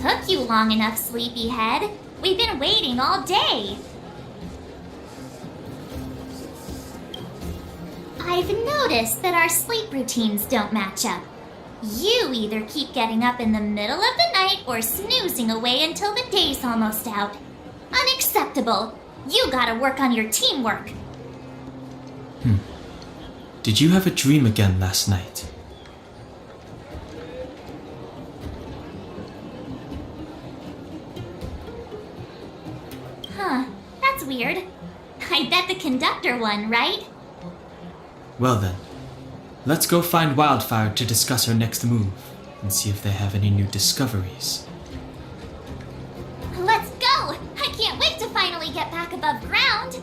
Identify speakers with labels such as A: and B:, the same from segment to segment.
A: took you long enough, sleepyhead. We've been waiting all day. I've noticed that our sleep routines don't match up. You either keep getting up in the middle of the night or snoozing away until the day's almost out. Unacceptable. You gotta work on your teamwork.
B: Did you have a dream again last night?
A: Huh, that's weird. I bet the conductor won, right?
B: Well then, let's go find Wildfire to discuss her next move and see if they have any new discoveries.
A: Let's go! I can't wait to finally get back above ground!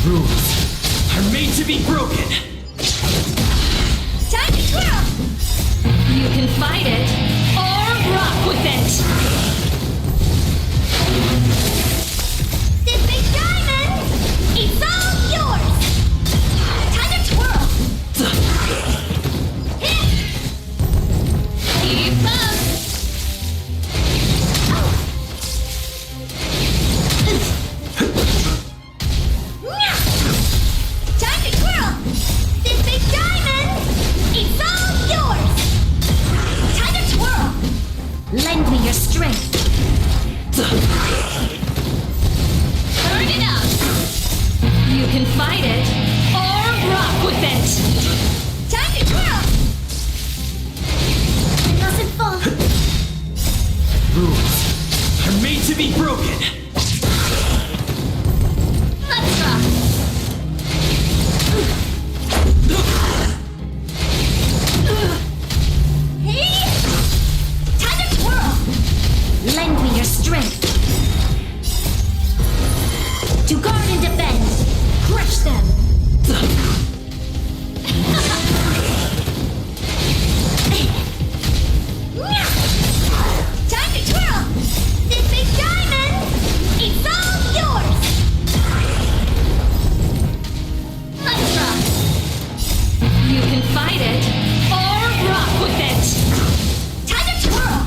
B: Rules are made to be broken!
A: Time to twirl!
C: You can fight it, or rock with it!
A: This big diamond! It's all yours! Time to twirl!
C: Keep up!
A: Time to twirl! This big diamond! It's all yours! Time to twirl!
C: Lend me your strength! Turn it up! You can fight it, or rock with it!
A: Time to twirl! It doesn't fall.
B: Rules are made to be broken!
A: Let's rock! Hey! Time to twirl!
C: Lend me your strength! To guard and defend! Crush them!
A: Time to twirl! This big diamond! It's all yours! Let's rock!
C: You can fight it, or rock with it!
A: Time to twirl!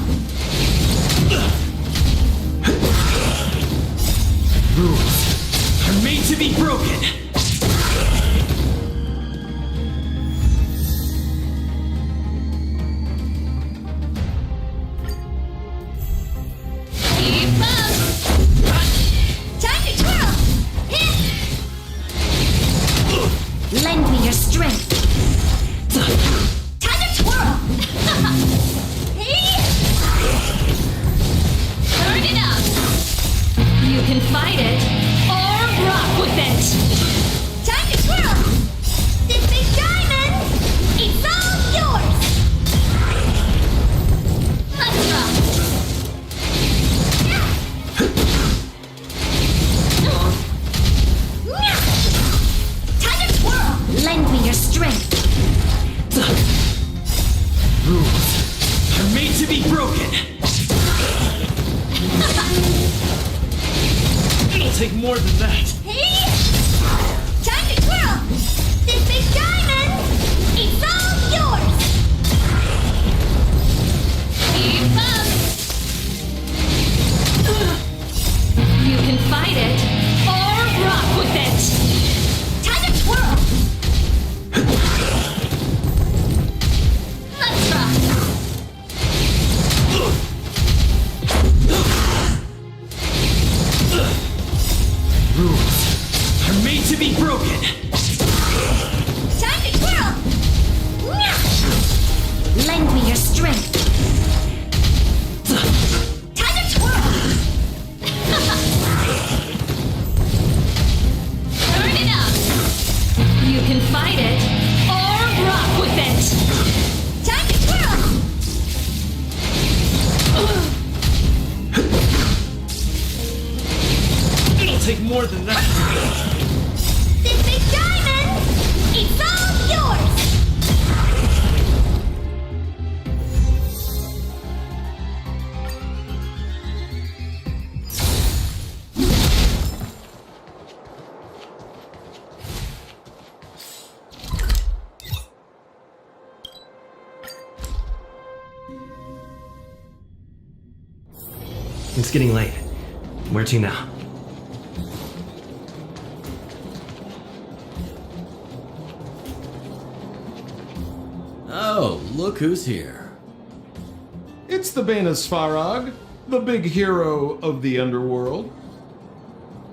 B: Rules are made to be broken!
C: Keep up!
A: Time to twirl!
C: Lend me your strength!
A: Time to twirl! Hey!
C: Turn it up! You can fight it, or rock with it!
B: take more than that.
A: Hey! Time to twirl! This big diamond! It's all yours!
C: Keep up! You can fight it, or rock with it!
A: Time to twirl!
C: Let's rock!
B: Rules are made to be broken.
A: Time to twirl! Lend me your strength. Time to twirl!
C: Turn it up! You can fight it, or rock with it!
A: Time to twirl!
B: It'll take more than that.
A: This big diamond! It's all yours!
D: It's getting late. Where to now?
E: Oh, look who's here.
F: It's the Banus Farag, the big hero of the underworld.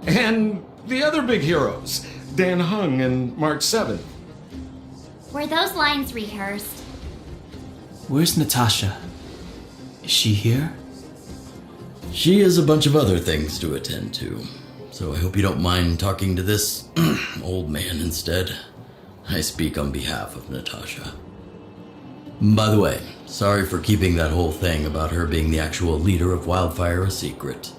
F: And the other big heroes, Dan Hung and March 7th.
A: Were those lines rehearsed?
B: Where's Natasha? Is she here?
E: She has a bunch of other things to attend to, so I hope you don't mind talking to this old man instead. I speak on behalf of Natasha. By the way, sorry for keeping that whole thing about her being the actual leader of Wildfire a secret.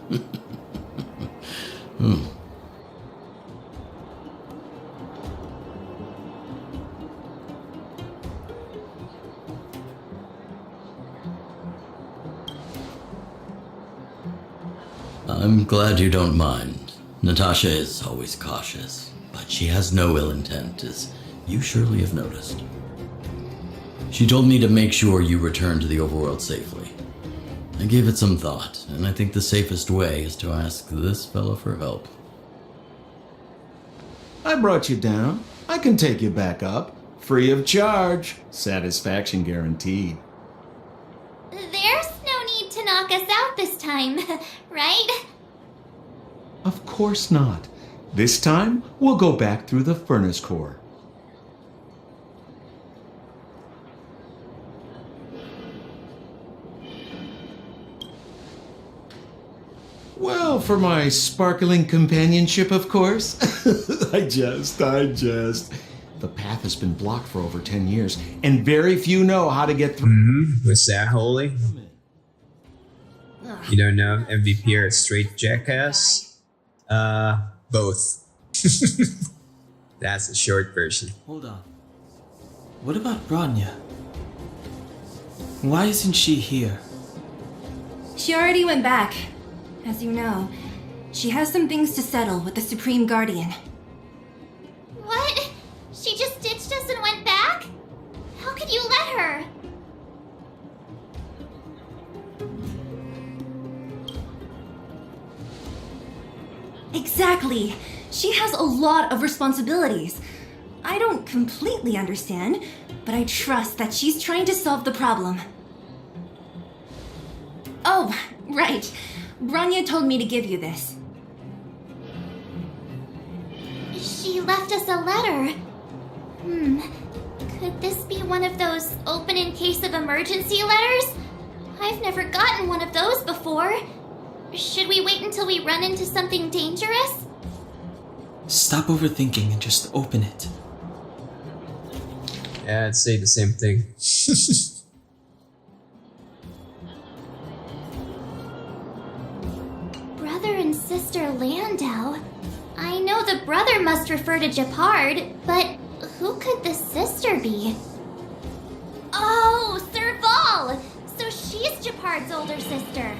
E: I'm glad you don't mind. Natasha is always cautious, but she has no ill intent, as you surely have noticed. She told me to make sure you return to the overworld safely. I gave it some thought, and I think the safest way is to ask this fellow for help.
F: I brought you down. I can take you back up. Free of charge. Satisfaction guaranteed.
A: There's no need to knock us out this time, right?
F: Of course not. This time, we'll go back through the furnace core. Well, for my sparkling companionship, of course. I jest. The path has been blocked for over 10 years, and very few know how to get through.
G: Was that holy? You don't know MVP or straight jackass? Both. That's the short version.
B: Hold on. What about Bronya? Why isn't she here?
H: She already went back. As you know, she has some things to settle with the Supreme Guardian.
A: What? She just ditched us and went back? How could you let her?
H: Exactly. She has a lot of responsibilities. I don't completely understand, but I trust that she's trying to solve the problem. Oh, right. Bronya told me to give you this.
A: She left us a letter. Could this be one of those open in case of emergency letters? I've never gotten one of those before. Should we wait until we run into something dangerous?
B: Stop overthinking and just open it.
G: Yeah, I'd say the same thing.
A: Brother and sister Landau. I know the brother must refer to Japard, but who could the sister be? Oh, Serval! So she's Japard's older sister.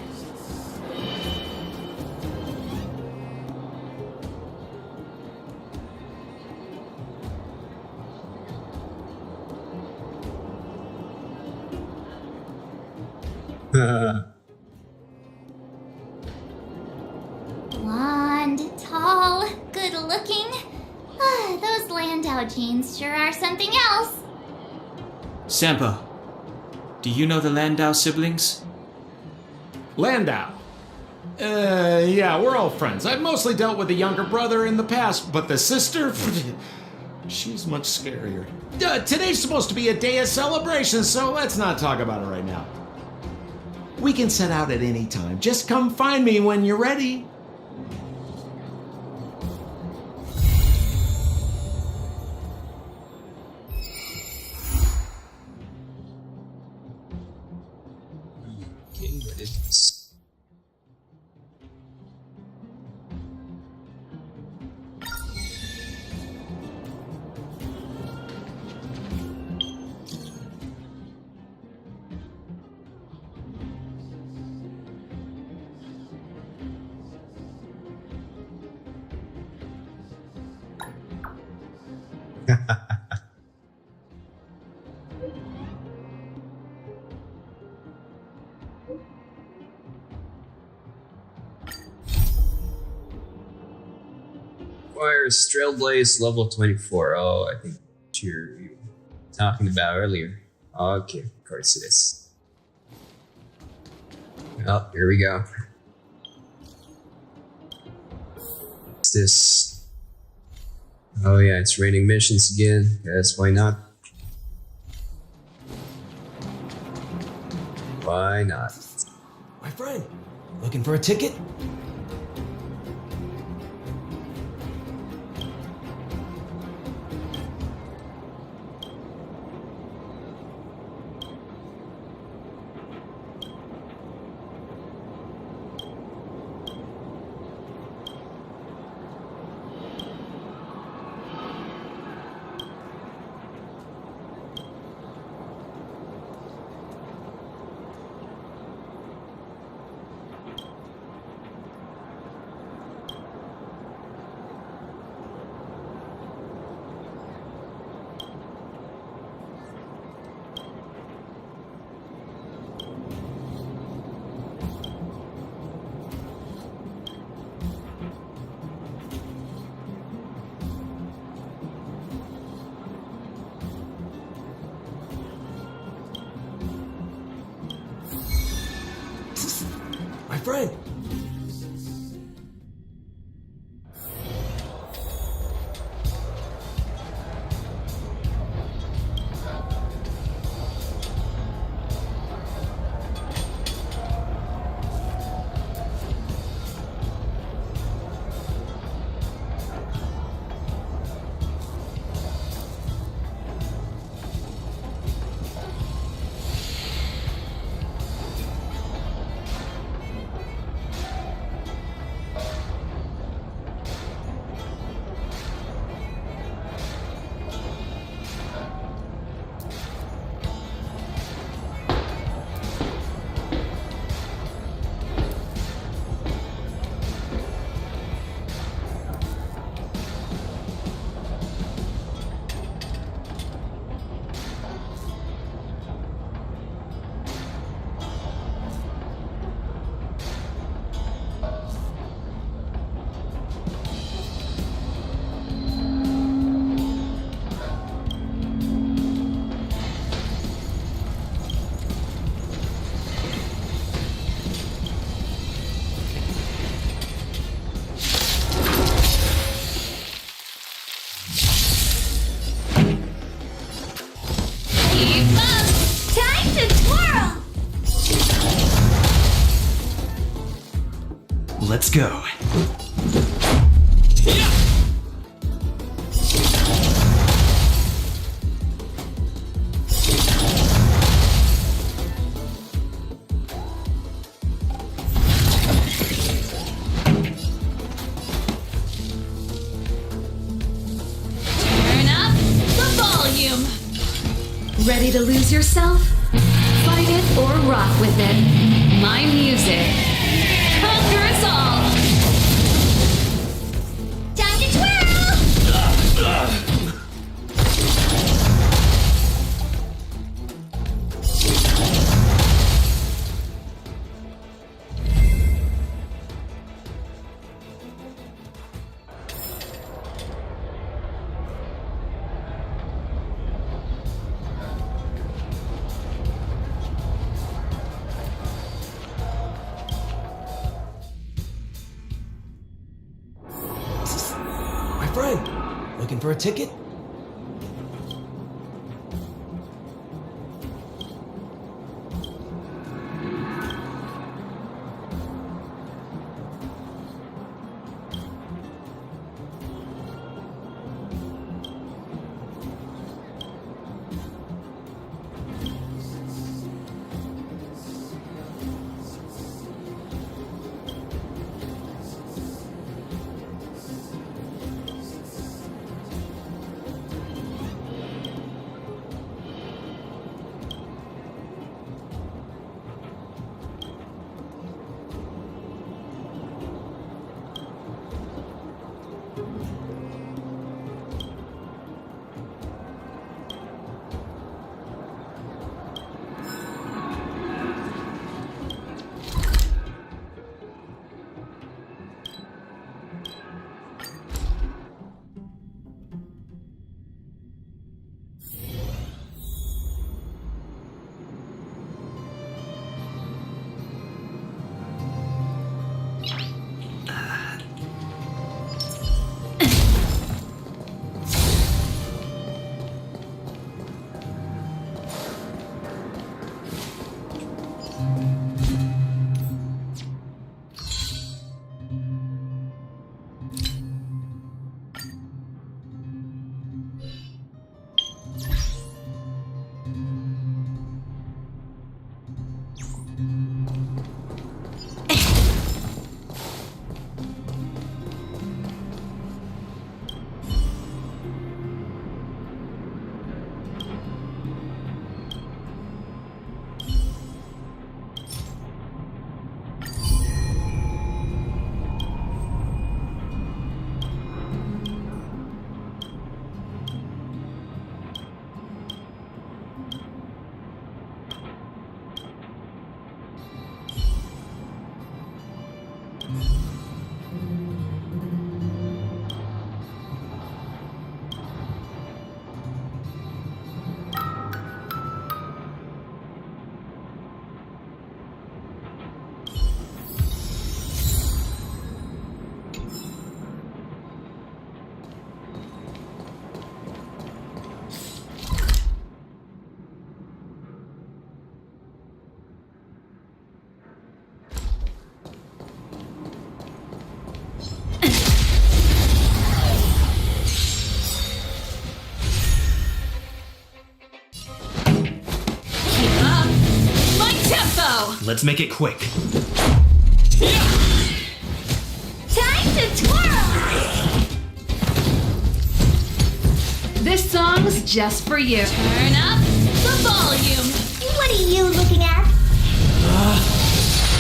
A: Blonde, tall, good looking. Those Landau genes sure are something else.
B: Sampo, do you know the Landau siblings?
F: Landau. Yeah, we're all friends. I've mostly dealt with the younger brother in the past, but the sister, she's much scarier. Today's supposed to be a day of celebration, so let's not talk about it right now. We can set out at any time. Just come find me when you're ready.
G: Okay, what is this? Acquires Trailblaze level 24. Oh, I think you're talking about earlier. Okay, of course it is. Well, here we go. What's this? Oh yeah, it's raining missions again. Yes, why not? Why not?
D: My friend, looking for a ticket? My friend! Let's go.
C: Turn up the volume. Ready to lose yourself? Fight it or rock with it. My music. Conquer us all.
A: Time to twirl!
F: for a ticket?
D: Let's make it quick.
A: Time to twirl!
C: This song's just for you.
A: Turn up the volume. What are you looking at?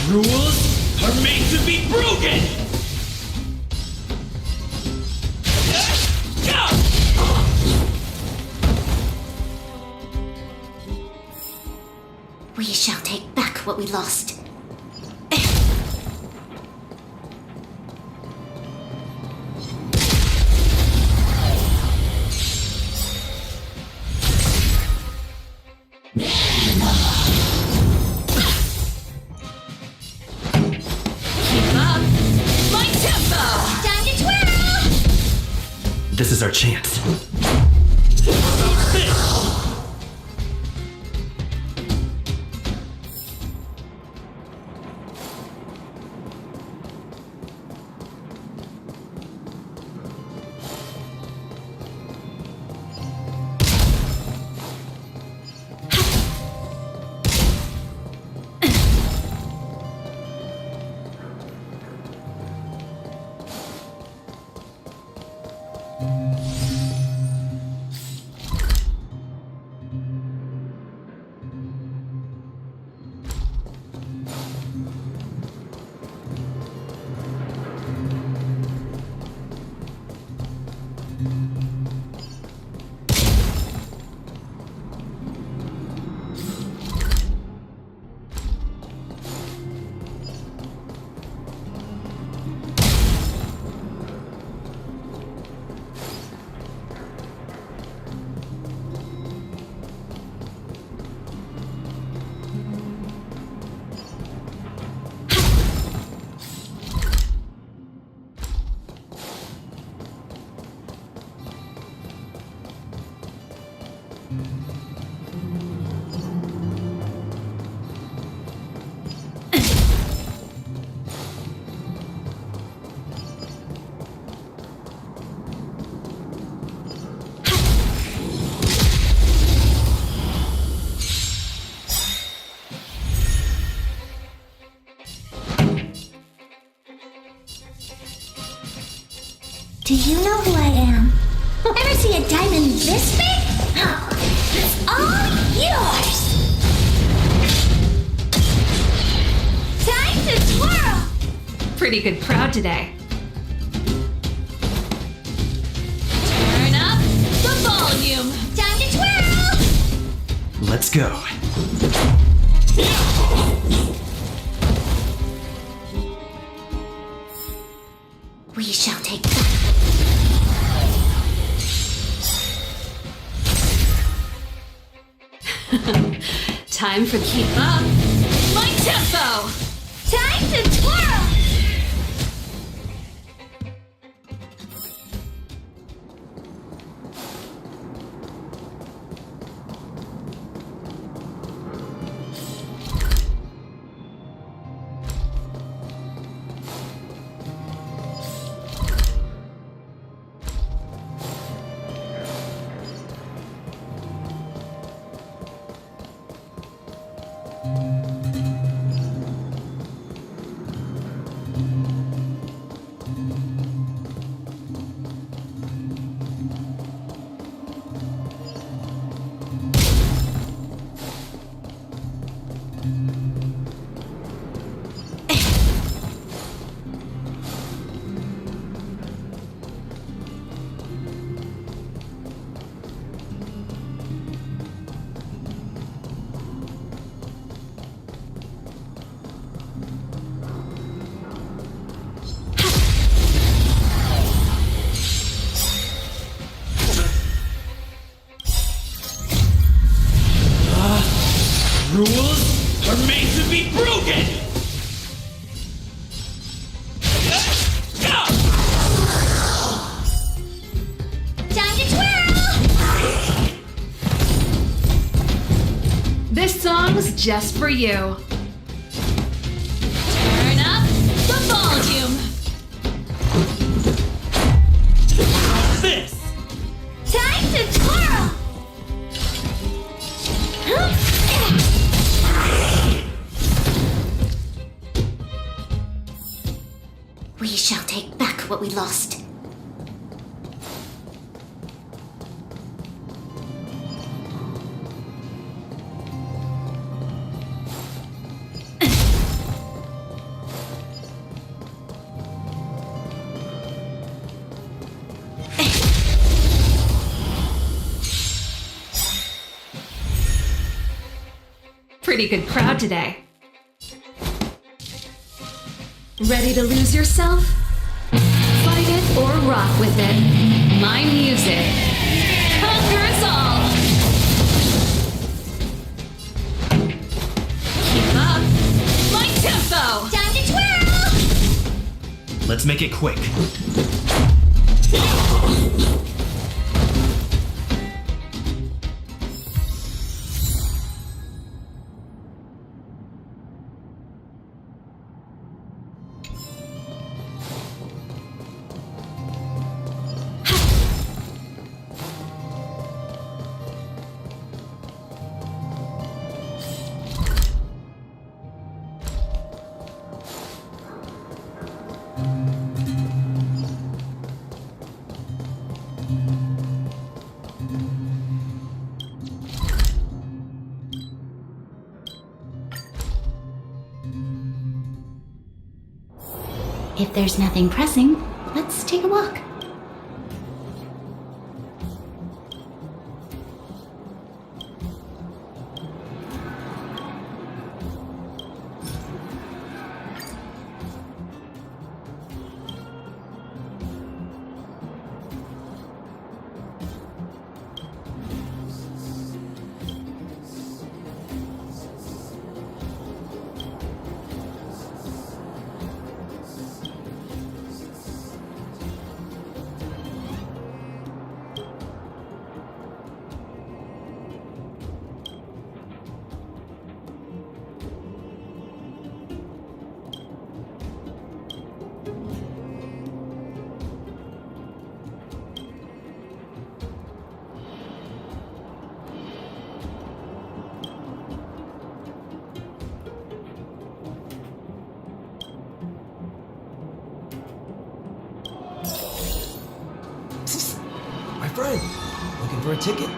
B: Rules are made to be broken!
A: We shall take back what we lost.
D: This is our chance.
A: Do you know who I am? Ever see a diamond this big? Oh, it's all yours! Time to twirl!
C: Pretty good crowd today. Turn up the volume.
A: Time to twirl!
D: Let's go.
A: We shall take back.
C: Time for keep up my tempo.
A: Time to twirl!
B: Rules are made to be broken!
A: Time to twirl!
C: This song's just for you. Turn up the volume.
B: This!
A: Time to twirl! We shall take back what we lost.
C: Pretty good crowd today. Ready to lose yourself? Fight it or rock with it. My music conquers all. Keep up my tempo.
A: Time to twirl!
D: Let's make it quick.
A: If there's nothing pressing, let's take a walk.
D: for a ticket?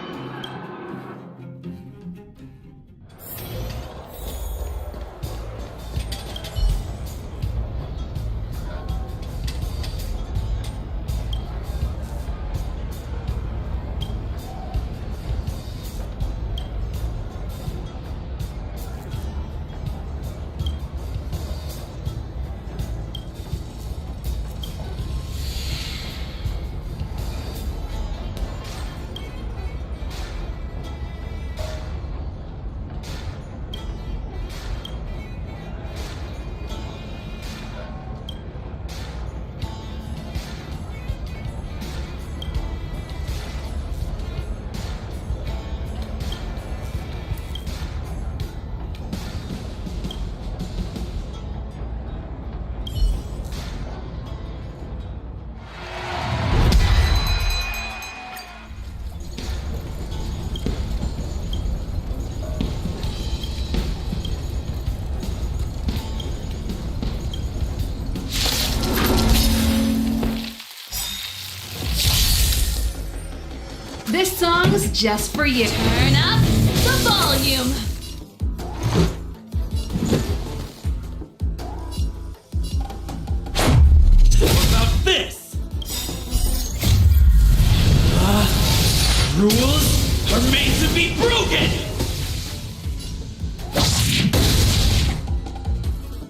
C: This song's just for you. Turn up the volume.
B: What about this? Rules are made to be broken!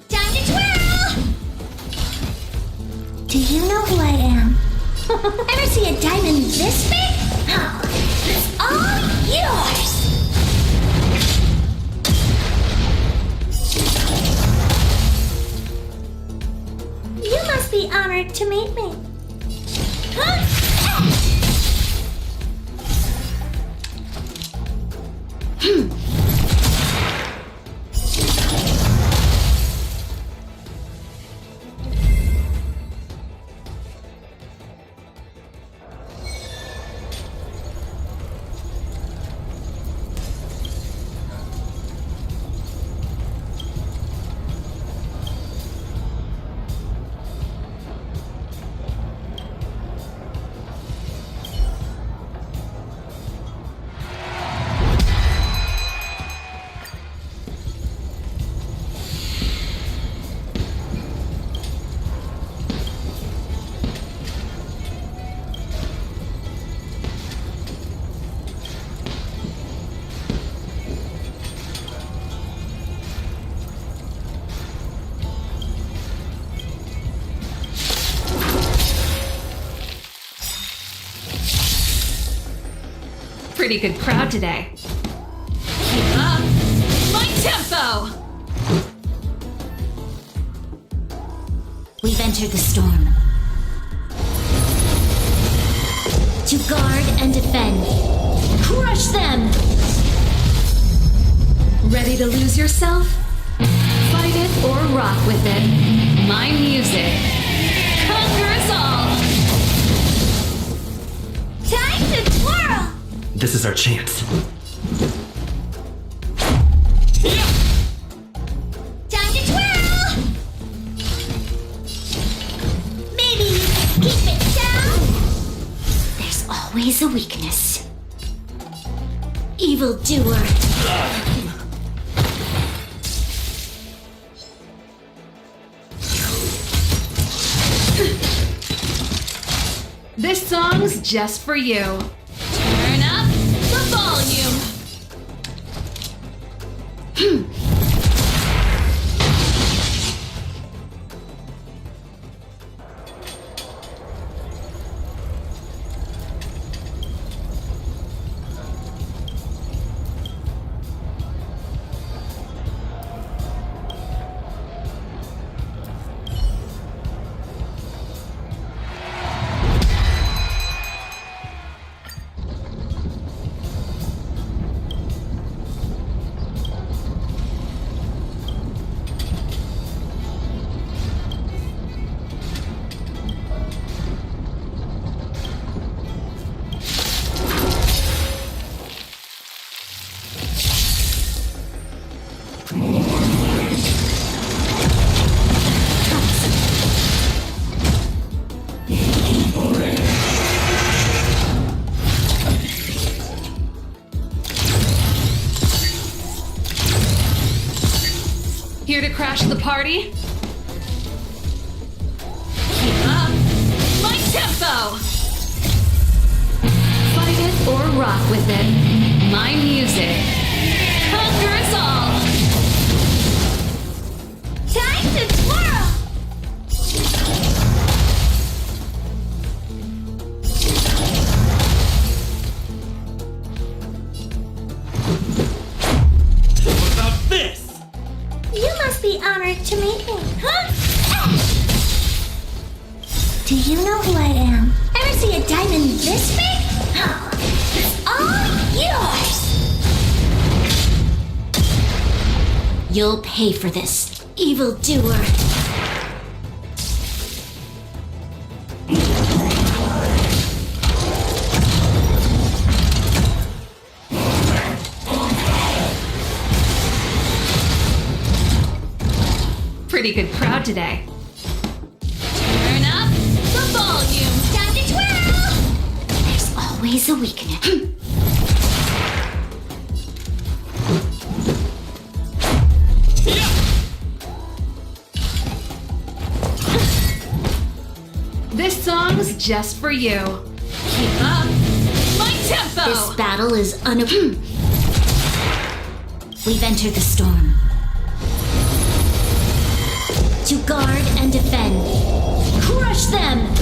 A: Time to twirl! Do you know who I am? Ever see a diamond this big? Oh, it's all yours! You must be honored to meet me. Huh?
C: Pretty good crowd today. Keep up my tempo!
A: We've entered the storm. To guard and defend. Crush them!
C: Ready to lose yourself? Fight it or rock with it. My music conquers all!
A: Time to twirl!
D: This is our chance.
A: Time to twirl! Maybe keep it down? There's always a weakness. Evildoer.
C: This song's just for you. Turn up the volume. Here to crash the party? Keep up my tempo! Fight it or rock with it. My music conquers all!
A: Time to twirl!
D: What about this?
A: You must be honored to meet me. Huh? Ah! Do you know who I am? Ever see a diamond this big? Oh, it's all yours! You'll pay for this, evildoer.
C: Pretty good crowd today. Turn up the volume!
A: Time to twirl! There's always a weakness.
C: This song's just for you. Keep up my tempo!
A: This battle is We've entered the storm. To guard and defend. Crush them!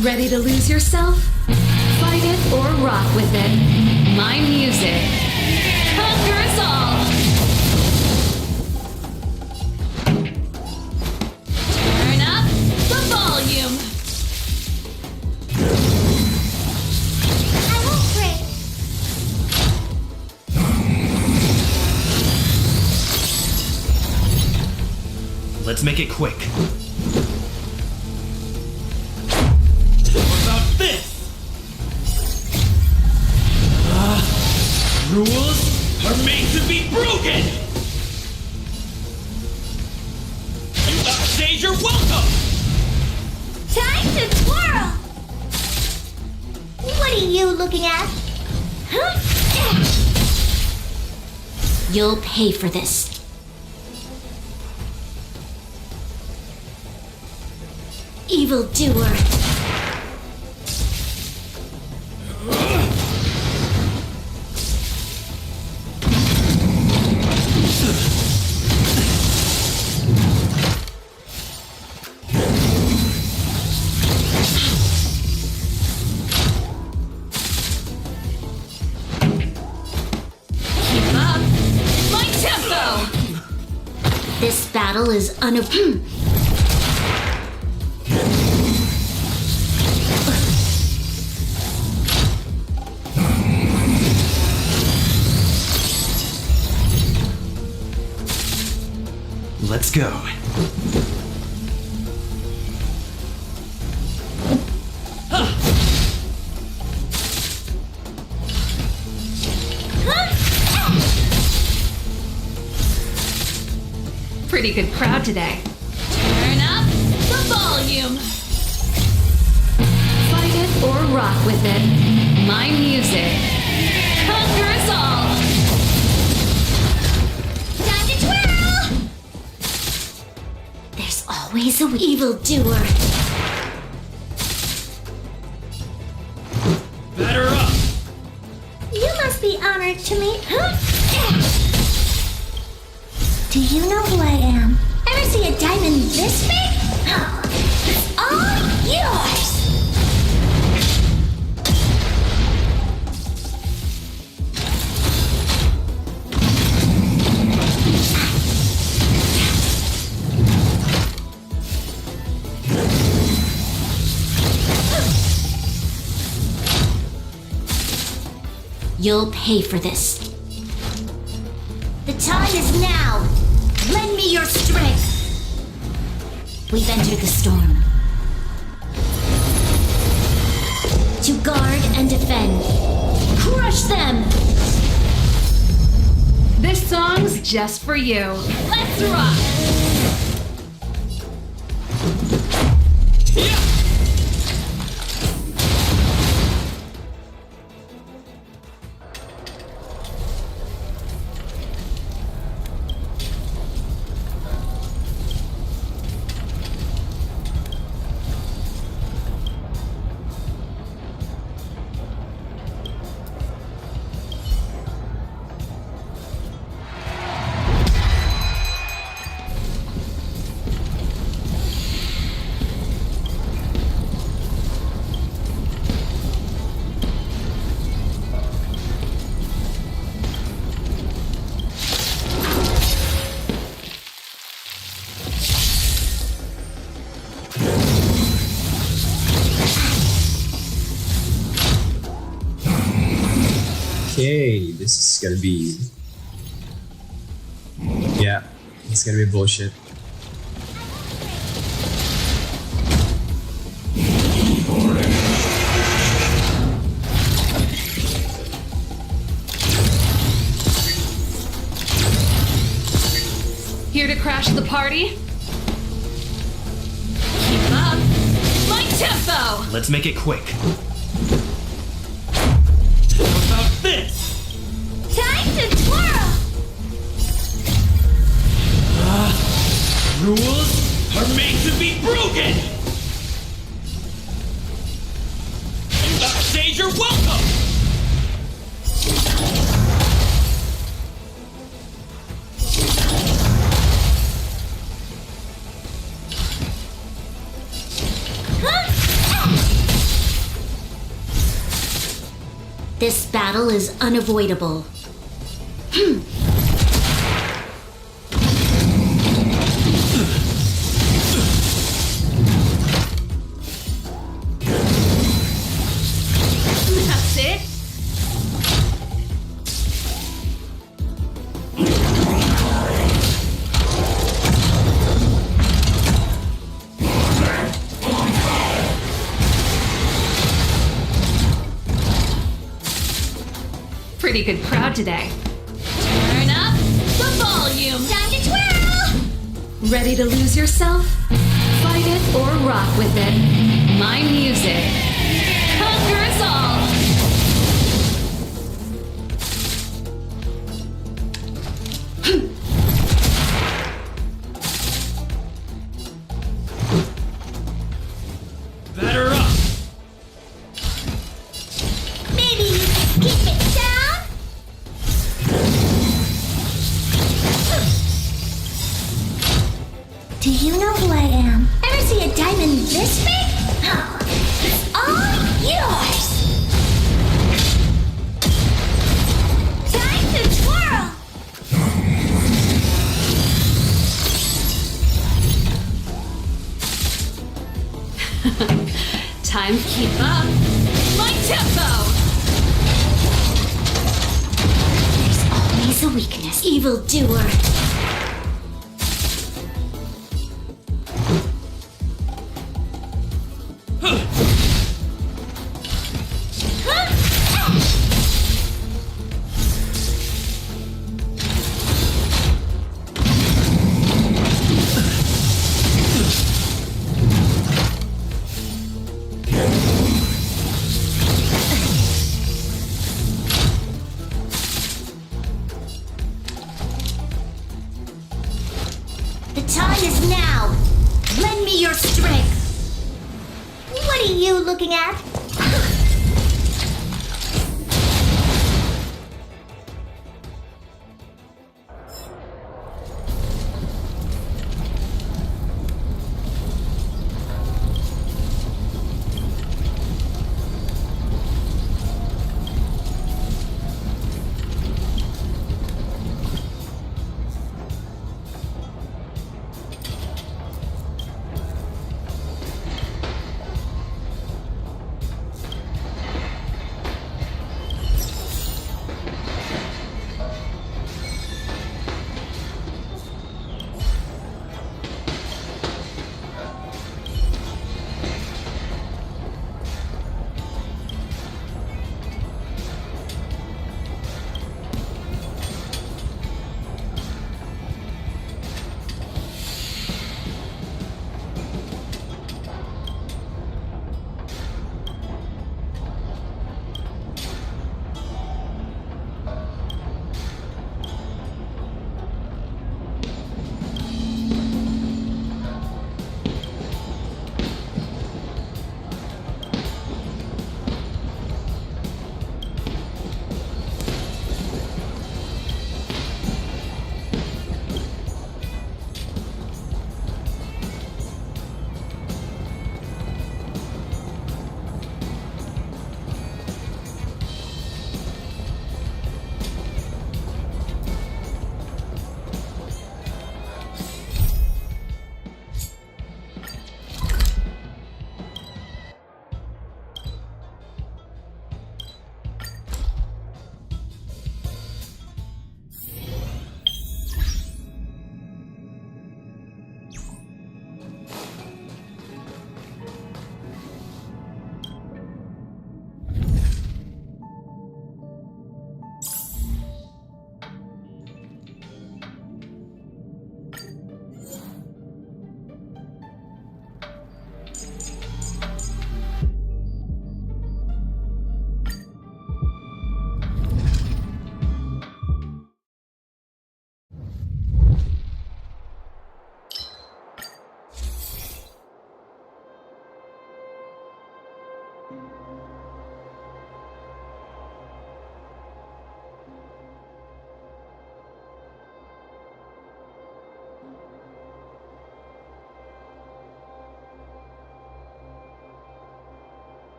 C: Ready to lose yourself? Fight it or rock with it. My music conquers all! Turn up the volume!
A: I won't break.
D: Let's make it quick. What about this? Rules are made to be broken! You upstage your welcome!
A: Time to twirl! What are you looking at? Huh? You'll pay for this. Evildoer.
C: Keep up my tempo!
A: This battle is
D: Let's go.
C: Pretty good crowd today. Turn up the volume! Fight it or rock with it. My music conquers all!
A: time to twirl! There's always a evildoer.
D: Batter up!
A: You must be honored to meet. Do you know who I am? Ever see a diamond this big? Oh, it's all yours! You'll pay for this. The time is now! Lend me your strength! We've entered the storm. To guard and defend. Crush them!
C: This song's just for you. Let's rock!
G: Okay, this is gonna be... Yeah, it's gonna be bullshit.
C: Here to crash the party? Keep up! My tempo!
D: Let's make it quick. How about this?
A: Time to twirl!
D: Rules are made to be broken! Backstage, you're welcome!
A: This battle is unavoidable.
C: That's it? Pretty good crowd today. Turn up the volume.
A: Time to twirl!
C: Ready to lose yourself? Fight it or rock with it. My music conquers all.
D: Batter up!
A: Maybe you can keep it down? Do you know who I am? Ever see a diamond this big? Oh, it's all yours! Time to twirl!
C: Time to keep up. My tempo.
A: There's always a weakness, evildoer. The time is now. Lend me your strength. What are you looking at?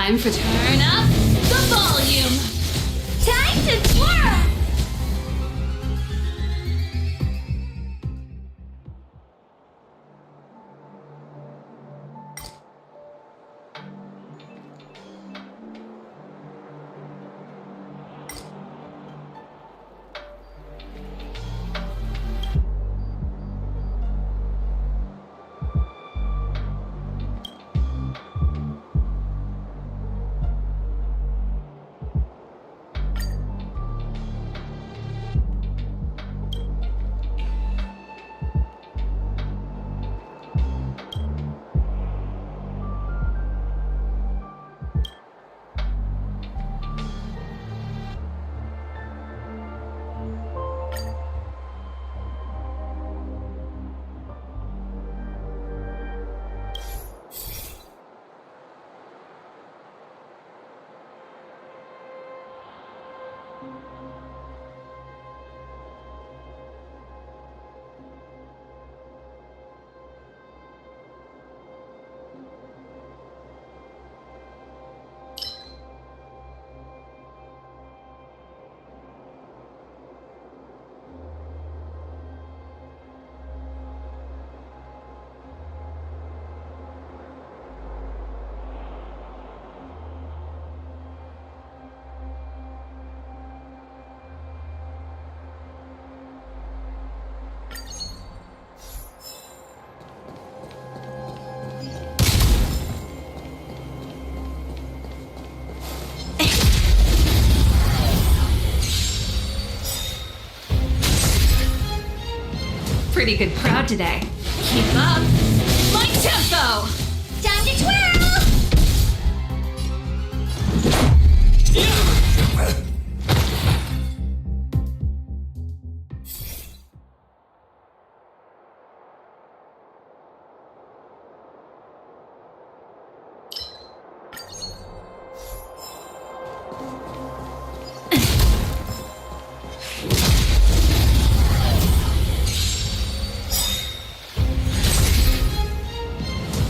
C: Time for turn up the volume.
A: Time to twirl!
C: Pretty good crowd today. Keep up my tempo.
A: Time to twirl!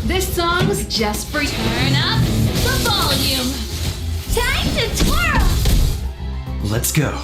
C: This song's just for you. Turn up the volume.
A: Time to twirl!
D: Let's go.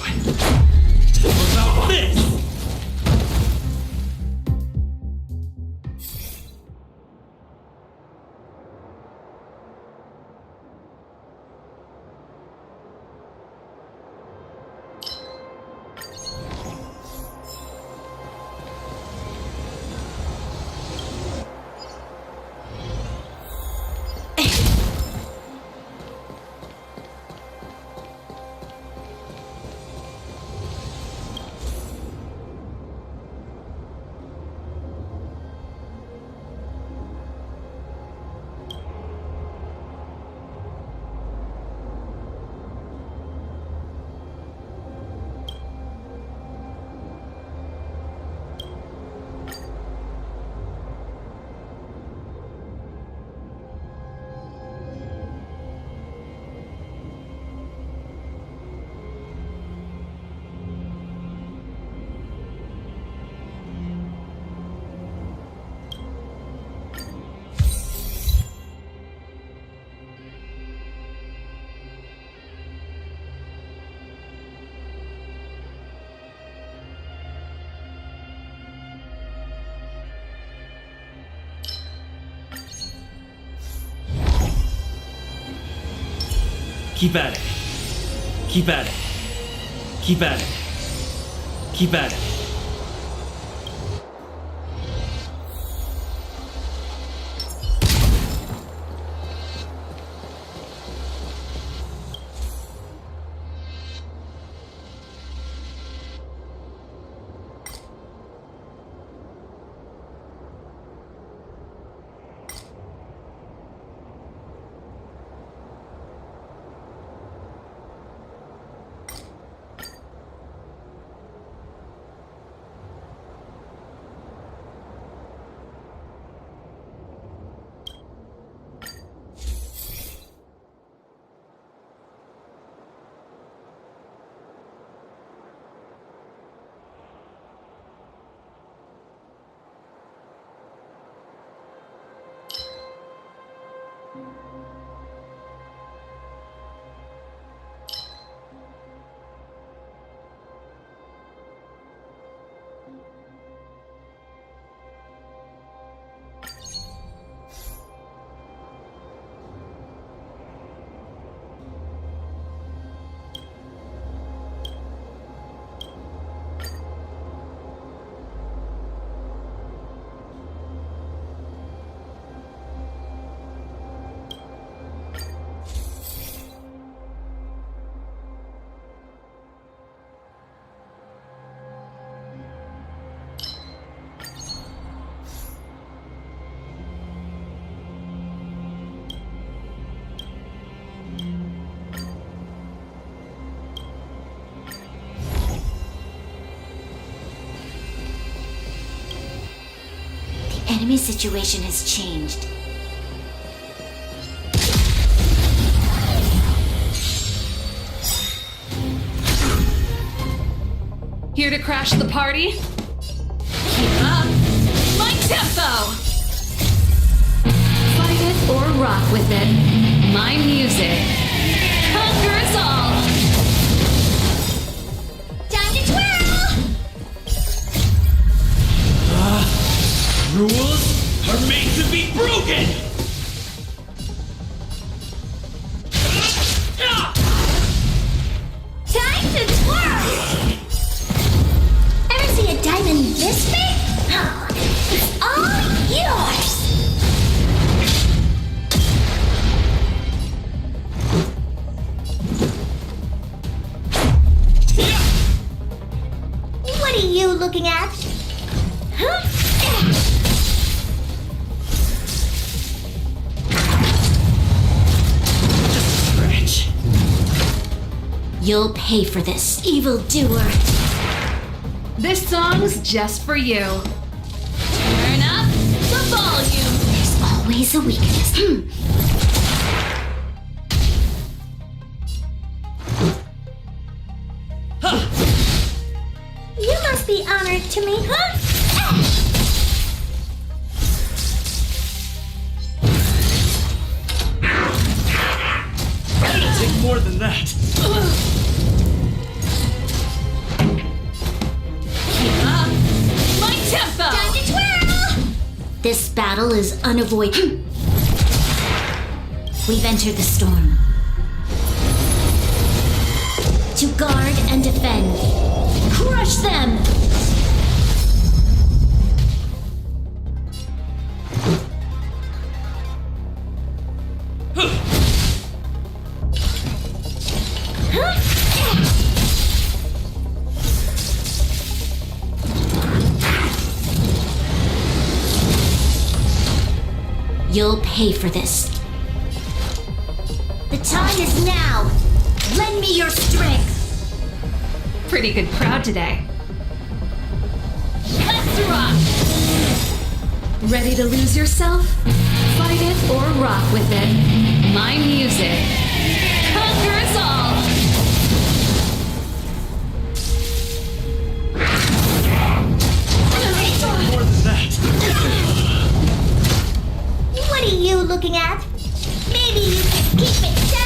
B: Keep at it. Keep at it. Keep at it. Keep at it.
A: enemy situation has changed.
C: Here to crash the party? Keep up my tempo! Fight it or rock with it. My music conquers all!
A: Time to twirl!
B: Rules are made to be broken!
A: Time to twirl! Ever see a diamond this big? It's all yours! What are you looking at?
B: Scratch.
A: You'll pay for this, evildoer.
C: This song's just for you. Turn up the volume.
A: There's always a weakness. You must be honored to me, huh?
B: It'll take more than that.
C: Keep up my tempo!
A: Time to twirl! This battle is unavoidable. We've entered the storm. To guard and defend. Crush them! You'll pay for this. The time is now! Lend me your strength!
C: Pretty good crowd today. Let's rock! Ready to lose yourself? Fight it or rock with it. My music conquers all!
B: More than that.
A: What are you looking at? Maybe you can keep it down?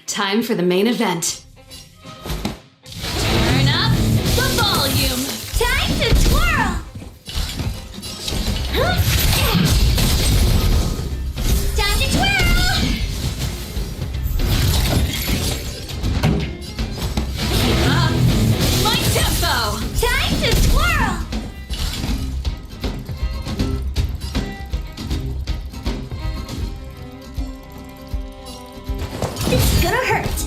C: Time for the main event. Turn up the volume.
A: Time to twirl! Time to twirl!
C: Keep up my tempo.
A: Time to twirl! It's gonna hurt.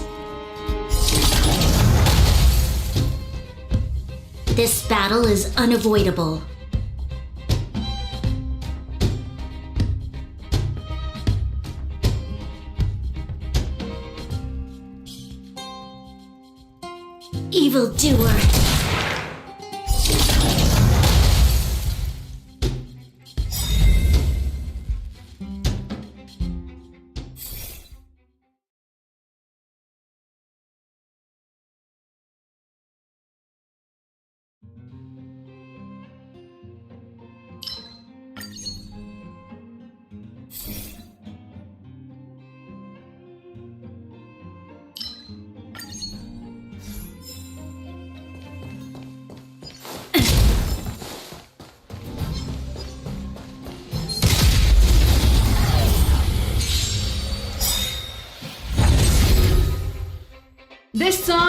A: This battle is unavoidable. Evildoer.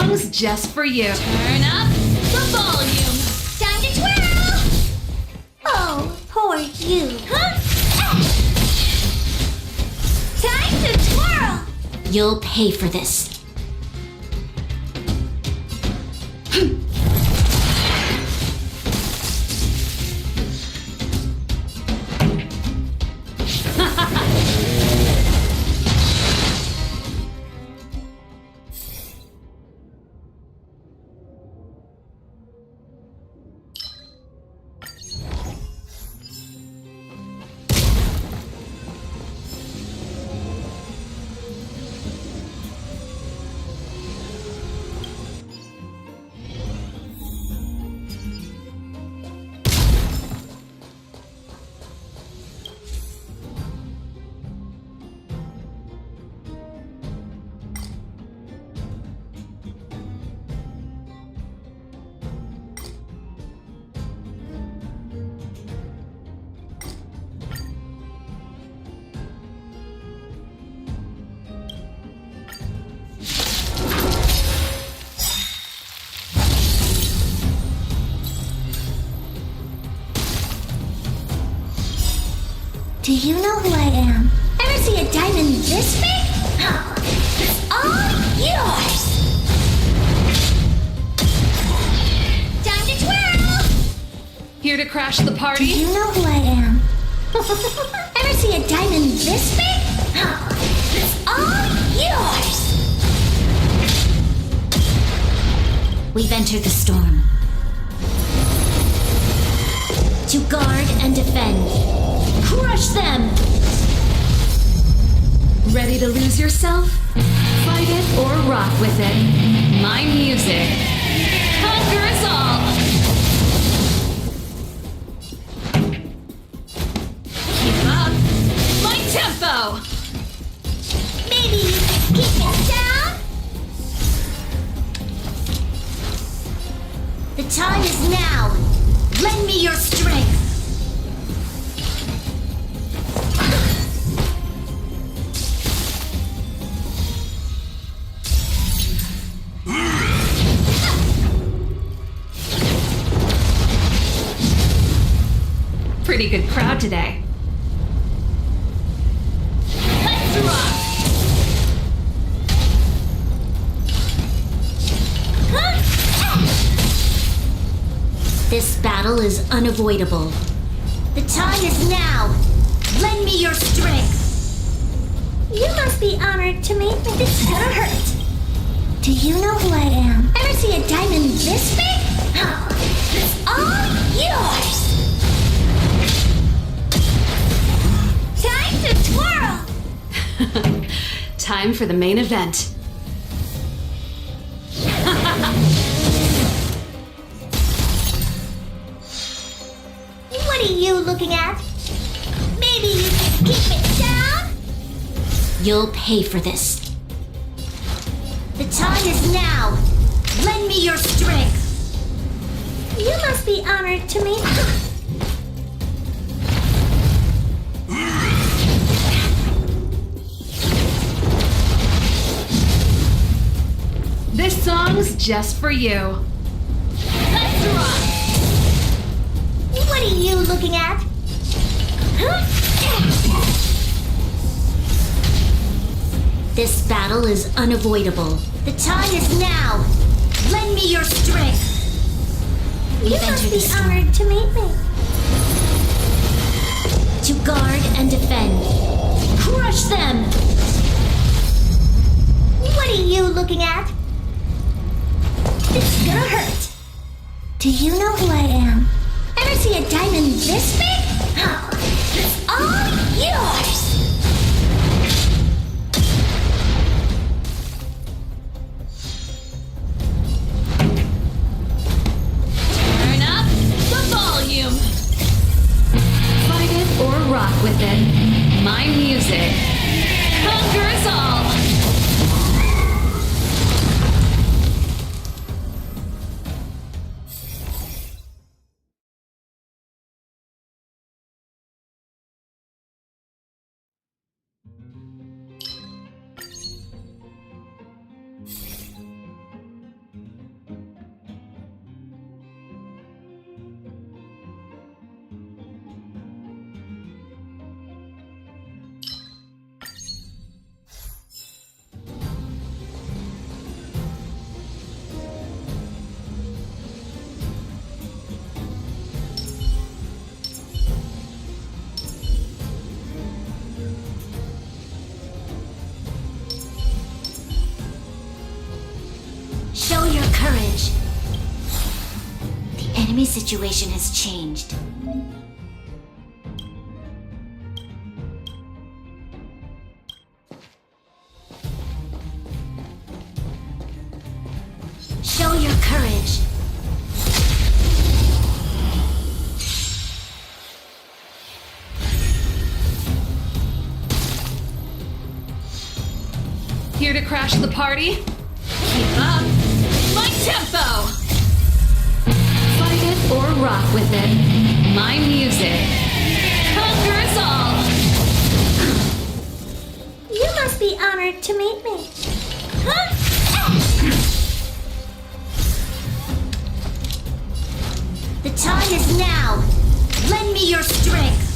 C: song's just for you. Turn up the volume.
A: Time to twirl! Oh, poor you. Huh? Time to twirl! You'll pay for this. Do you know who I am? Ever see a diamond this big? Oh, it's all yours! Time to twirl!
C: Here to crash the
A: Do
C: party?
A: you know who I am? Ever see a diamond this big? Oh, it's all yours! We've entered the storm. To guard and defend. Crush them!
C: Ready to lose yourself? Fight it or rock with it. My music conquers all. Keep up my tempo.
A: Maybe keep it down? The time is now. Lend me your strength.
C: Pretty good crowd today. Let's rock!
A: This battle is unavoidable. The time is now. Lend me your strength. You must be honored to meet me. It's gonna hurt. Do you know who I am? Ever see a diamond this big? Oh, it's all yours. Time to twirl.
C: Time for the main event.
A: What are you looking at? Maybe you can keep it down? You'll pay for this. The time is now. Lend me your strength. You must be honored to meet me.
C: This song's just for you. Let's rock!
A: What are you looking at? This battle is unavoidable. The time is now. Lend me your strength. You must be honored to meet me. To guard and defend. Crush them! What are you looking at? It's gonna hurt. Do you know who I am? Ever see a diamond this big? Oh, it's all yours!
C: Turn up the volume. Fight it or rock with it. My music conquers all.
A: enemy situation has changed. Show your courage.
C: Here to crash the party? Keep up! My tempo! Fight it or rock with it. My music conquers all!
A: You must be honored to meet me. The time is now. Lend me your strength.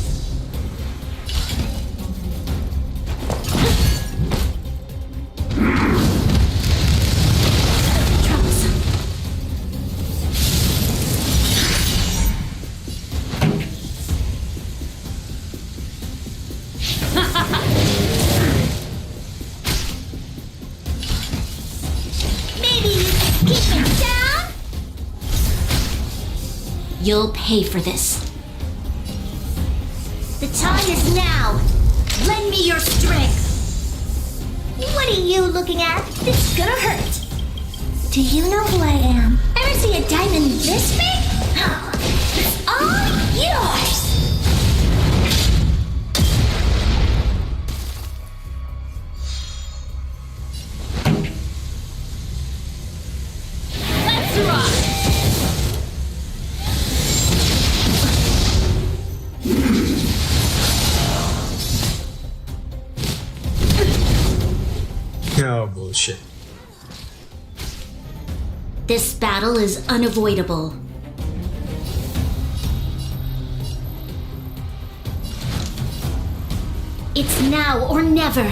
A: Troublesome. Maybe you can keep it down? You'll pay for this. The time is now. Lend me your strength. What are you looking at? It's gonna hurt. Do you know who I am? Ever see a diamond this big? It's all yours.
C: Let's rock!
G: Oh, bullshit.
A: This battle is unavoidable. It's now or never.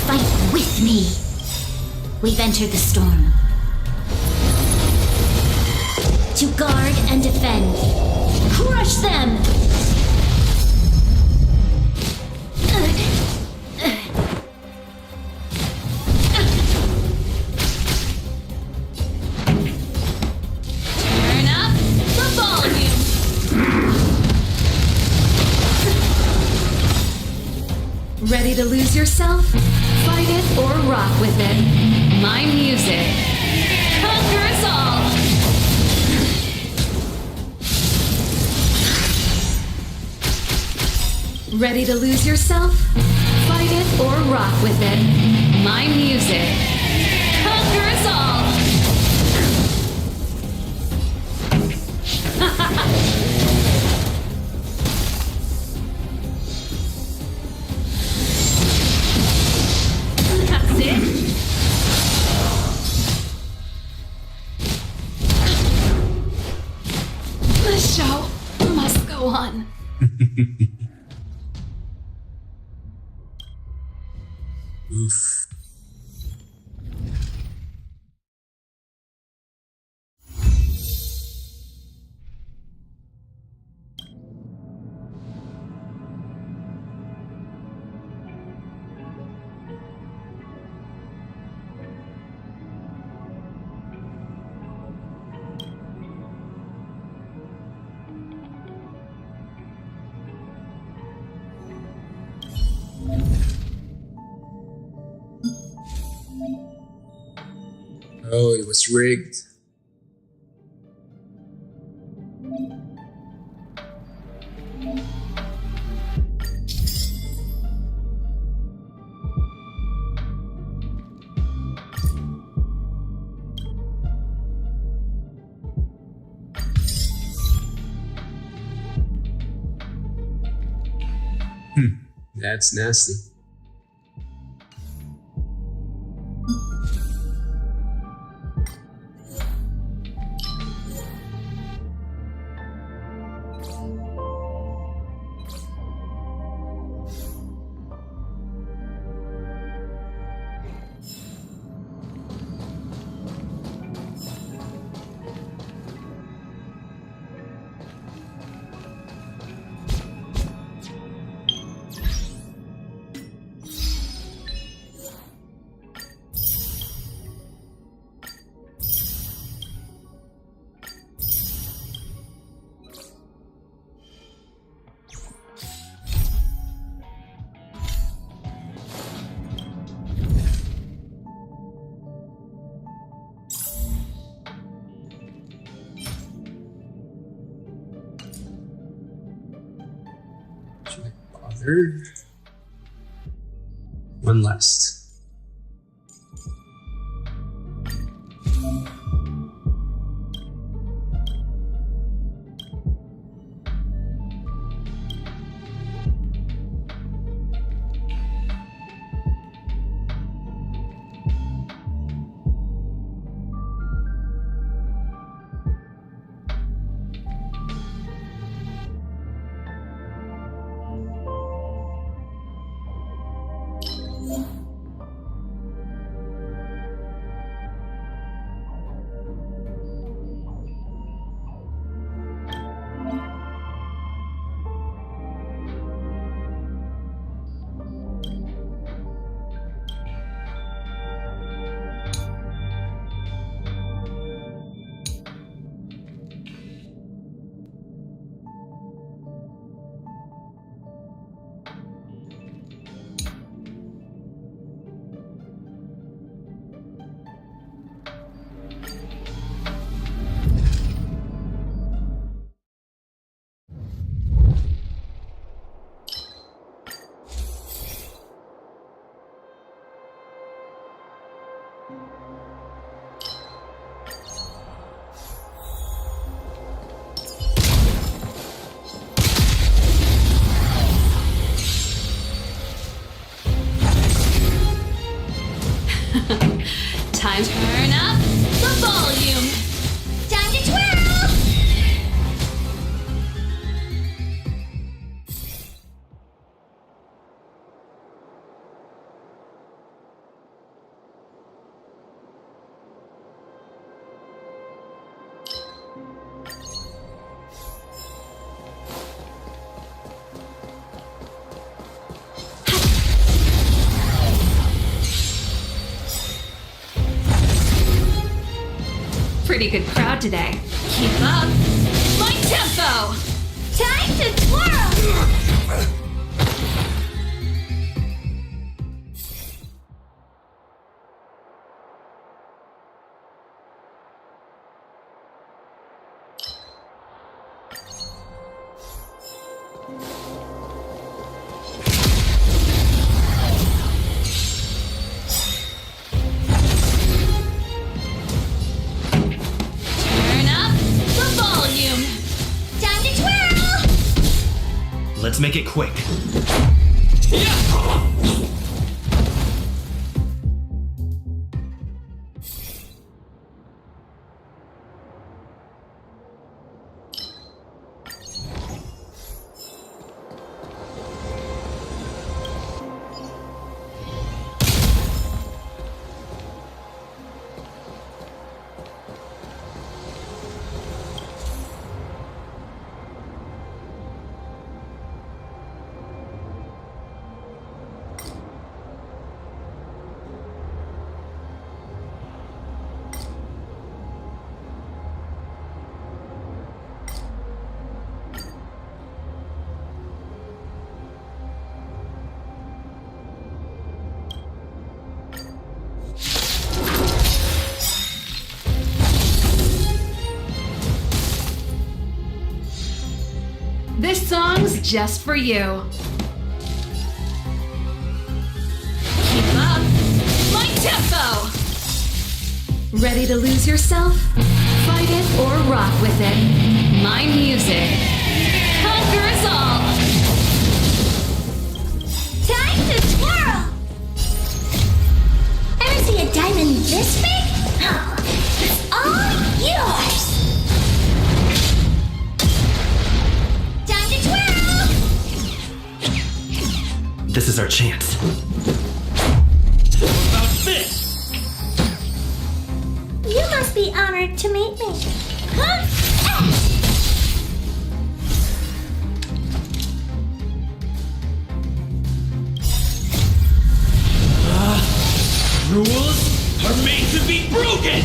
A: Fight with me. We've entered the storm. To guard and defend. Crush them!
C: Turn up the volume! Ready to lose yourself? Fight it or rock with it. My music conquers all! Ready to lose yourself? Fight it or rock with it. My music conquers all! That's it. The show must go on.
G: Oof. Oh, it was rigged. That's nasty. Third. One last.
C: Time to turn up the volume.
A: Time to twirl!
C: Pretty good crowd today. Keep up my tempo.
A: Time to twirl!
C: Turn up the volume.
A: Time to twirl!
D: Let's make it quick.
C: This song's just for you. Keep up my tempo. Ready to lose yourself? Fight it or rock with it. My music conquers all.
A: Time to twirl! Ever see a diamond this big? Oh, it's all yours! Time to twirl!
D: This is our chance.
A: You must be honored to meet me. Huh?
I: Rules are made to be broken!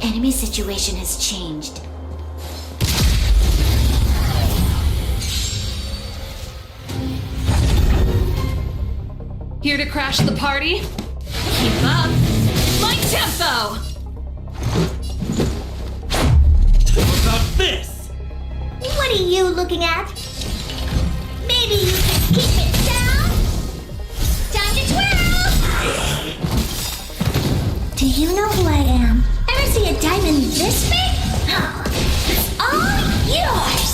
A: Enemy situation has changed.
C: Here to crash the party? Keep up! My tempo!
I: How about this?
A: What are you looking at? Maybe you can keep it down? Time to twirl! Do you know who I am? Ever see a diamond this big? Oh, it's all yours!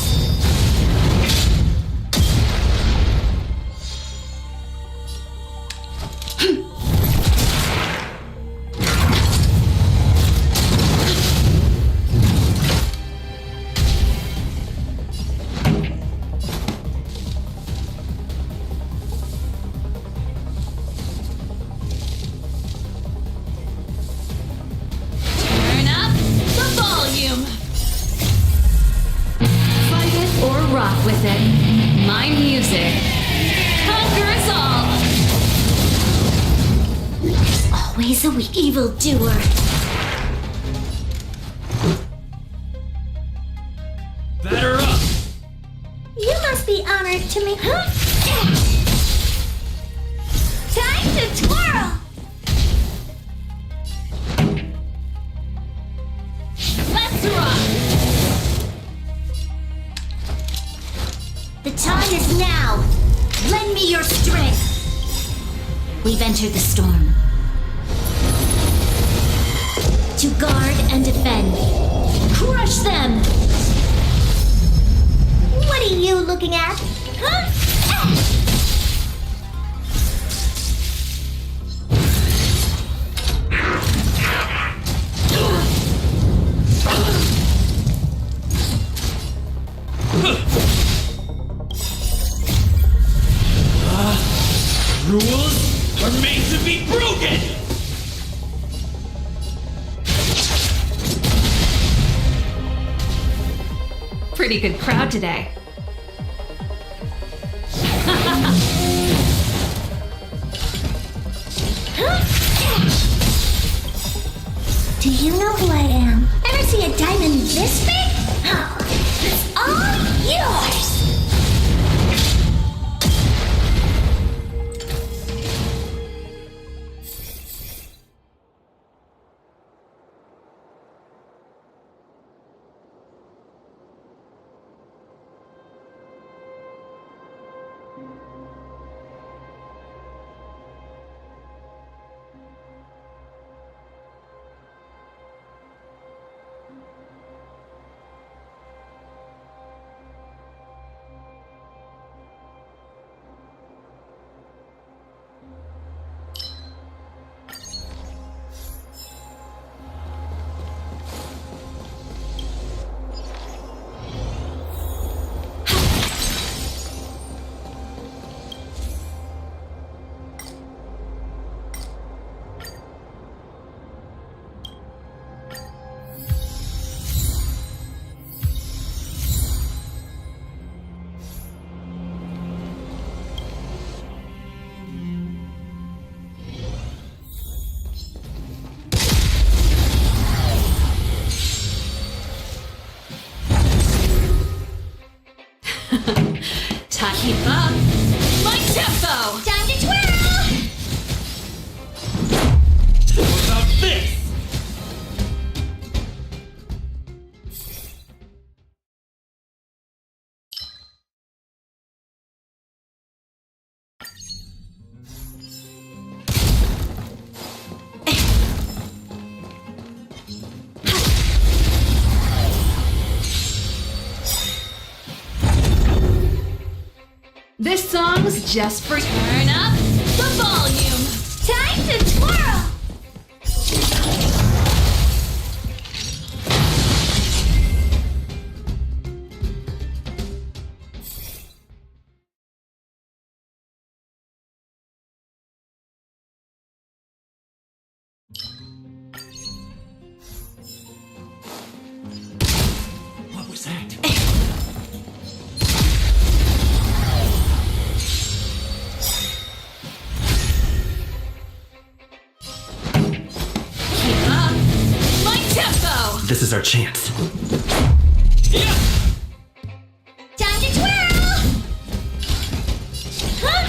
C: Turn up the volume! Fight it or rock with it. My music conquers all!
A: Always a weak evildoer.
I: Batter up!
A: You must be honored to me. Time to twirl!
C: Let's rock!
A: The time is now. Lend me your strength. We've entered the storm. To guard and defend. Crush them! What are you looking at? Huh?
I: Rules are made to be broken!
C: Pretty good crowd today.
A: Do you know who I am? Ever see a diamond this big? Oh, it's all yours!
C: Keep up! My tempo!
A: Time to twirl!
I: How about this?
C: This song's just for turn up the volume.
A: Time to twirl!
I: What was that?
D: This is our chance.
A: Time to twirl! Huh?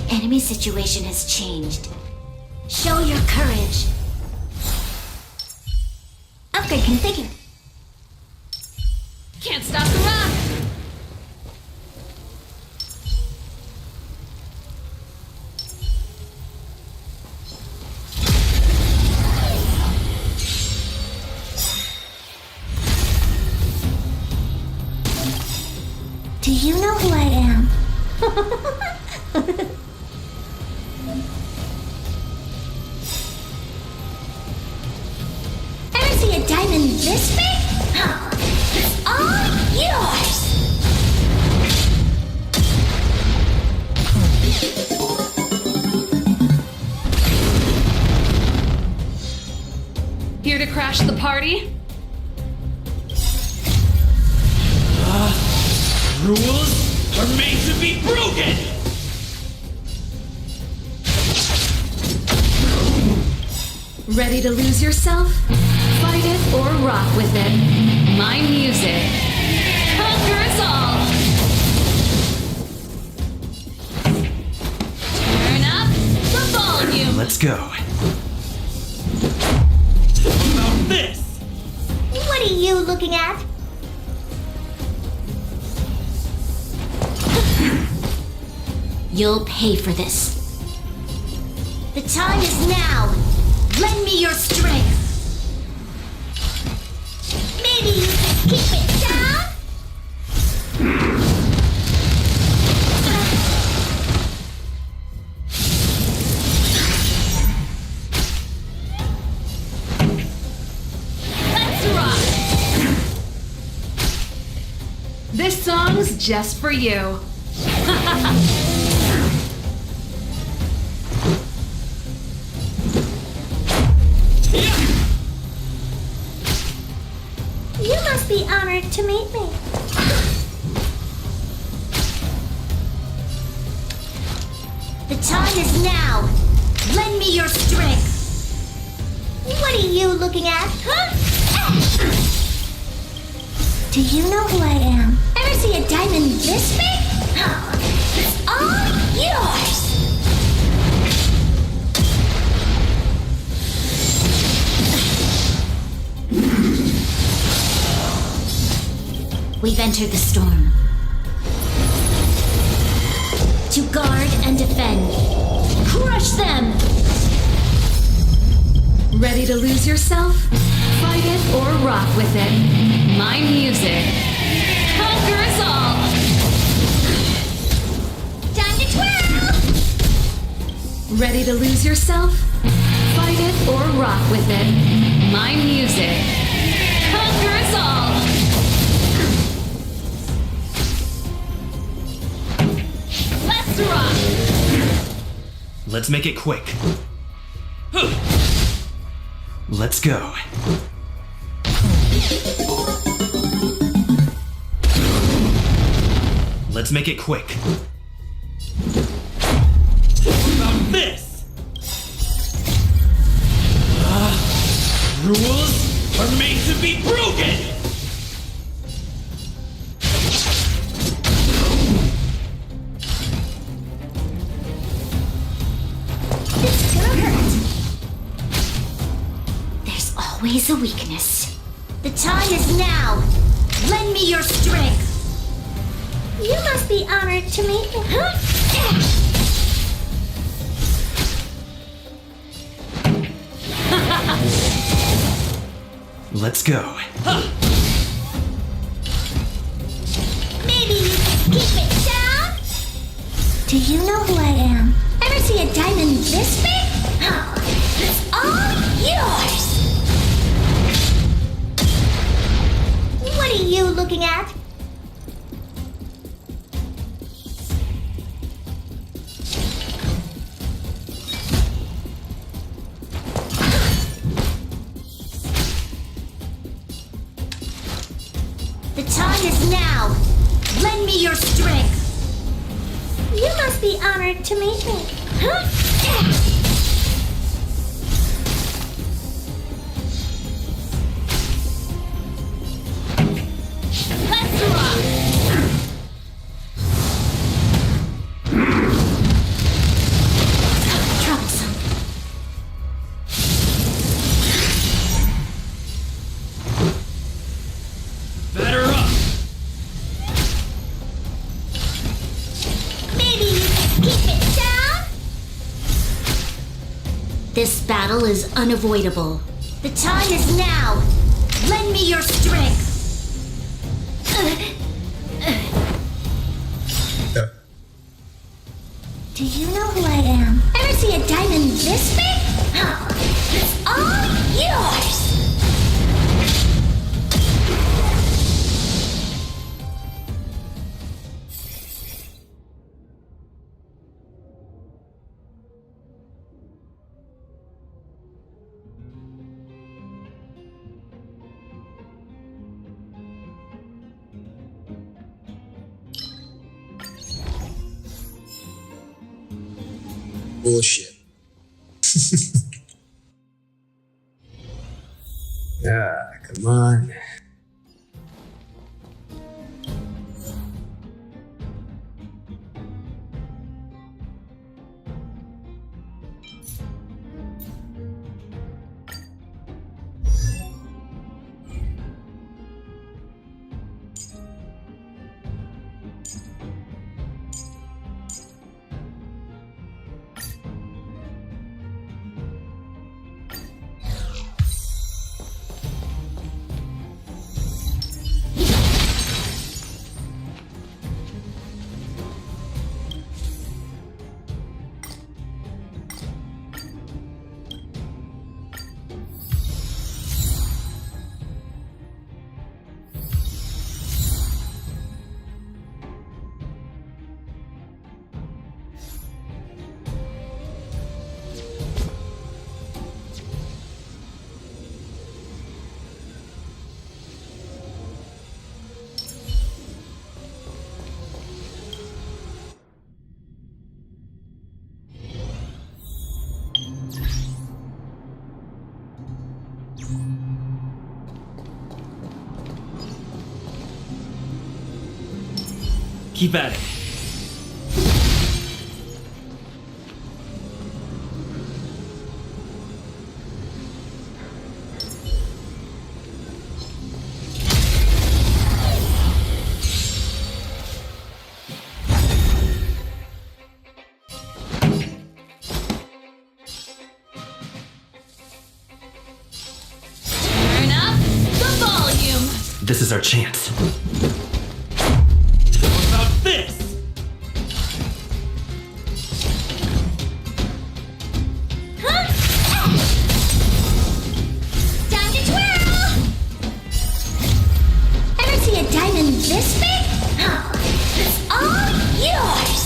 A: Enemy situation has changed. Show your courage. Upgrade configured.
C: Can't stop the rock!
A: Do you know who I am? Ever see a diamond this big? Oh, it's all yours!
C: Here to crash the party?
I: Rules are made to be broken!
C: Ready to lose yourself? Fight it or rock with it. My music. Conquer us all! Turn up the volume!
D: Let's go.
I: How about this?
A: What are you looking at? You'll pay for this. The time is now. Lend me your strength. Maybe you can keep it down?
C: Let's rock! This song's just for you.
A: You must be honored to meet me. The time is now. Lend me your strength. What are you looking at? Huh? Do you know who I am? Ever see a diamond this big? Oh, it's all yours. We've entered the storm. To guard and defend. Crush them!
C: Ready to lose yourself? Fight it or rock with it. My music. Conquer us all!
A: Time to twirl!
C: Ready to lose yourself? Fight it or rock with it. My music. Conquer us all! Let's rock!
D: Let's make it quick. Let's go. Let's make it quick.
I: What about this? Rules are made to be broken!
A: It's gonna hurt. There's always a weakness. The time is now. Lend me your strength. You must be honored to meet me.
D: Let's go.
A: Maybe you can keep it down? Do you know who I am? Ever see a diamond this big? Oh, it's all yours! What are you looking at? The time is now. Lend me your strength. You must be honored to meet me. Let's rock. Troublesome.
I: Batter up!
A: Maybe you can keep it down? This battle is unavoidable. The time is now. Lend me your strength. Do you know who I am? Ever see a diamond this big? Oh, it's all yours!
G: Bullshit. Come on.
D: Keep at it.
C: Turn up the volume.
D: This is our chance.
I: What about this?
A: Time to twirl! Ever see a diamond this big? Oh, it's all yours!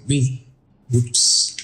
G: Me. Oops.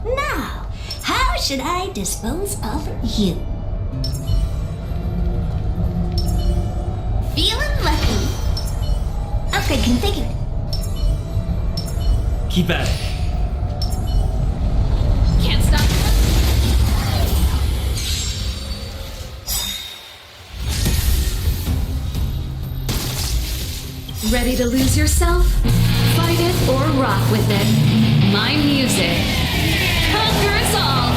A: Now, how should I dispose of you? Feeling lucky. Upgrade configured.
I: Keep at it.
C: Can't stop. Ready to lose yourself? Fight it or rock with it. My music conquers all.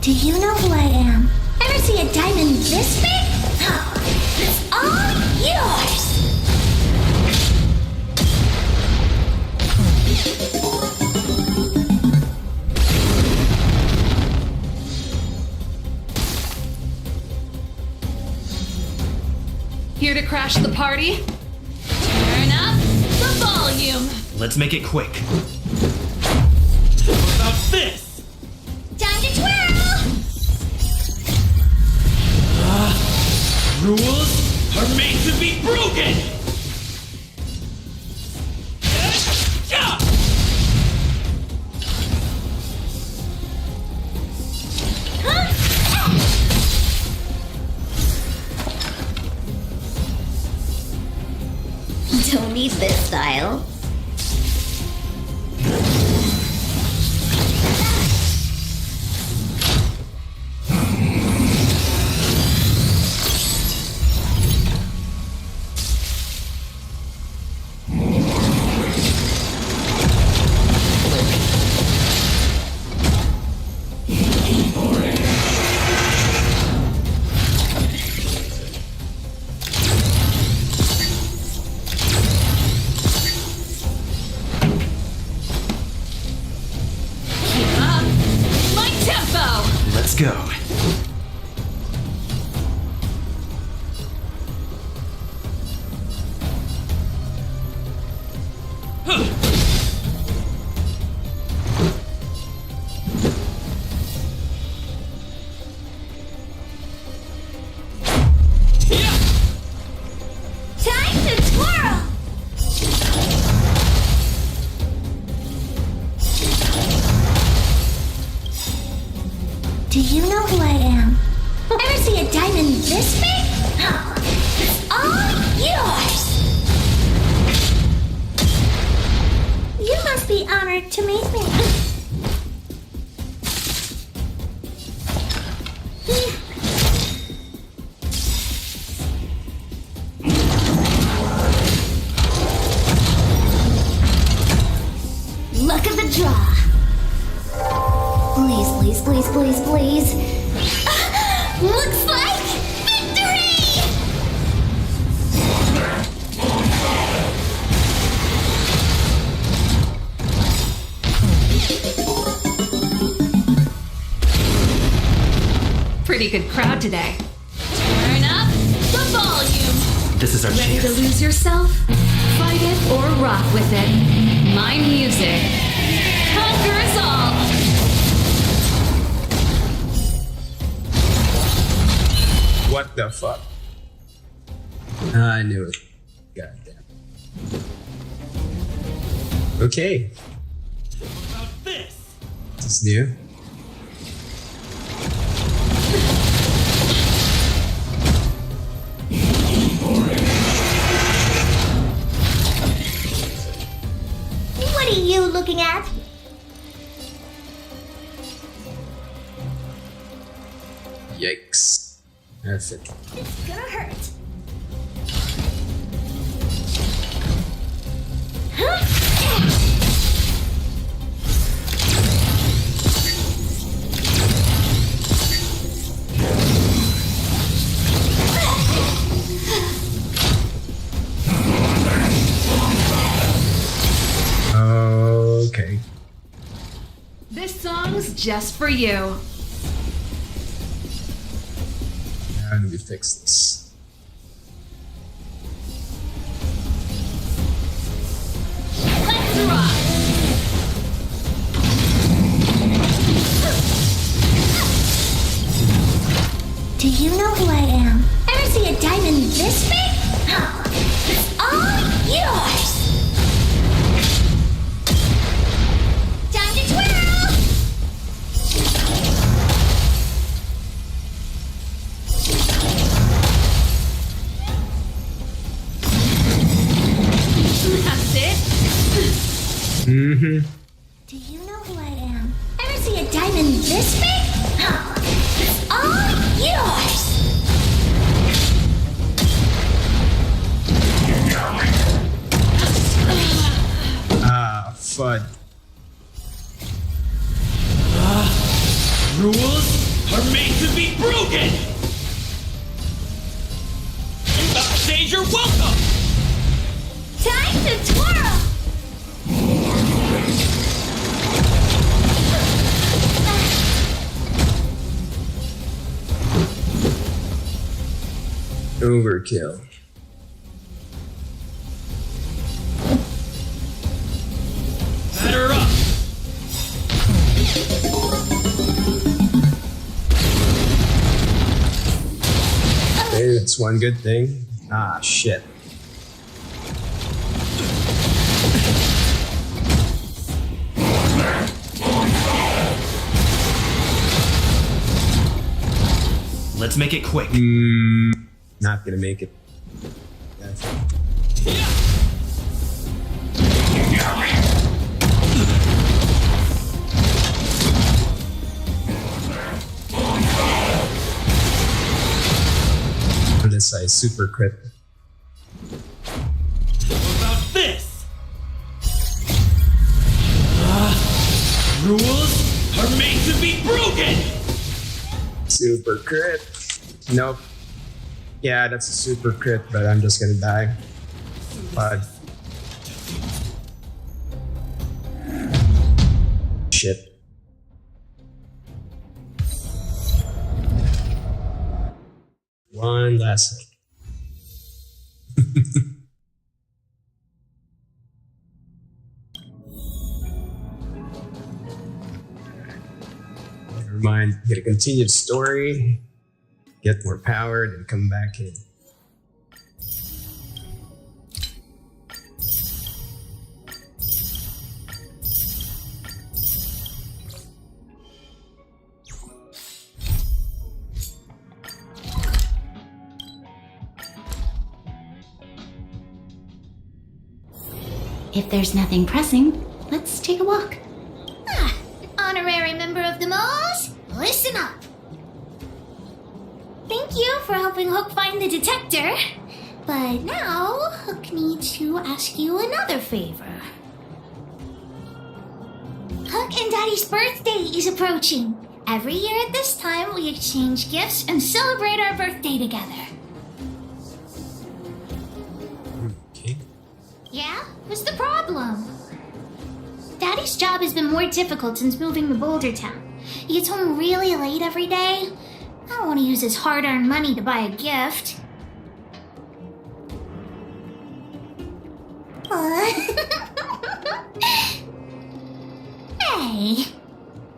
A: Do you know who I am? Ever see a diamond this big? Oh, it's all yours!
C: Here to crash the party? Turn up the volume.
I: Let's make it quick. What about this?
A: Time to twirl!
I: Rules are made to be broken! Yeah!
A: Don't need this style.
B: Let's go.
A: Time to twirl! Do you know who I am? Ever see a diamond this big? It's all yours! You must be honored to meet me. Look at the draw. Please, please, please, please, please. Looks like victory!
C: Pretty good crowd today. Turn up the volume.
D: This is our
C: Ready to
D: chance.
C: lose yourself? Fight it or rock with it. My music conquers all.
G: What the fuck? I knew it. God damn. Okay.
I: About this.
G: This is new.
A: What are you looking at?
G: Yikes. That's it.
A: It's gonna hurt.
G: Okay.
C: This song's just for you.
G: How do we fix this?
C: Let's rock.
A: Do you know who I am? Ever see a diamond this big? It's all yours! Time to twirl!
C: That's it.
G: Mm-hmm.
A: Do you know who I am? Ever see a diamond this big? It's all yours!
G: Ah, FUD.
I: Rules are made to be broken! Backstage, you're welcome!
A: Time to twirl!
G: Overkill.
I: Batter up!
G: Maybe that's one good thing. Ah, shit.
I: Let's make it quick.
G: Not gonna make it. Unless I super crit.
I: About this. Rules are made to be broken!
G: Super crit. Nope. Yeah, that's a super crit, but I'm just gonna die. But shit. One last hit. Never mind. Get a continued story. Get more powered and come back in.
C: If there's nothing pressing, let's take a walk.
A: Honorary member of the Moles, listen up. Thank you for helping Hook find the detector. But now, Hook needs to ask you another favor. Hook and Daddy's birthday is approaching. Every year at this time, we exchange gifts and celebrate our birthday together.
G: Okay.
A: Yeah? What's the problem? Daddy's job has been more difficult since moving to Boulder Town. He gets home really late every day. I don't want to use his hard-earned money to buy a gift. Hey,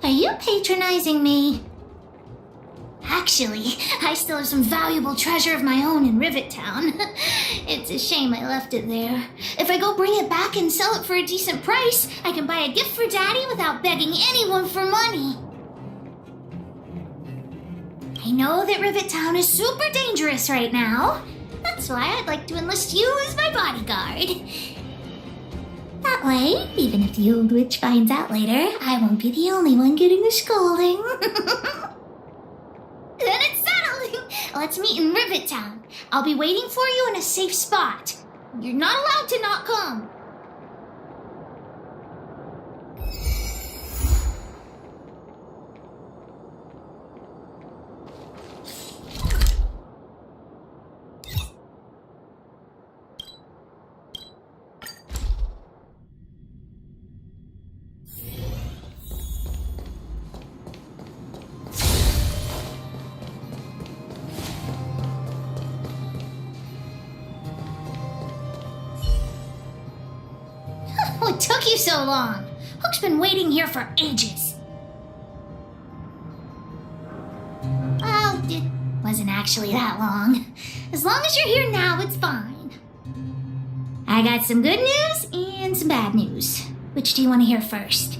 A: are you patronizing me? Actually, I still have some valuable treasure of my own in Rivet Town. It's a shame I left it there. If I go bring it back and sell it for a decent price, I can buy a gift for Daddy without begging anyone for money. I know that Rivet Town is super dangerous right now. That's why I'd like to enlist you as my bodyguard. That way, even if the old witch finds out later, I won't be the only one getting the scolding. Then it's settled! Let's meet in Rivet Town. I'll be waiting for you in a safe spot. You're not allowed to not come. What took you so long? Hook's been waiting here for ages. Well, it wasn't actually that long. As long as you're here now, it's fine. I got some good news and some bad news. Which do you want to hear first?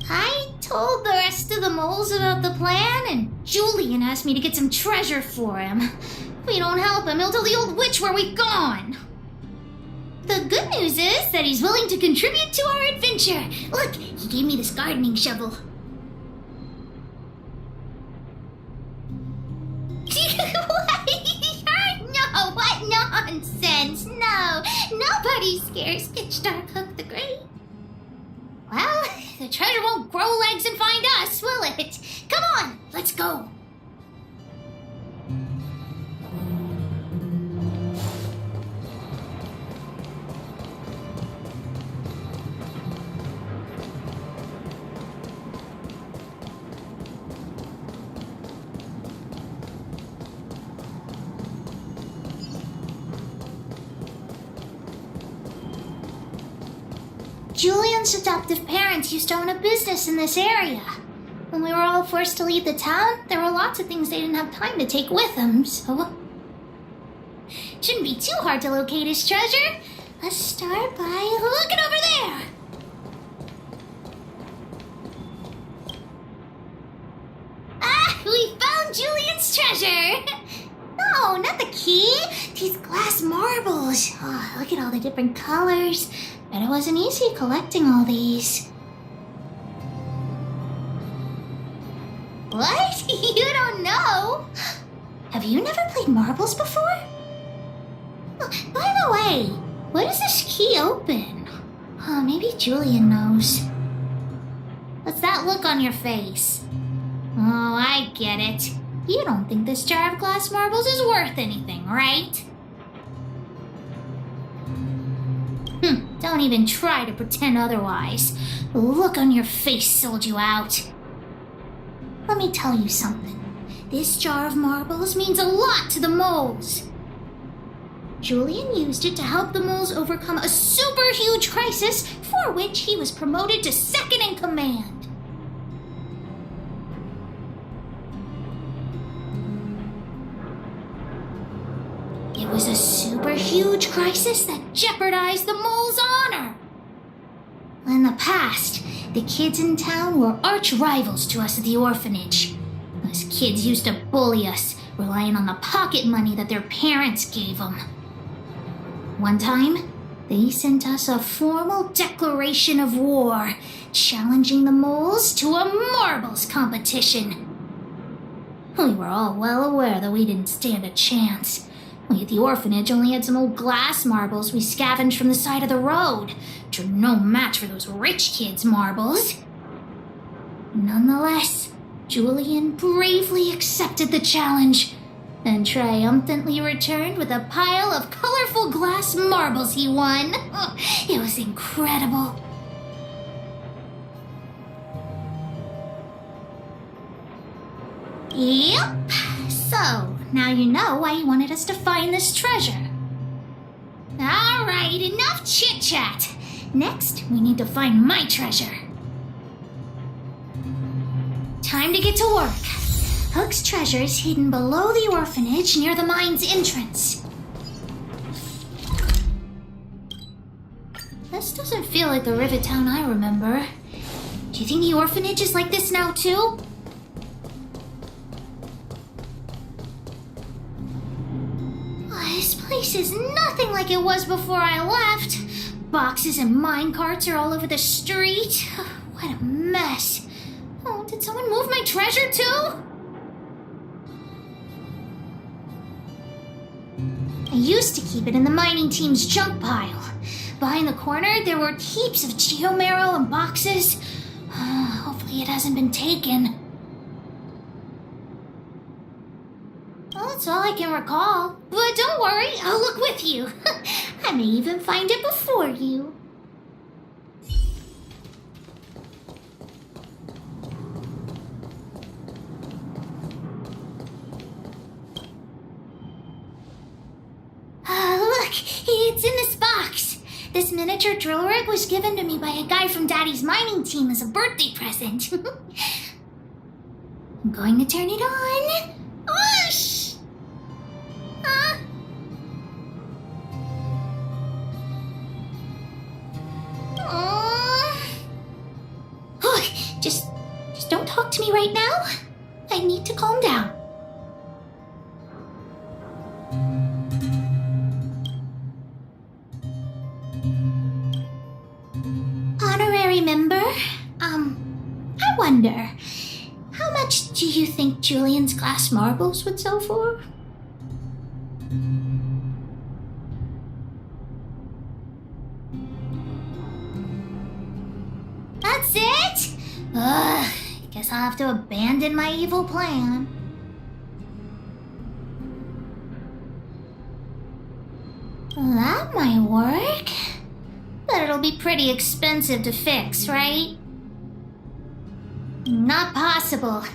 A: I told the rest of the moles about the plan, and Julian asked me to get some treasure for him. If we don't help him, he'll tell the old witch where we've gone. The good news is that he's willing to contribute to our adventure. Look, he gave me this gardening shovel. No, what nonsense. No, nobody scares Pitch Dark Hook the Great. Well, the treasure won't grow legs and find us, will it? Come on, let's go. Julian's adoptive parents used to own a business in this area. When we were all forced to leave the town, there were lots of things they didn't have time to take with them, so... Shouldn't be too hard to locate his treasure. Let's start by looking over there. Ah, we found Julian's treasure! No, not the key. These glass marbles. Oh, look at all the different colors. Bet it wasn't easy collecting all these. What? You don't know? Have you never played marbles before? Oh, by the way, what does this key open? Oh, maybe Julian knows. What's that look on your face? Oh, I get it. You don't think this jar of glass marbles is worth anything, right? Don't even try to pretend otherwise. The look on your face sold you out. Let me tell you something. This jar of marbles means a lot to the moles. Julian used it to help the moles overcome a super huge crisis for which he was promoted to second in command. It was a super huge crisis that jeopardized the mole's honor. In the past, the kids in town were arch rivals to us at the orphanage. Those kids used to bully us, relying on the pocket money that their parents gave them. One time, They sent us a formal declaration of war, challenging the moles to a marbles competition. We were all well aware that we didn't stand a chance. We at the orphanage only had some old glass marbles we scavenged from the side of the road, which are no match for those rich kids' marbles. Nonetheless, Julian bravely accepted the challenge and triumphantly returned with a pile of colorful glass marbles he won. It was incredible. Yep. So, now you know why he wanted us to find this treasure. Alright, enough chit-chat. Next, we need to find my treasure. Time to get to work. Hook's treasure is hidden below the orphanage near the mine's entrance. This doesn't feel like the Rivet Town I remember. Do you think the orphanage is like this now too? This place is nothing like it was before I left. Boxes and minecarts are all over the street. What a mess. Oh, did someone move my treasure too? I used to keep it in the mining team's junk pile. Behind the corner, there were heaps of geomarrow and boxes. Hopefully it hasn't been taken. Well, that's all I can recall. But don't worry, I'll look with you. I may even find it before you. Look, it's in this box. This miniature drill rig was given to me by a guy from Daddy's mining team as a birthday present. I'm going to turn it on. Whoosh! Huh? Look, just don't talk to me right now. I need to calm down. Honorary member, I wonder, how much do you think Julian's glass marbles would sell for? That's it? Guess I'll have to abandon my evil plan. Well, that might work. But it'll be pretty expensive to fix, right? Not possible.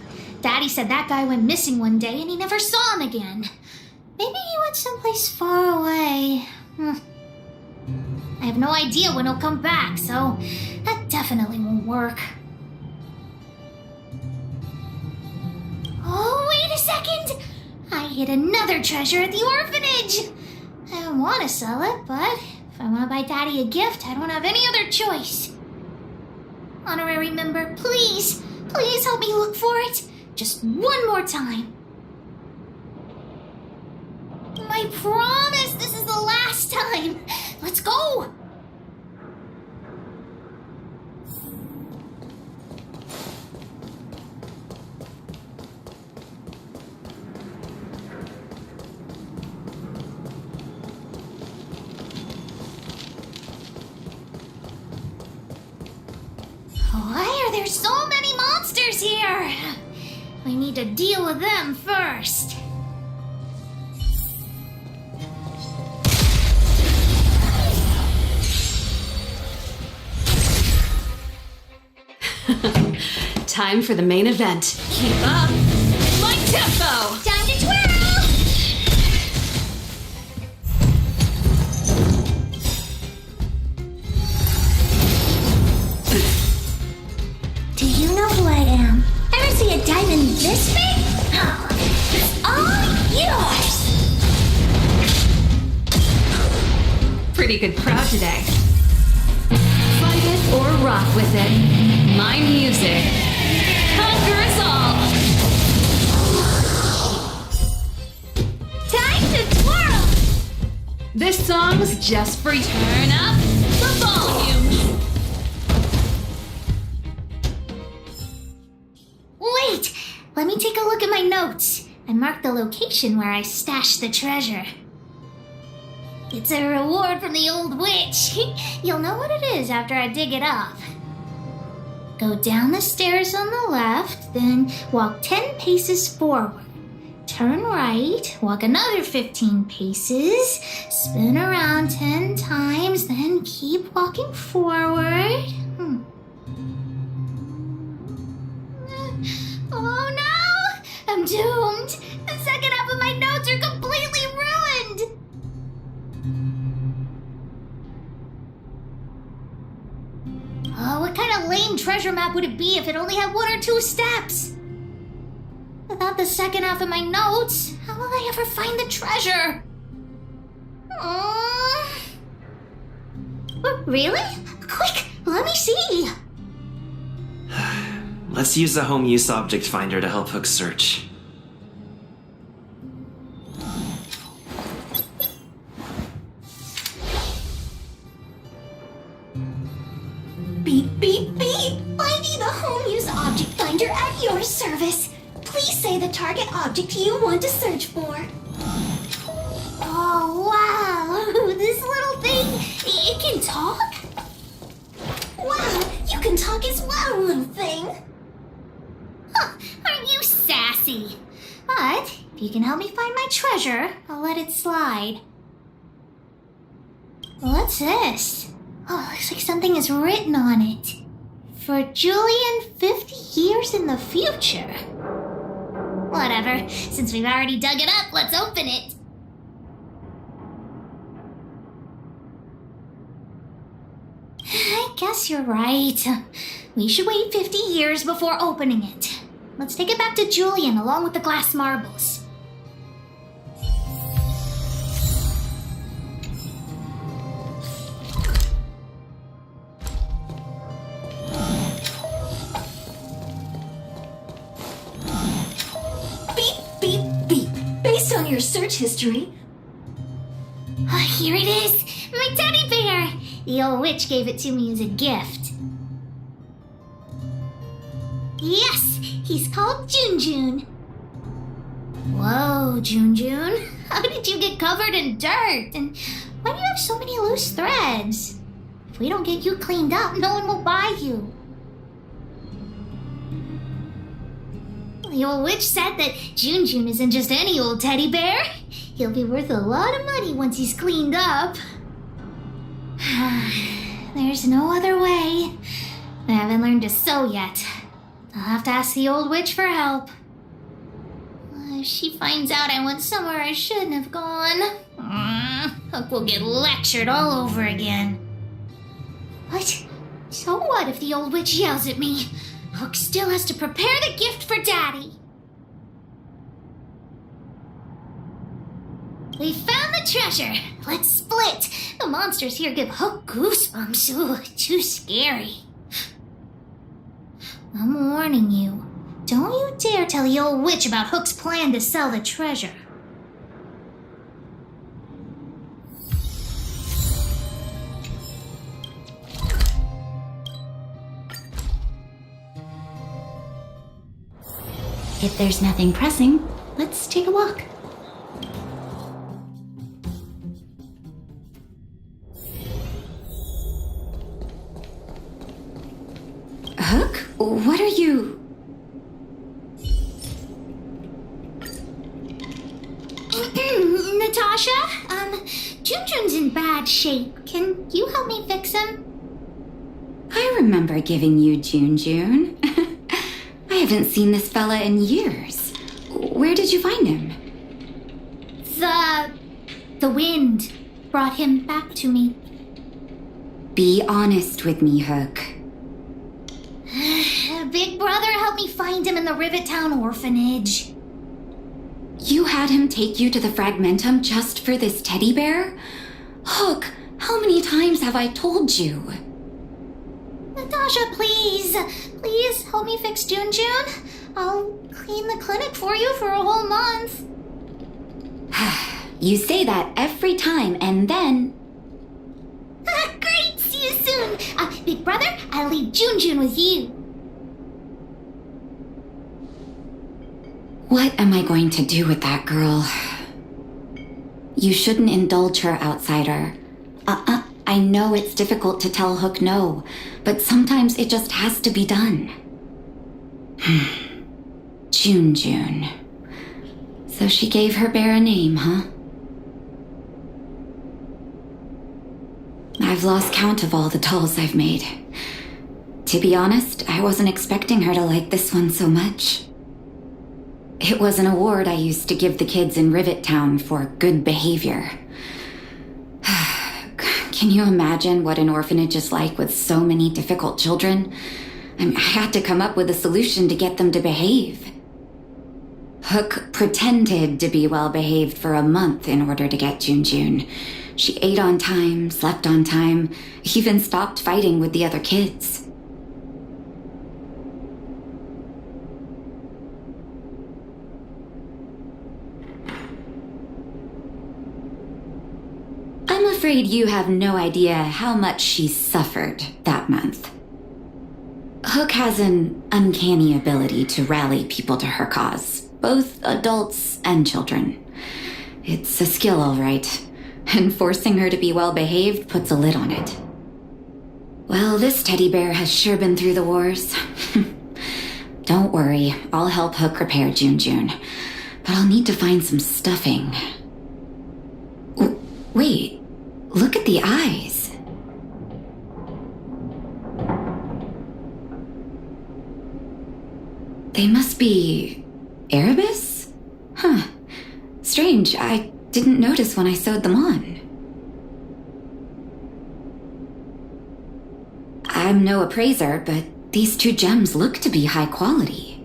A: Daddy said that guy went missing one day and he never saw him again. Maybe he went someplace far away. I have no idea when he'll come back, so that definitely won't work. Oh, wait a second! I hid another treasure at the orphanage! I don't want to sell it, but if I want to buy Daddy a gift, I don't have any other choice. Honorary member, please help me look for it. Just one more time. I promise this is the last time. Let's go. Why are there so many monsters here? We need to deal with them first.
C: Time for the main event. Keep up my tempo!
A: Time to twirl! Do you know who I am? Ever see a diamond this big? Oh, it's all yours!
C: Pretty good crowd today. Fight it or rock with it. My music conquers all.
A: Time to twirl!
C: This song songs just for you. Turn up the volume.
A: Wait! Let me take a look at my notes. I marked the location where I stashed the treasure. It's a reward from the old witch. You'll know what it is after I dig it up. Go down the stairs on the left, then walk 10 paces forward. Turn right, walk another 15 paces, spin around 10 times, then keep walking forward. Oh no! I'm doomed! The second half of my notes are completely ruined! Oh, what kind of lame treasure map would it be if it only had 1 or 2 steps? Without the second half of my notes, how will I ever find the treasure? Really? Quick, let me see!
J: Let's use the home use object finder to help Hook search.
H: Beep, beep, beep! Finding the home use object finder at your service. Please say the target object you want to search for.
A: Oh, wow! This little thing, it can talk?
H: Wow, you can talk as well, little thing.
A: Huh, aren't you sassy? But if you can help me find my treasure, I'll let it slide. What's this? Oh, looks like something is written on it. For Julian 50 years in the future. Whatever, since we've already dug it up, let's open it. I guess you're right. We should wait 50 years before opening it. Let's take it back to Julian along with the glass marbles.
H: Beep, beep, beep. Based on your search history.
A: Here it is! My teddy bear! The old witch gave it to me as a gift. Yes! He's called Junjun. Whoa, Junjun. How did you get covered in dirt? And why do you have so many loose threads? If we don't get you cleaned up, no one will buy you. The old witch said that Junjun isn't just any old teddy bear. He'll be worth a lot of money once he's cleaned up. There's no other way. I haven't learned to sew yet. I'll have to ask the old witch for help. If she finds out I went somewhere I shouldn't have gone, Hook will get lectured all over again. But so what if the old witch yells at me? Hook still has to prepare the gift for Daddy. We found the treasure. Let's split. The monsters here give Hook goosebumps. Ooh, too scary. I'm warning you. Don't you dare tell the old witch about Hook's plan to sell the treasure.
C: If there's nothing pressing, let's take a walk. Hook? What are you...
A: Natasha? Junjun's in bad shape. Can you help me fix him?
C: I remember giving you Junjun. I haven't seen this fella in years. Where did you find him?
A: The wind brought him back to me.
C: Be honest with me, Hook.
A: Big Brother helped me find him in the Rivet Town orphanage.
C: You had him take you to the Fragmentum just for this teddy bear? Hook, how many times have I told you?
A: Natasha, please. Please help me fix Junjun. I'll clean the clinic for you for a whole month.
C: You say that every time, and then
A: brother, I'll leave Junjun with you.
K: What am I going to do with that girl? You shouldn't indulge her, outsider. I know it's difficult to tell Hook no, but sometimes it just has to be done. Junjun. So she gave her bear a name, huh? I've lost count of all the dolls I've made. To be honest, I wasn't expecting her to like this one so much. It was an award I used to give the kids in Rivet Town for good behavior. Can you imagine what an orphanage is like with so many difficult children? I had to come up with a solution to get them to behave. Hook pretended to be well behaved for a month in order to get Junjun. She ate on time, slept on time, even stopped fighting with the other kids. I'm afraid you have no idea how much she suffered that month. Hook has an uncanny ability to rally people to her cause, both adults and children. It's a skill, all right, and forcing her to be well-behaved puts a lid on it. Well, this teddy bear has sure been through the wars. Don't worry, I'll help Hook repair Junjun, but I'll need to find some stuffing. Wait, look at the eyes. They must be Erebus? Huh. Strange, I didn't notice when I sewed them on. I'm no appraiser, but these two gems look to be high quality.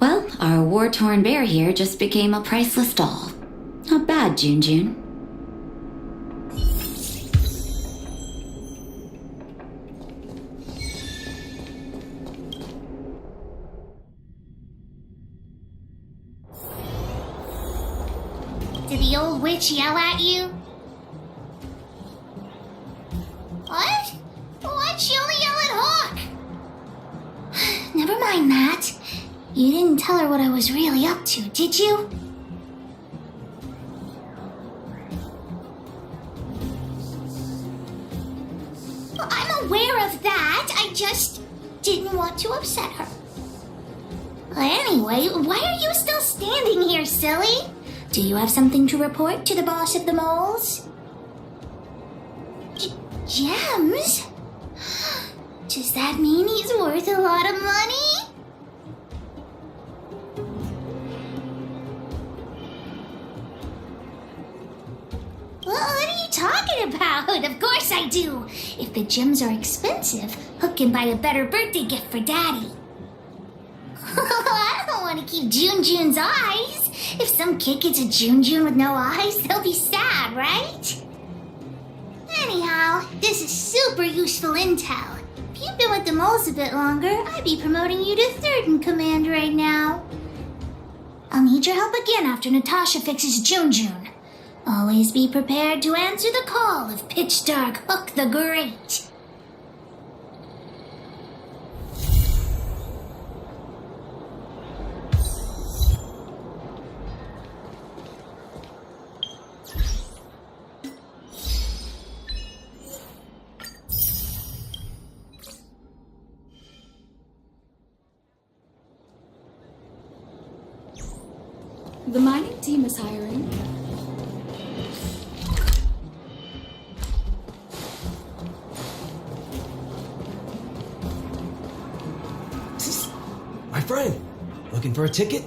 K: Well, our war-torn bear here just became a priceless doll. Not bad, Junjun.
A: Did the old witch yell at you? What? Why'd she only yell at Hawk? Never mind that. You didn't tell her what I was really up to, did you? I'm aware of that. I just didn't want to upset her. Anyway, why are you still standing here, silly? Do you have something to report to the boss of the moles? Gems? Does that mean he's worth a lot of money? What are you talking about? Of course I do. If the gems are expensive, Hook can buy a better birthday gift for Daddy. I don't want to keep Junjun's eyes. If some kid gets a Junjun with no eyes, they'll be sad, right? Anyhow, this is super useful intel. If you've been with the moles a bit longer, I'd be promoting you to third in command right now. I'll need your help again after Natasha fixes Junjun. Always be prepared to answer the call of Pitch Dark Hook the Great.
C: The mining team is hiring.
D: My friend, looking for a ticket?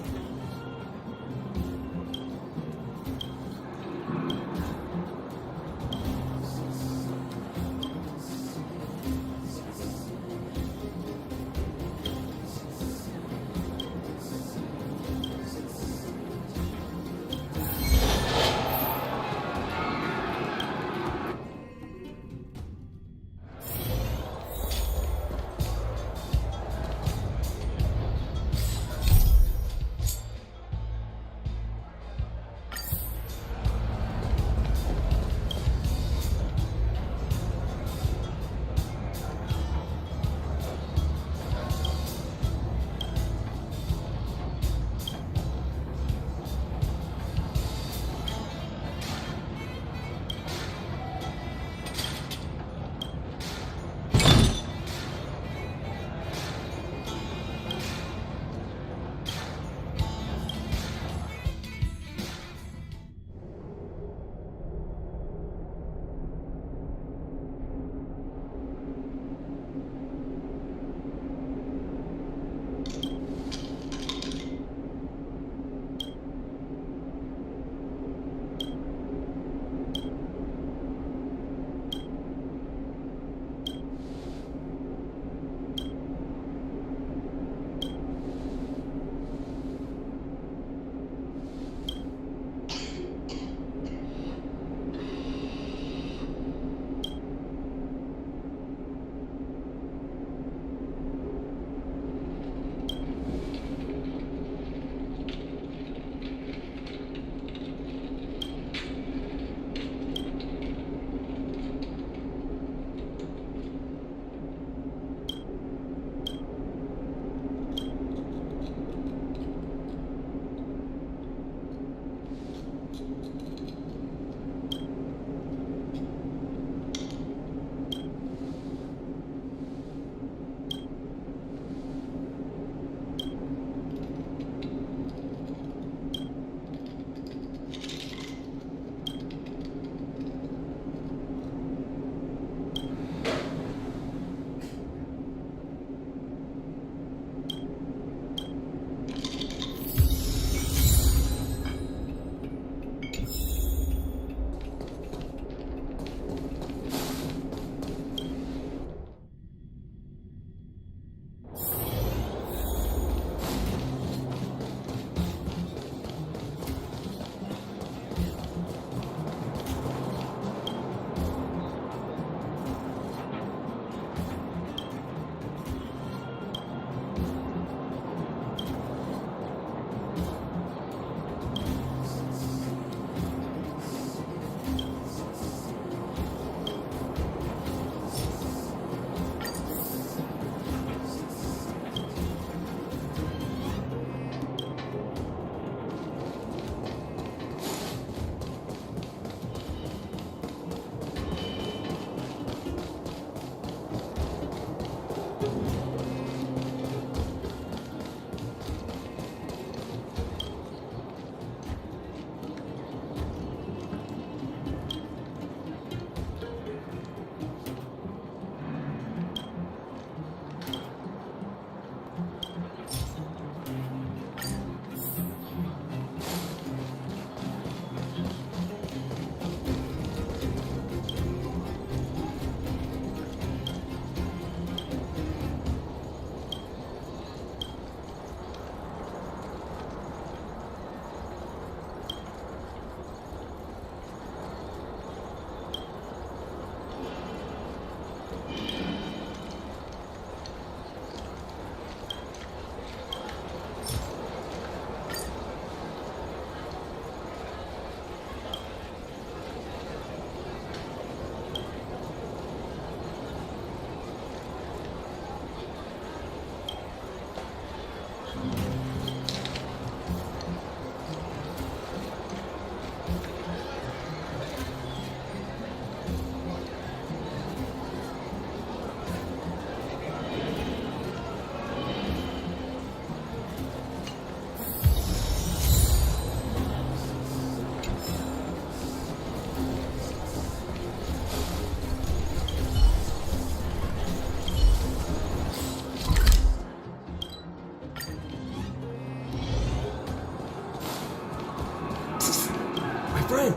D: friend.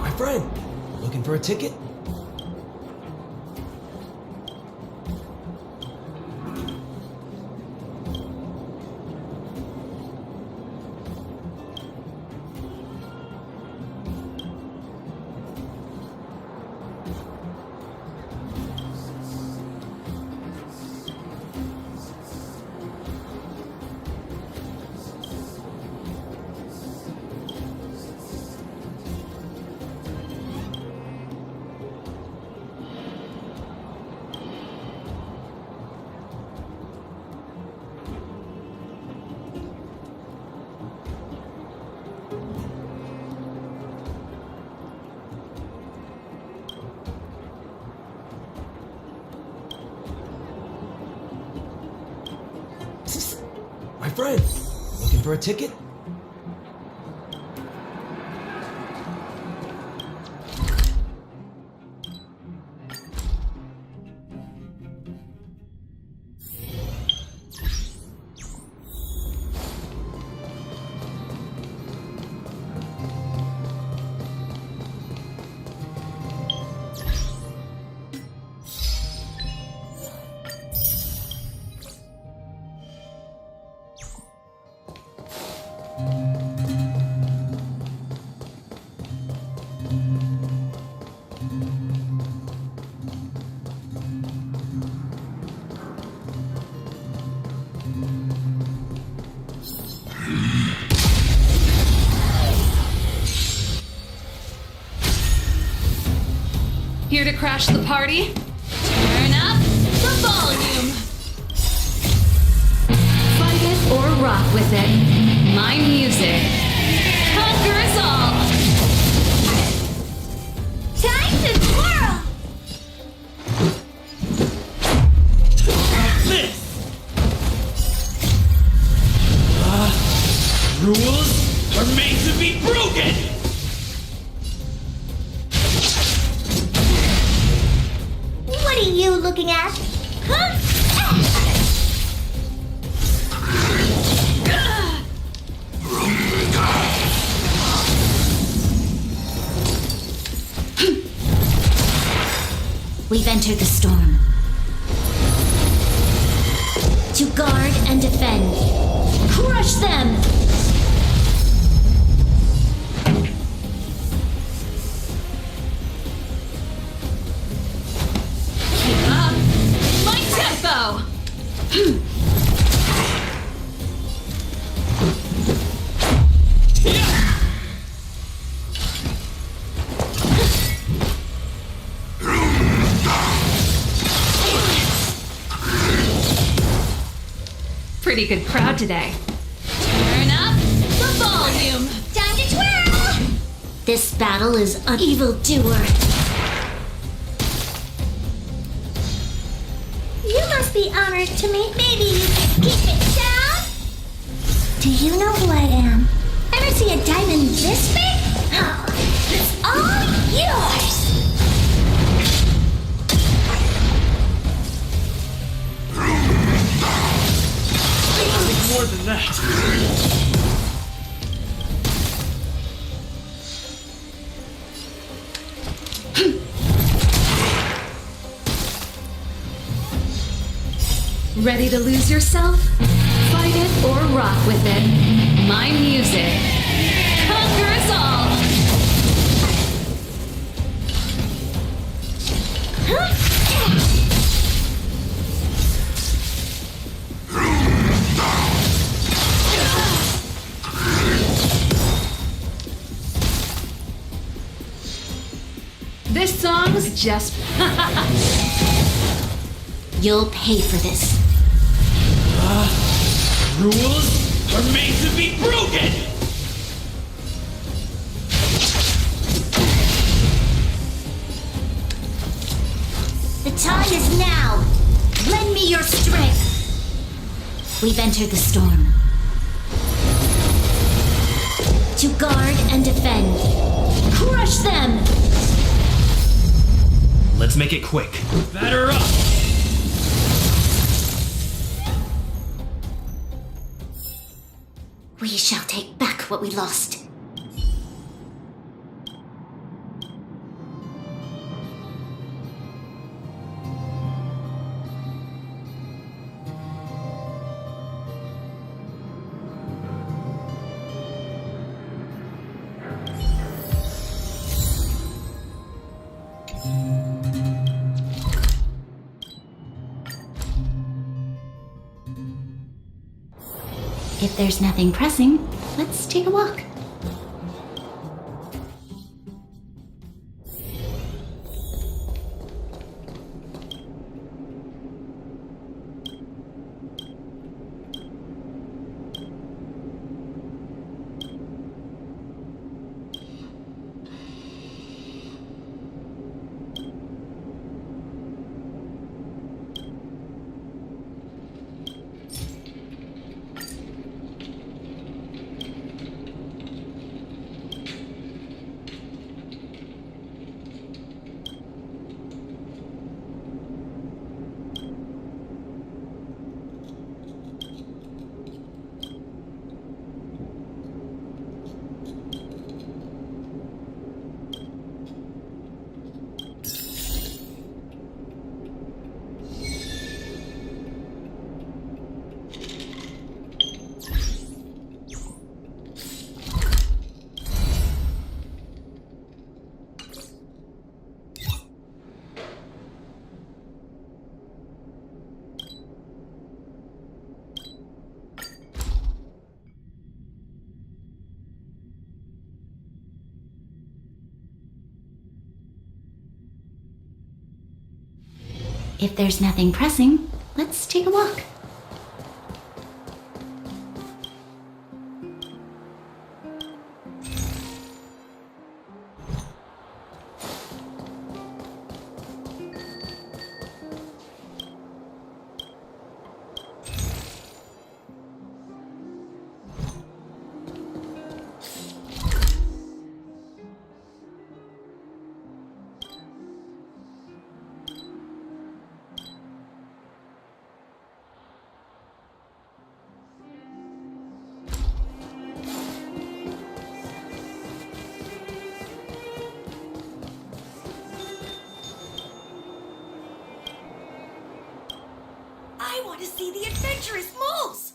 D: My friend, looking for a ticket? My friend, looking for a ticket?
C: Here to crash the party? Turn up the volume! Fight it or rock with it. My music conquers all!
H: Time to twirl!
I: This! Rules are made to be broken!
H: What are you looking at? Huh?
A: We've entered the storm. To guard and defend. Crush them!
C: Keep up my tempo! Pretty good crowd today. Turn up the volume!
H: Time to twirl!
A: This battle is an evildoer.
H: You must be honored to me. Maybe you can keep it down? Do you know who I am? Ever see a diamond this big? Oh, it's all yours!
I: More than that.
C: Ready to lose yourself? Fight it or rock with it. My music conquers all! This song's just...
A: You'll pay for this.
I: Rules are made to be broken!
H: time is now! Lend me your strength!
A: We've entered the storm. To guard and defend. Crush them!
D: Let's make it quick.
I: Batter up!
A: We shall take back what we lost. If there's nothing pressing, let's take a walk. If there's nothing pressing, let's take a walk.
H: I want to see the adventurous moles!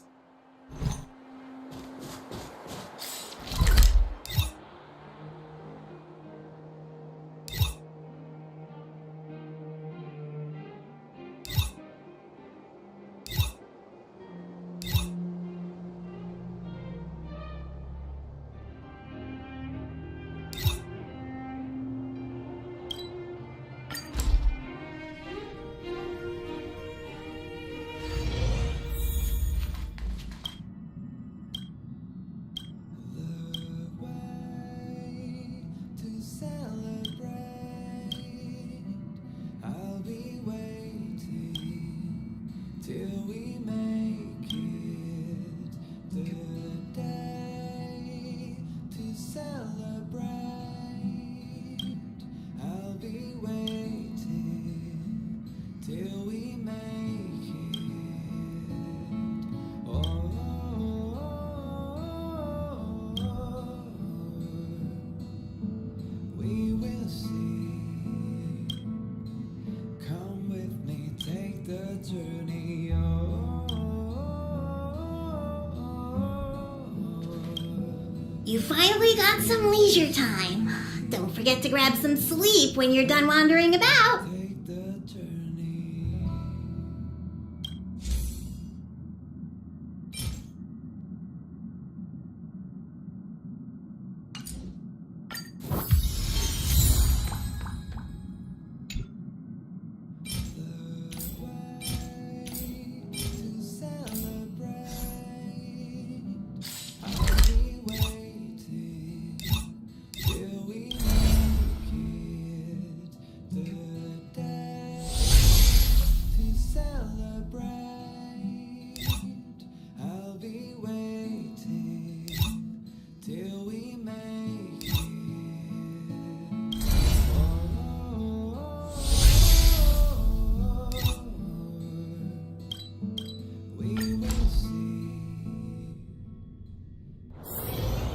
H: You finally got some leisure time. Don't forget to grab some sleep when you're done wandering about.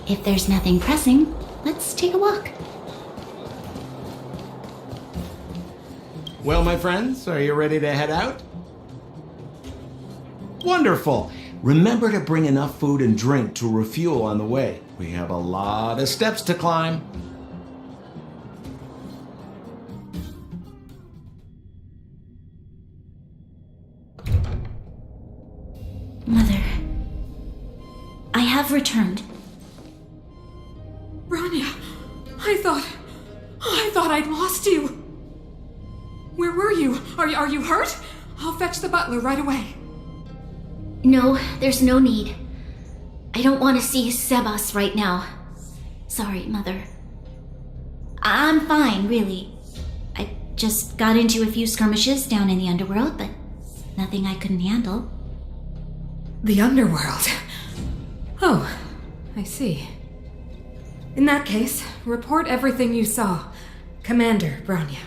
K: If there's nothing pressing, let's take a walk.
F: Well, my friends, are you ready to head out? Wonderful. Remember to bring enough food and drink to refuel on the way. We have a lot of steps to climb.
K: Mother, I have returned.
L: Bronya, I thought I'd lost you. Where were you? Are you hurt? I'll fetch the butler right away.
K: No, there's no need. I don't want to see Sebas right now. Sorry, Mother. I'm fine, really. I just got into a few skirmishes down in the underworld, but nothing I couldn't handle.
L: The underworld? Oh, I see. In that case, report everything you saw. Commander Bronya.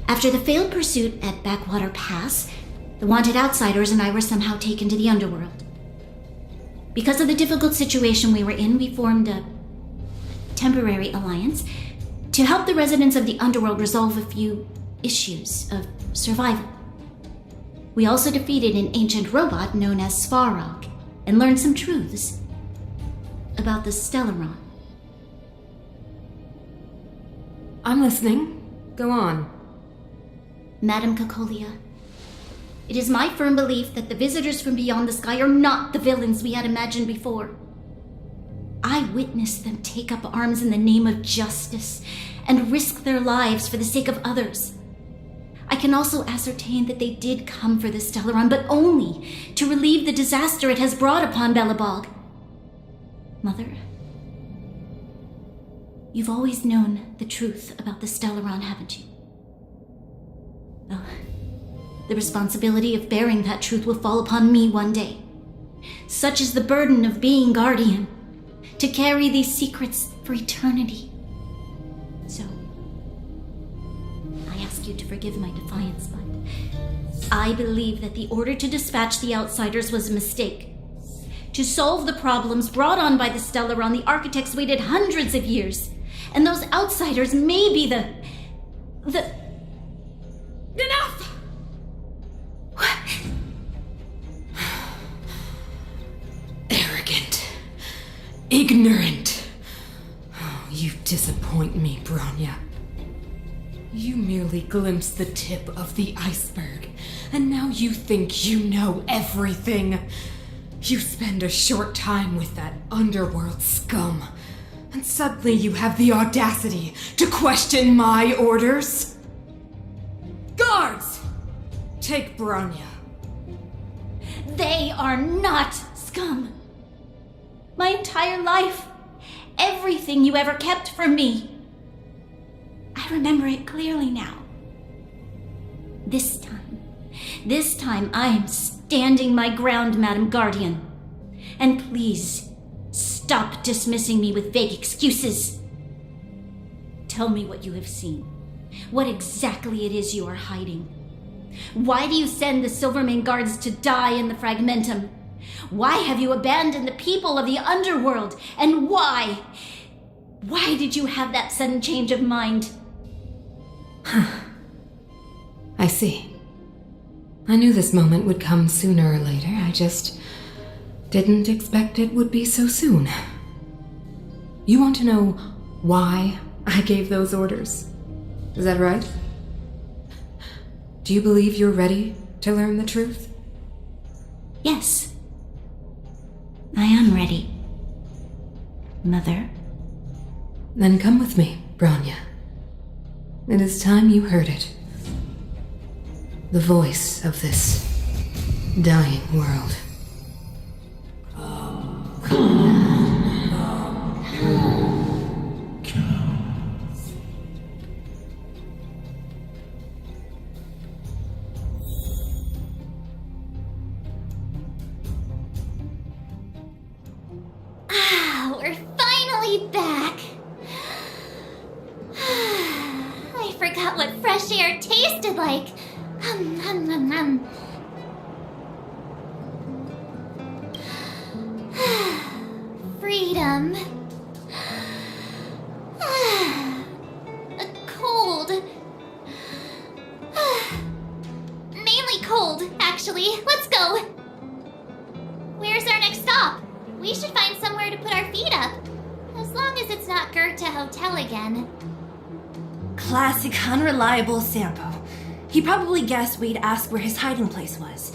K: After the failed pursuit at Backwater Pass, the wanted outsiders and I were somehow taken to the underworld. Because of the difficult situation we were in, we formed a temporary alliance to help the residents of the underworld resolve a few issues of survival. We also defeated an ancient robot known as Svarog and learned some truths about the Stellaron.
L: I'm listening. Go on.
K: Madam Kakolia, it is my firm belief that the visitors from beyond the sky are not the villains we had imagined before. I witnessed them take up arms in the name of justice and risk their lives for the sake of others. I can also ascertain that they did come for the Stellaron, but only to relieve the disaster it has brought upon Belobog. Mother, you've always known the truth about the Stellaron, haven't you? Well, the responsibility of bearing that truth will fall upon me one day. Such is the burden of being guardian, to carry these secrets for eternity. So, I ask you to forgive my defiance, but I believe that the order to dispatch the outsiders was a mistake. To solve the problems brought on by the Stellaron, the architects waited hundreds of years, and those outsiders may be the...
L: Enough! Arrogant. Ignorant. Oh, you disappoint me, Bronya. You merely glimpsed the tip of the iceberg, and now you think you know everything. You spend a short time with that underworld scum, and suddenly you have the audacity to question my orders? Guards! Take Bronya.
K: They are not scum. My entire life, everything you ever kept from me. I remember it clearly now. This time I am standing my ground, Madam Guardian. And please, stop dismissing me with vague excuses. Tell me what you have seen. What exactly it is you are hiding. Why do you send the Silvermane guards to die in the Fragmentum? Why have you abandoned the people of the underworld? And why? Why did you have that sudden change of mind?
L: I see. I knew this moment would come sooner or later. I just didn't expect it would be so soon. You want to know why I gave those orders? Is that right? Do you believe you're ready to learn the truth?
K: Yes. I am ready. Mother?
L: Then come with me, Bronya. It is time you heard it. The voice of this dying world.
A: We're finally back. I forgot what fresh air tasted like. Free freedom. A cold. Mainly cold, actually. Let's go. Where's our next stop? We should find somewhere to put our feet up. As long as it's not Goethe Hotel again.
M: Classic unreliable Sampo. He probably guessed we'd ask where his hiding place was.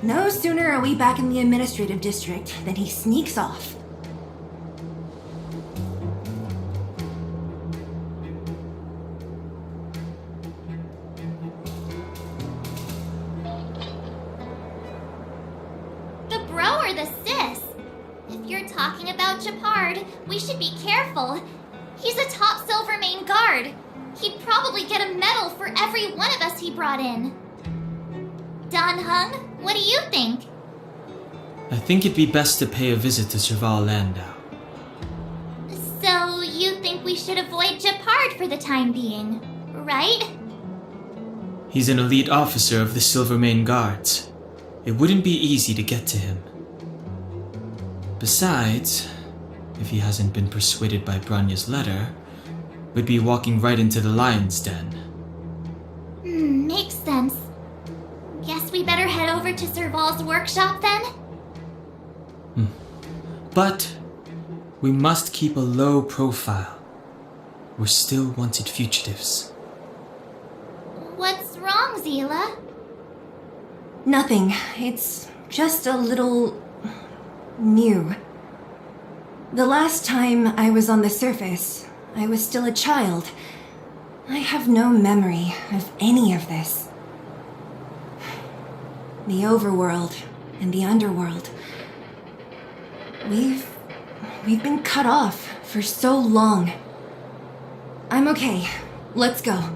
M: No sooner are we back in the administrative district than he sneaks off.
A: The bro or the sis? If you're talking about Japard, we should be careful. He's a top Silvermane guard. He'd probably get a medal for every one of us he brought in. Dan Hung, what do you think?
B: I think it'd be best to pay a visit to Serval Landau.
A: So you think we should avoid Japard for the time being, right?
B: He's an elite officer of the Silvermane Guards. It wouldn't be easy to get to him. Besides, if he hasn't been persuaded by Branya's letter, we'd be walking right into the lion's den.
A: Makes sense. Guess we better head over to Serval's workshop then?
B: But we must keep a low profile. We're still wanted fugitives.
A: What's wrong, Zila?
M: Nothing. It's just a little... new. The last time I was on the surface, I was still a child. I have no memory of any of this. The overworld and the underworld. We've been cut off for so long. I'm okay. Let's go.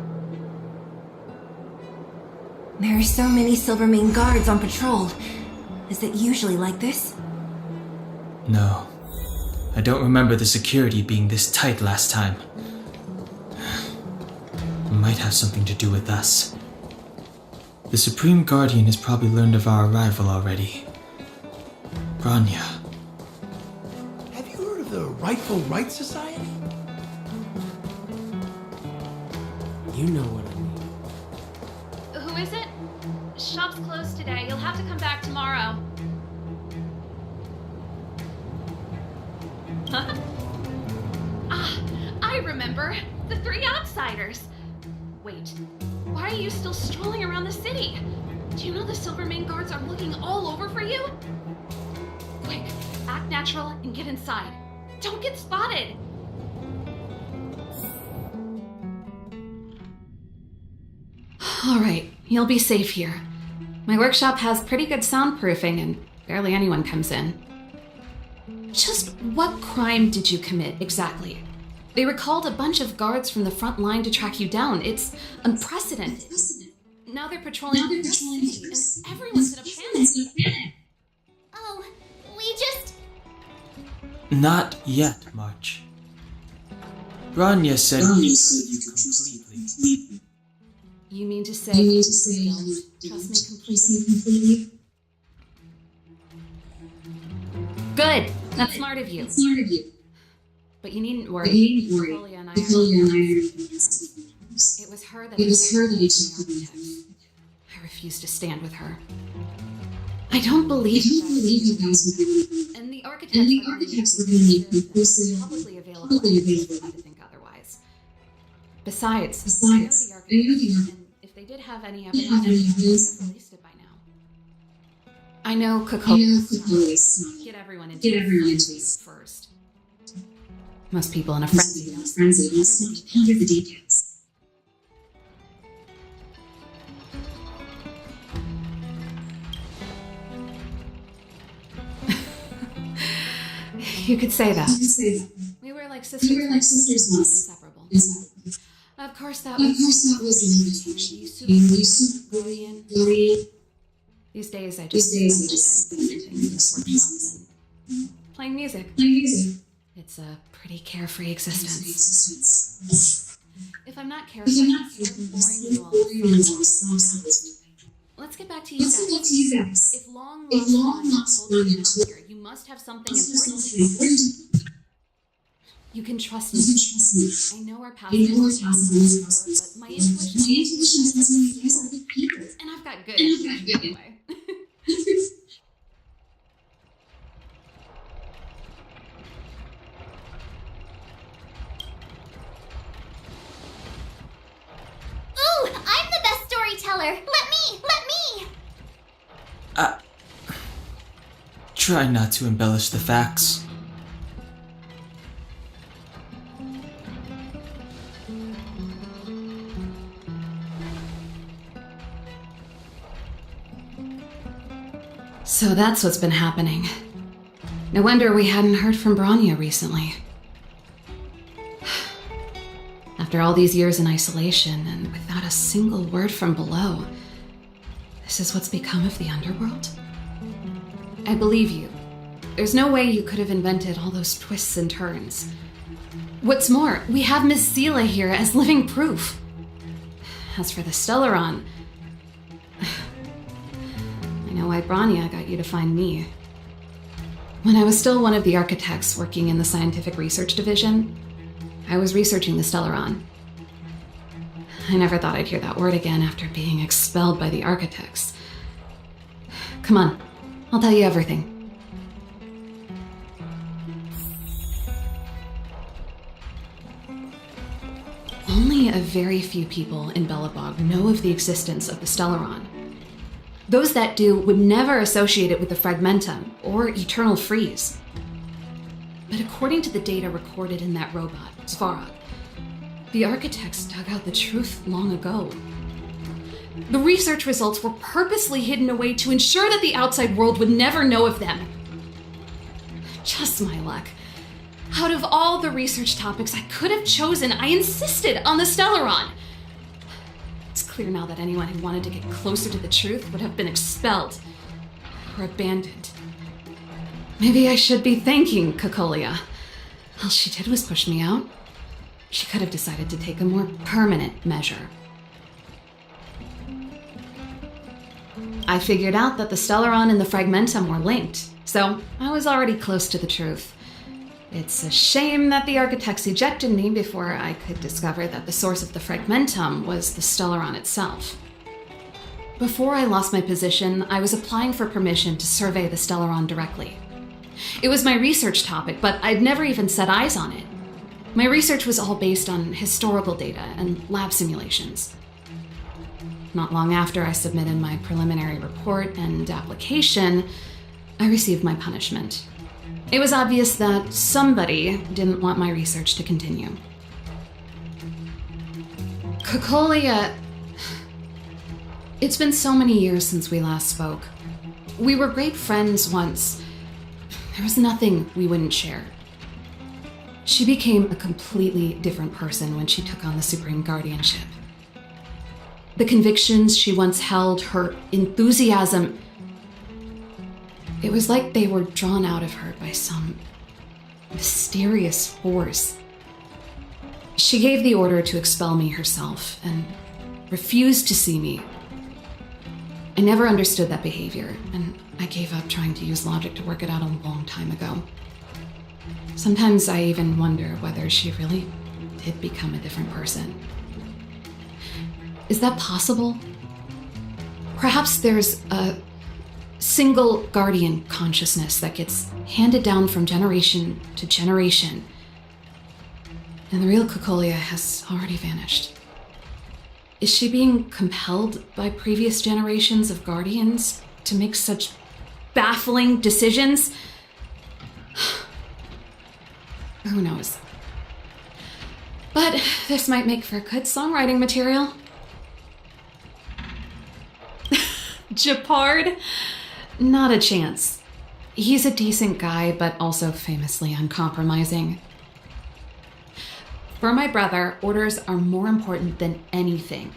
M: There are so many Silvermane guards on patrol. Is it usually like this?
B: No. I don't remember the security being this tight last time. It might have something to do with us. The Supreme Guardian has probably learned of our arrival already. Branya.
N: Have you heard of the Rightful Right Society?
D: You know what I mean.
C: Who is it? Shop's closed today. You'll have to come back tomorrow. Huh? Ah, I remember. The three outsiders. Wait, why are you still strolling around the city? Do you know the Silvermane guards are looking all over for you? Quick, act natural and get inside. Don't get spotted. All right, you'll be safe here. My workshop has pretty good soundproofing and barely anyone comes in. Just what crime did you commit, exactly? They recalled a bunch of guards from the front line to track you down. It's unprecedented. Now they're patrolling the city, and everyone's in a panic.
A: Oh, we just...
B: Not yet, March. Branya said you completely.
C: You mean to say you don't trust me completely? Good. That's smart of you. But you needn't worry. Victoria and I are... It was her that I refuse to stand with her. I don't believe you guys. And the architects were going to make the wholesale publicly available. I think otherwise. Besides, I know the architects, and if they did have any evidence, they would have released it by now. I know Koko's get everyone into it first. Most people in a frenzy don't ponder the details. You could say that. We were like sisters once. Inseparable. Of course that was you super guardian. These days I just playing music. It's a pretty carefree existence. If I'm not careful, I'm boring you all. Let's get back to you guys. If long lost here, you must have something important to do.
L: You can trust me. I know our past is but my intuition says people. And I've got good intuition anyway.
A: Ooh, I'm the best storyteller. Let me.
B: Try not to embellish the facts.
C: So that's what's been happening. No wonder we hadn't heard from Bronya recently. After all these years in isolation and without a single word from below, this is what's become of the underworld? I believe you. There's no way you could have invented all those twists and turns. What's more, we have Miss Sela here as living proof. As for the Stellaron, I know why Bronya got you to find me. When I was still one of the architects working in the scientific research division, I was researching the Stellaron. I never thought I'd hear that word again after being expelled by the architects. Come on, I'll tell you everything. Only a very few people in Belobog know of the existence of the Stellaron. Those that do would never associate it with the Fragmentum or Eternal Freeze. But according to the data recorded in that robot, Svarog, the architects dug out the truth long ago. The research results were purposely hidden away to ensure that the outside world would never know of them. Just my luck. Out of all the research topics I could have chosen, I insisted on the Stellaron. It's clear now that anyone who wanted to get closer to the truth would have been expelled or abandoned. Maybe I should be thanking Cocolia. All she did was push me out. She could have decided to take a more permanent measure. I figured out that the Stellaron and the Fragmentum were linked, so I was already close to the truth. It's a shame that the architects ejected me before I could discover that the source of the Fragmentum was the Stellaron itself. Before I lost my position, I was applying for permission to survey the Stellaron directly. It was my research topic, but I'd never even set eyes on it. My research was all based on historical data and lab simulations. Not long after I submitted my preliminary report and application, I received my punishment. It was obvious that somebody didn't want my research to continue. Cocolia... It's been so many years since we last spoke. We were great friends once. There was nothing we wouldn't share. She became a completely different person when she took on the Supreme Guardianship. The convictions she once held, her enthusiasm, it was like they were drawn out of her by some mysterious force. She gave the order to expel me herself and refused to see me. I never understood that behavior, and I gave up trying to use logic to work it out a long time ago. Sometimes I even wonder whether she really did become a different person. Is that possible? Perhaps there's a single guardian consciousness that gets handed down from generation to generation, and the real Cocolia has already vanished. Is she being compelled by previous generations of guardians to make such baffling decisions? Who knows? But this might make for good songwriting material. Japard? Not a chance. He's a decent guy, but also famously uncompromising. For my brother, orders are more important than anything.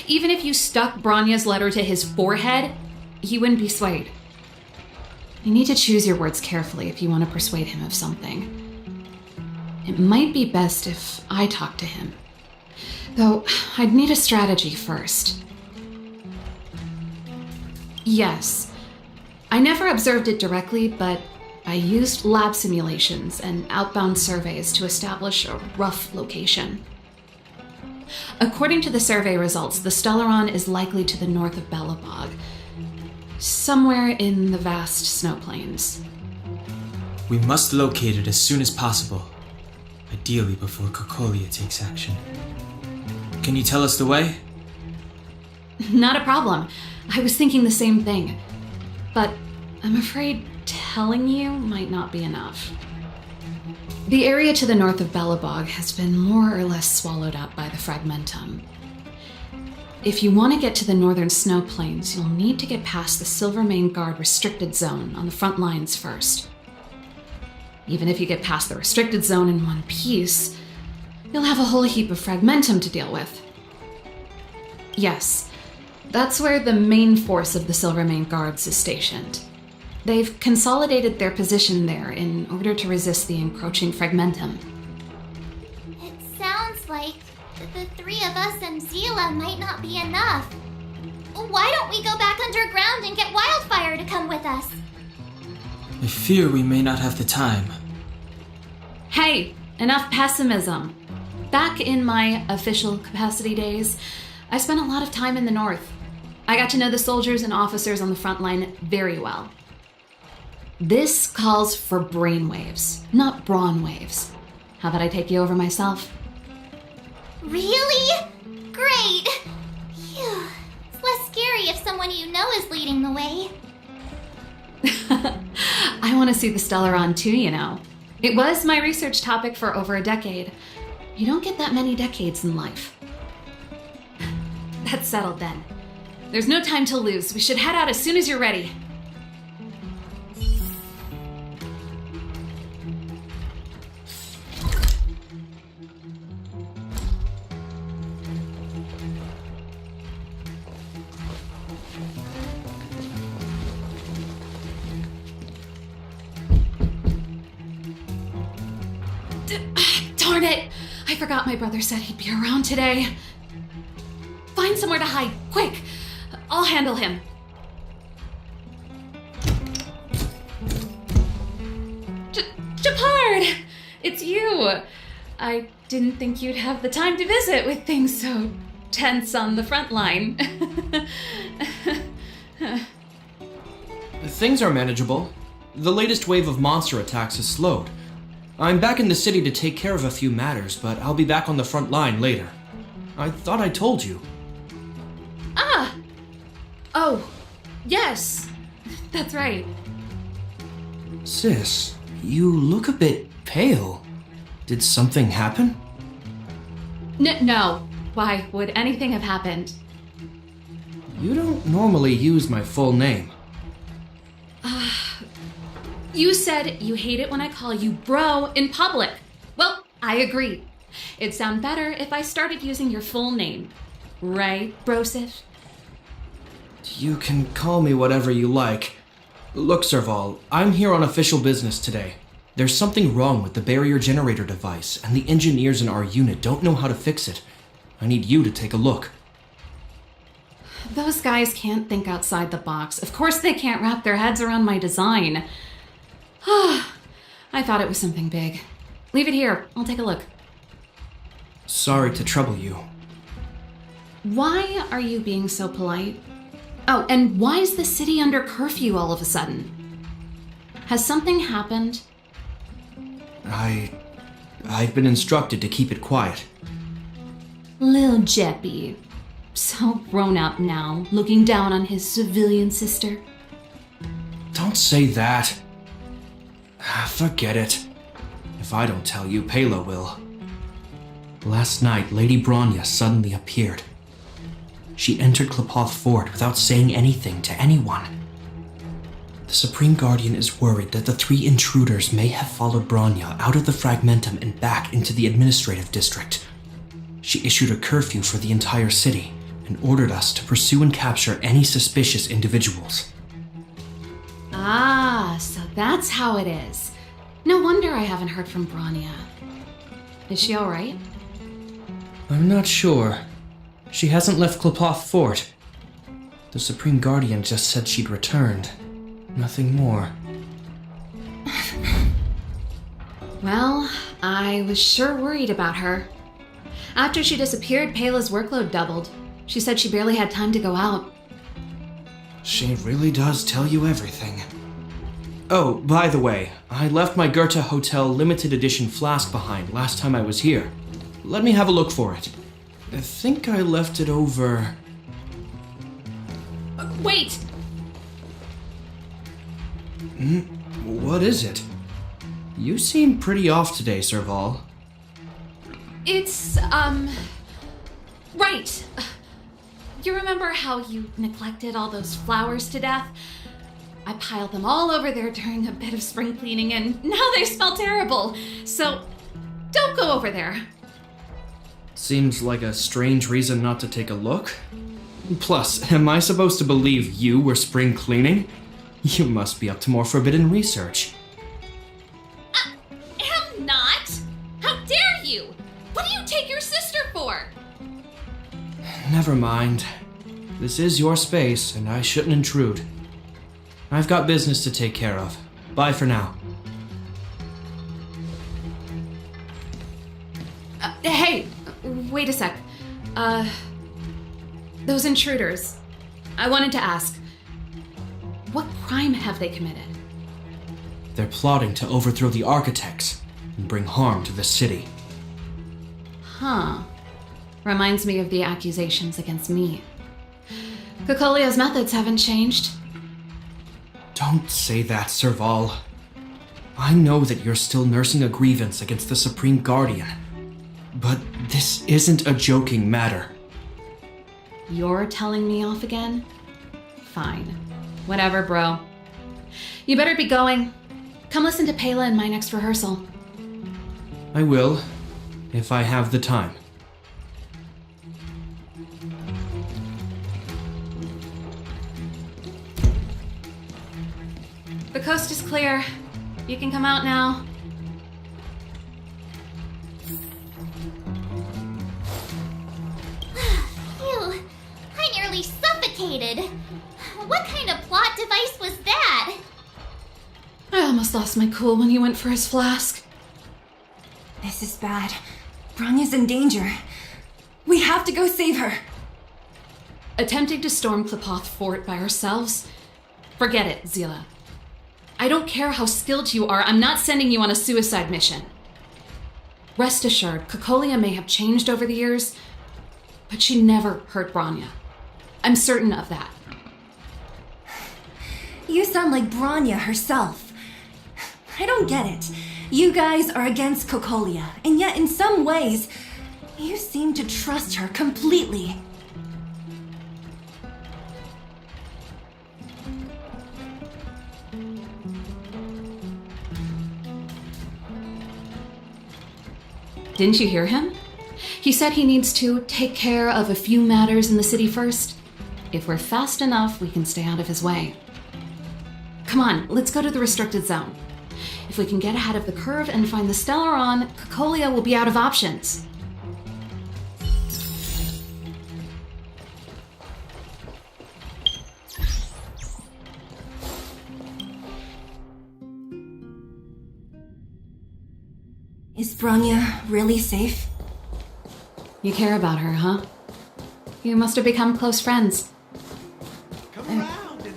C: Even if you stuck Bronya's letter to his forehead, he wouldn't be swayed. You need to choose your words carefully if you want to persuade him of something. It might be best if I talk to him. Though, I'd need a strategy first. Yes. I never observed it directly, but I used lab simulations and outbound surveys to establish a rough location. According to the survey results, the Stellaron is likely to the north of Belobog, somewhere in the vast snow plains.
B: We must locate it as soon as possible, ideally before Kokolia takes action. Can you tell us the way?
C: Not a problem. I was thinking the same thing. But I'm afraid telling you might not be enough. The area to the north of Belobog has been more or less swallowed up by the Fragmentum. If you want to get to the northern snow plains, you'll need to get past the Silvermane Guard restricted zone on the front lines first. Even if you get past the restricted zone in one piece, you'll have a whole heap of Fragmentum to deal with. Yes, that's where the main force of the Silvermane Guards is stationed. They've consolidated their position there in order to resist the encroaching Fragmentum.
A: It sounds like the three of us and Zila might not be enough. Why don't we go back underground and get Wildfire to come with us?
B: I fear we may not have the time.
C: Hey, enough pessimism. Back in my official capacity days, I spent a lot of time in the north. I got to know the soldiers and officers on the front line very well. This calls for brainwaves, not brawn waves. How about I take you over myself?
A: Really? Great! Phew. It's less scary if someone you know is leading the way.
C: I want to see the Stellaron too, you know. It was my research topic for over a decade. You don't get that many decades in life. That's settled then. There's no time to lose. We should head out as soon as you're ready. Darn it! I forgot my brother said he'd be around today. Find somewhere to hide, quick! I'll handle him. Japard! It's you! I didn't think you'd have the time to visit with things so tense on the front line.
O: Things are manageable. The latest wave of monster attacks is slowed. I'm back in the city to take care of a few matters, but I'll be back on the front line later. I thought I told you.
C: Ah! Oh, yes. That's right.
O: Sis, you look a bit pale. Did something happen?
C: No. Why would anything have happened?
O: You don't normally use my full name.
C: You said you hate it when I call you bro in public. Well, I agree. It'd sound better if I started using your full name. Right, Brosif?
O: You can call me whatever you like. Look, Serval, I'm here on official business today. There's something wrong with the barrier generator device, and the engineers in our unit don't know how to fix it. I need you to take a look.
C: Those guys can't think outside the box. Of course they can't wrap their heads around my design. I thought it was something big. Leave it here. I'll take a look.
O: Sorry to trouble you.
C: Why are you being so polite? Oh, and why is the city under curfew all of a sudden? Has something happened?
O: I've been instructed to keep it quiet.
C: Lil Jeppy. So grown up now, looking down on his civilian sister.
O: Don't say that. Forget it. If I don't tell you, Pela will. Last night, Lady Bronya suddenly appeared. She entered Klapoth Fort without saying anything to anyone. The Supreme Guardian is worried that the three intruders may have followed Bronya out of the Fragmentum and back into the administrative district. She issued a curfew for the entire city and ordered us to pursue and capture any suspicious individuals.
C: Ah, so that's how it is. No wonder I haven't heard from Bronya. Is she alright?
O: I'm not sure. She hasn't left Klapoth Fort. The Supreme Guardian just said she'd returned. Nothing more.
C: Well, I was sure worried about her. After she disappeared, Payla's workload doubled. She said she barely had time to go out.
O: She really does tell you everything. Oh, by the way, I left my Goethe Hotel limited edition flask behind last time I was here. Let me have a look for it. I think I left it over...
C: Wait!
O: What is it? You seem pretty off today, Serval.
C: It's, right. You remember how you neglected all those flowers to death? I piled them all over there during a bit of spring cleaning, and now they smell terrible. So, don't go over there.
O: Seems like a strange reason not to take a look. Plus, am I supposed to believe you were spring cleaning? You must be up to more forbidden research.
C: I'm not! How dare you! What do you take your sister for?
O: Never mind. This is your space, and I shouldn't intrude. I've got business to take care of. Bye for now.
C: Hey, wait a sec. Those intruders. I wanted to ask, what crime have they committed?
O: They're plotting to overthrow the architects and bring harm to the city.
C: Huh. Reminds me of the accusations against me. Kokolia's methods haven't changed.
O: Don't say that, Serval. I know that you're still nursing a grievance against the Supreme Guardian, but this isn't a joking matter.
C: You're telling me off again? Fine. Whatever, bro. You better be going. Come listen to Payla in my next rehearsal.
O: I will, if I have the time.
C: The coast is clear. You can come out now.
A: Phew, I nearly suffocated. What kind of plot device was that?
C: I almost lost my cool when he went for his flask.
M: This is bad. Bronya's in danger. We have to go save her.
C: Attempting to storm Klipoth Fort by ourselves? Forget it, Zila. I don't care how skilled you are, I'm not sending you on a suicide mission. Rest assured, Kokolia may have changed over the years, but she never hurt Bronya. I'm certain of that.
M: You sound like Bronya herself. I don't get it. You guys are against Kokolia, and yet in some ways, you seem to trust her completely.
C: Didn't you hear him? He said he needs to take care of a few matters in the city first. If we're fast enough, we can stay out of his way. Come on, let's go to the restricted zone. If we can get ahead of the curve and find the Stellaron, Kokolia will be out of options.
M: Is Bronya really safe?
C: You care about her, huh? You must have become close friends.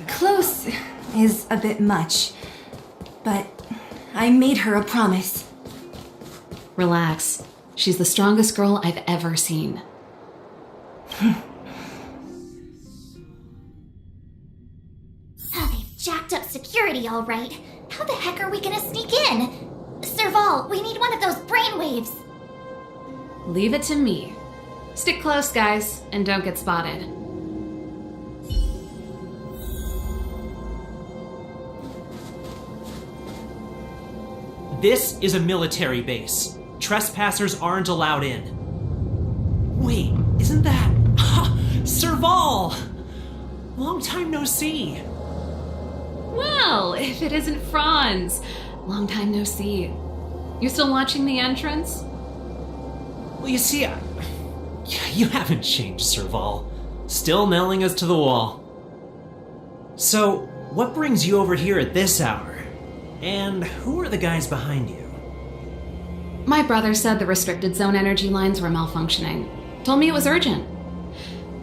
M: Close is a bit much, but I made her a promise.
C: Relax. She's the strongest girl I've ever seen.
A: Oh, they've jacked up security all right. How the heck are we gonna sneak in? Serval, we need one of those brainwaves.
C: Leave it to me. Stick close, guys, and don't get spotted.
P: This is a military base. Trespassers aren't allowed in. Wait, isn't that... Serval! Long time no see.
C: Well, if it isn't Franz. Long time no see. You still watching the entrance?
P: Well, you see, you haven't changed, Serval. Still nailing us to the wall. So, what brings you over here at this hour? And who are the guys behind you?
C: My brother said the restricted zone energy lines were malfunctioning. Told me it was urgent.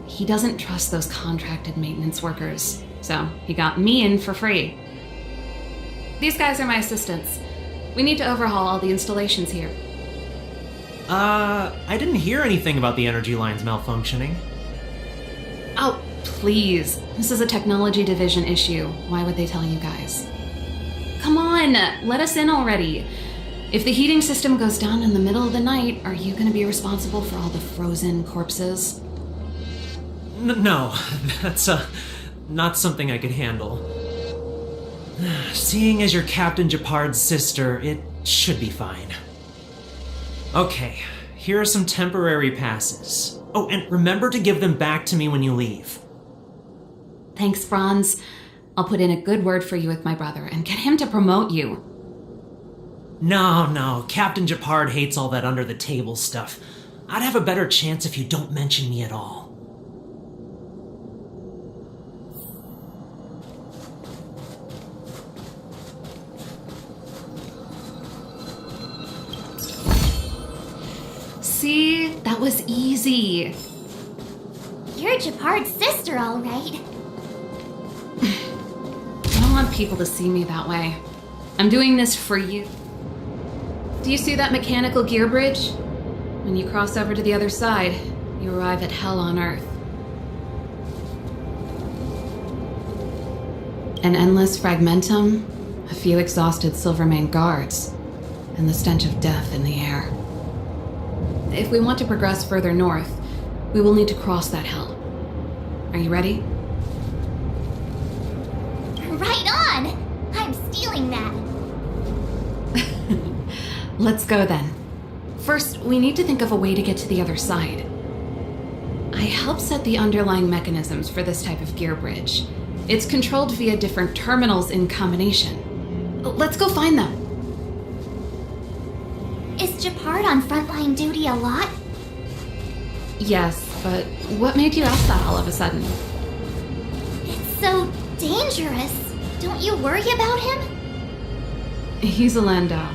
C: He doesn't trust those contracted maintenance workers, so he got me in for free. These guys are my assistants. We need to overhaul all the installations here.
P: I didn't hear anything about the energy lines malfunctioning.
C: Oh, please. This is a technology division issue. Why would they tell you guys? Come on, let us in already. If the heating system goes down in the middle of the night, are you going to be responsible for all the frozen corpses?
P: No, that's not something I could handle. Seeing as you're Captain Japard's sister, it should be fine. Okay, here are some temporary passes. Oh, and remember to give them back to me when you leave.
C: Thanks, Franz. I'll put in a good word for you with my brother and get him to promote you.
P: No, Captain Japard hates all that under-the-table stuff. I'd have a better chance if you don't mention me at all.
C: See? That was easy.
A: You're Japard's sister, all right.
C: I don't want people to see me that way. I'm doing this for you. Do you see that mechanical gear bridge? When you cross over to the other side, you arrive at hell on Earth. An endless fragmentum, a few exhausted Silvermane guards, and the stench of death in the air. If we want to progress further north, we will need to cross that hell. Are you ready?
A: Right on! I'm stealing that.
C: Let's go then. First, we need to think of a way to get to the other side. I helped set the underlying mechanisms for this type of gear bridge. It's controlled via different terminals in combination. Let's go find them.
A: Is Japard on frontline duty a lot?
C: Yes, but what made you ask that all of a sudden?
A: It's so dangerous. Don't you worry about him?
C: He's a Landau.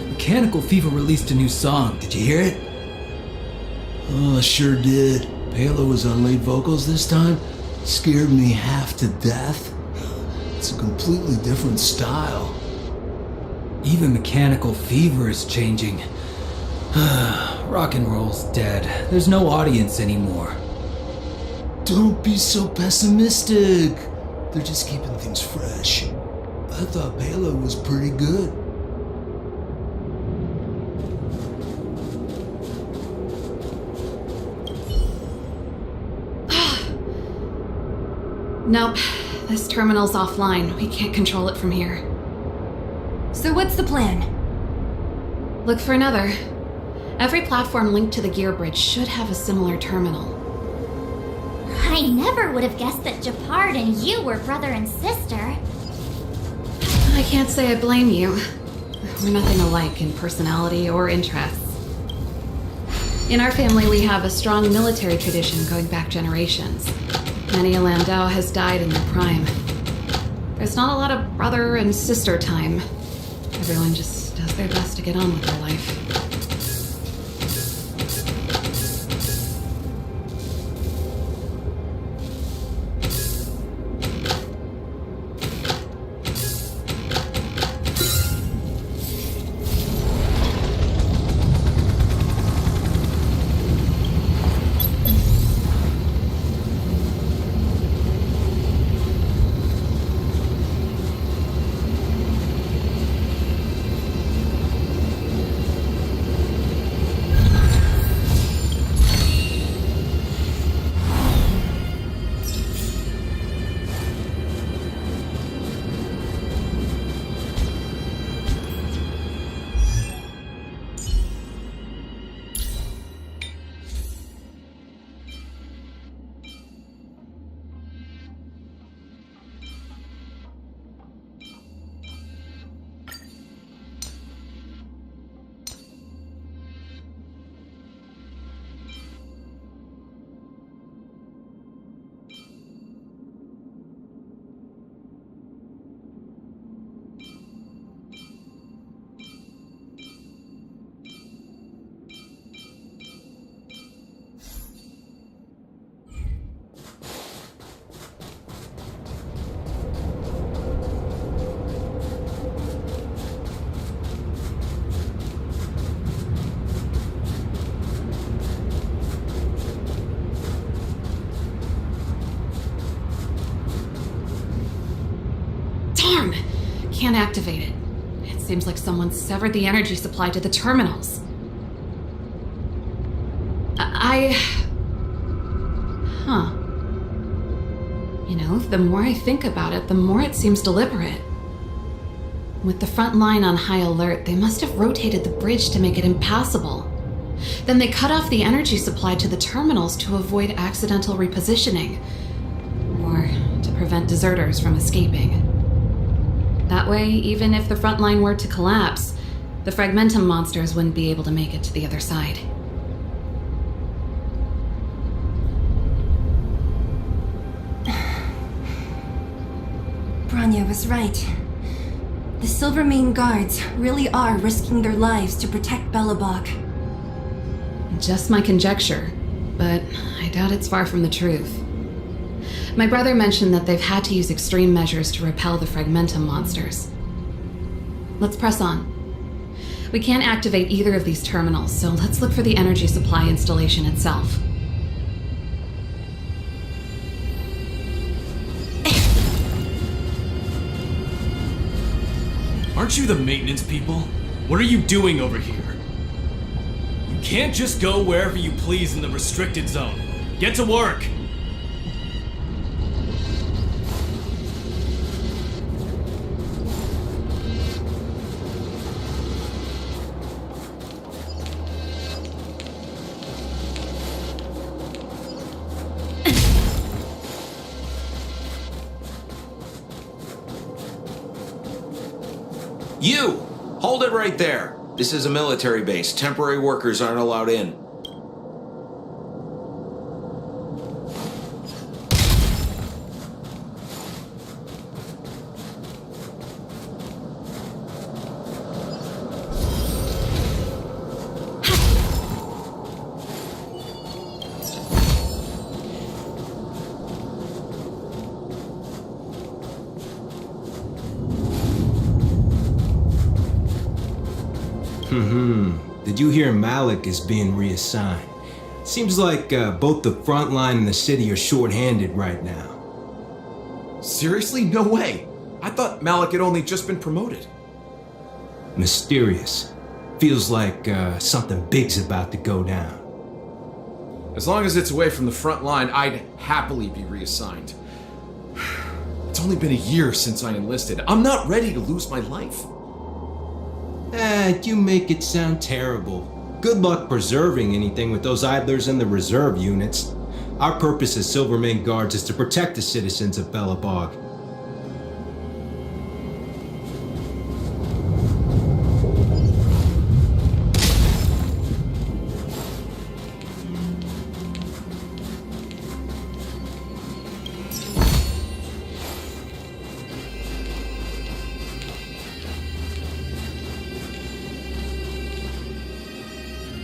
Q: Mechanical Fever released a new song. Did you hear it?
N: Oh, I sure did. Palo was on lead vocals this time. Scared me half to death. It's a completely different style.
Q: Even Mechanical Fever is changing. Rock and roll's dead. There's no audience anymore.
N: Don't be so pessimistic. They're just keeping things fresh. I thought Palo was pretty good.
C: Nope, this terminal's offline. We can't control it from here.
M: So what's the plan?
C: Look for another. Every platform linked to the gear bridge should have a similar terminal.
A: I never would have guessed that Japard and you were brother and sister.
C: I can't say I blame you. We're nothing alike in personality or interests. In our family, we have a strong military tradition going back generations. Many a Landau has died in their prime. There's not a lot of brother and sister time. Everyone just does their best to get on with their life.
L: Can't activate it. It seems like someone severed the energy supply to the terminals. You know, the more I think about it, the more it seems deliberate. With the front line on high alert, they must have rotated the bridge to make it impassable. Then they cut off the energy supply to the terminals to avoid accidental repositioning, or to prevent deserters from escaping. That way, even if the front line were to collapse, the Fragmentum monsters wouldn't be able to make it to the other side.
M: Bronya was right. The Silvermane guards really are risking their lives to protect Belobog.
L: Just my conjecture, but I doubt it's far from the truth. My brother mentioned that they've had to use extreme measures to repel the Fragmentum monsters. Let's press on. We can't activate either of these terminals, so let's look for the energy supply installation itself.
I: Aren't you the maintenance people? What are you doing over here? You can't just go wherever you please in the restricted zone. Get to work!
F: You! Hold it right there. This is a military base. Temporary workers aren't allowed in.
Q: Did you hear Malik is being reassigned? Seems like both the front line and the city are short-handed right now.
F: Seriously? No way. I thought Malik had only just been promoted.
Q: Mysterious. Feels like something big's about to go down.
F: As long as it's away from the front line, I'd happily be reassigned. It's only been a year since I enlisted. I'm not ready to lose my life.
Q: You make it sound terrible. Good luck preserving anything with those idlers and the reserve units. Our purpose as Silvermane Guards is to protect the citizens of Belobog.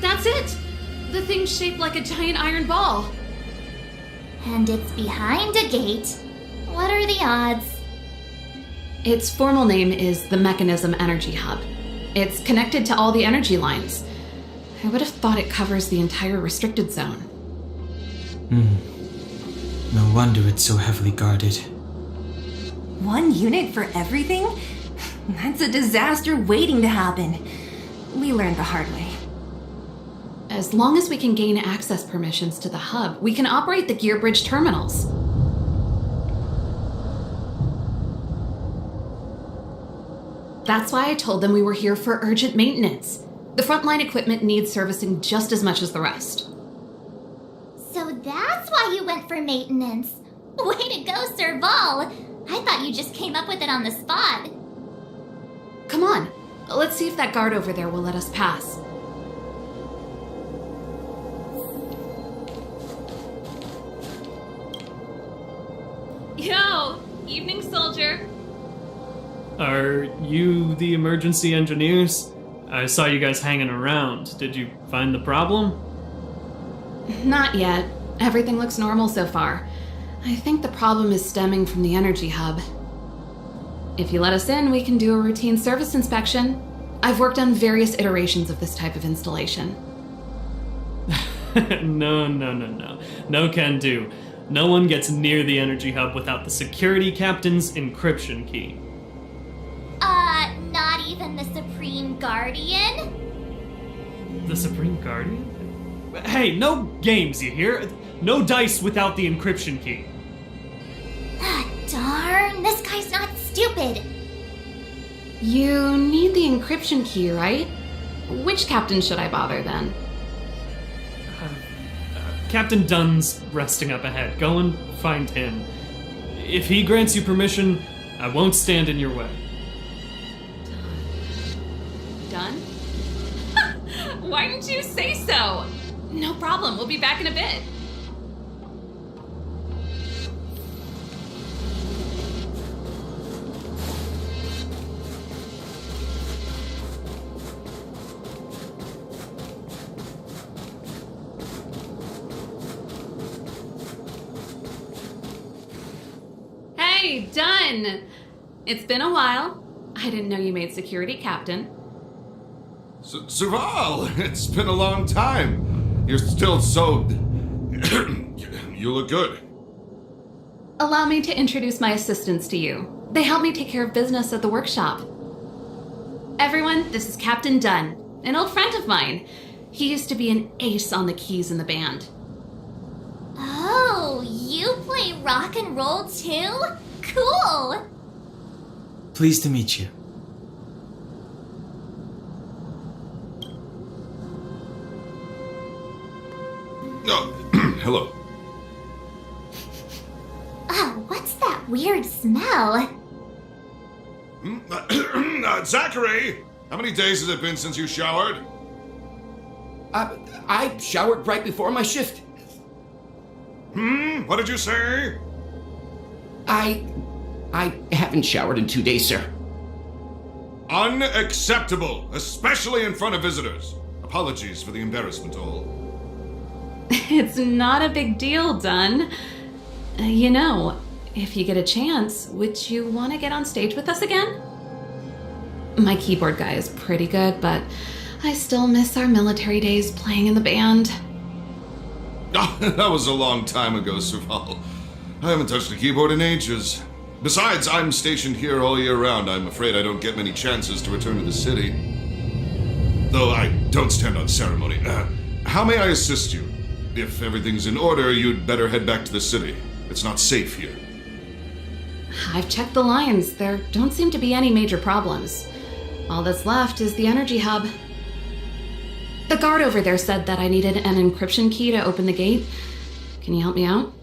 L: That's it! The thing's shaped like a giant iron ball.
A: And it's behind a gate. What are the odds?
L: Its formal name is the Mechanism Energy Hub. It's connected to all the energy lines. I would have thought it covers the entire restricted zone.
B: No wonder it's so heavily guarded.
M: One unit for everything? That's a disaster waiting to happen. We learned the hard way.
L: As long as we can gain access permissions to the hub, we can operate the gear bridge terminals. That's why I told them we were here for urgent maintenance. The frontline equipment needs servicing just as much as the rest.
A: So that's why you went for maintenance. Way to go, Serval! I thought you just came up with it on the spot.
L: Come on, let's see if that guard over there will let us pass.
C: Yo! Evening, soldier.
R: Are you the emergency engineers? I saw you guys hanging around. Did you find the problem?
L: Not yet. Everything looks normal so far. I think the problem is stemming from the energy hub. If you let us in, we can do a routine service inspection. I've worked on various iterations of this type of installation.
R: No. No can do. No one gets near the energy hub without the security captain's encryption key.
A: than the Supreme Guardian?
R: The Supreme Guardian? Hey, no games, you hear? No dice without the encryption key.
A: Ah, darn, this guy's not stupid.
C: You need the encryption key, right? Which captain should I bother then?
R: Captain Dunn's resting up ahead. Go and find him. If he grants you permission, I won't stand in your way.
C: Done? Why didn't you say so? No problem, we'll be back in a bit. Hey, Done! It's been a while. I didn't know you made security captain.
S: Serval, it's been a long time. You're still so... You look good.
C: Allow me to introduce my assistants to you. They help me take care of business at the workshop. Everyone, this is Captain Dunn, an old friend of mine. He used to be an ace on the keys in the band.
A: Oh, you play rock and roll too? Cool!
B: Pleased to meet you.
S: Oh, hello.
A: Oh, what's that weird smell?
S: Zachary! How many days has it been since you showered?
T: I showered right before my shift.
S: What did you say?
T: I haven't showered in 2 days, sir.
S: Unacceptable, especially in front of visitors. Apologies for the embarrassment all.
C: It's not a big deal, Dunn. You know, if you get a chance, would you want to get on stage with us again? My keyboard guy is pretty good, but I still miss our military days playing in the band.
S: Oh, that was a long time ago, Serval. I haven't touched a keyboard in ages. Besides, I'm stationed here all year round. I'm afraid I don't get many chances to return to the city. Though I don't stand on ceremony. How may I assist you? If everything's in order, you'd better head back to the city. It's not safe here.
C: I've checked the lines. There don't seem to be any major problems. All that's left is the energy hub. The guard over there said that I needed an encryption key to open the gate. Can you help me out?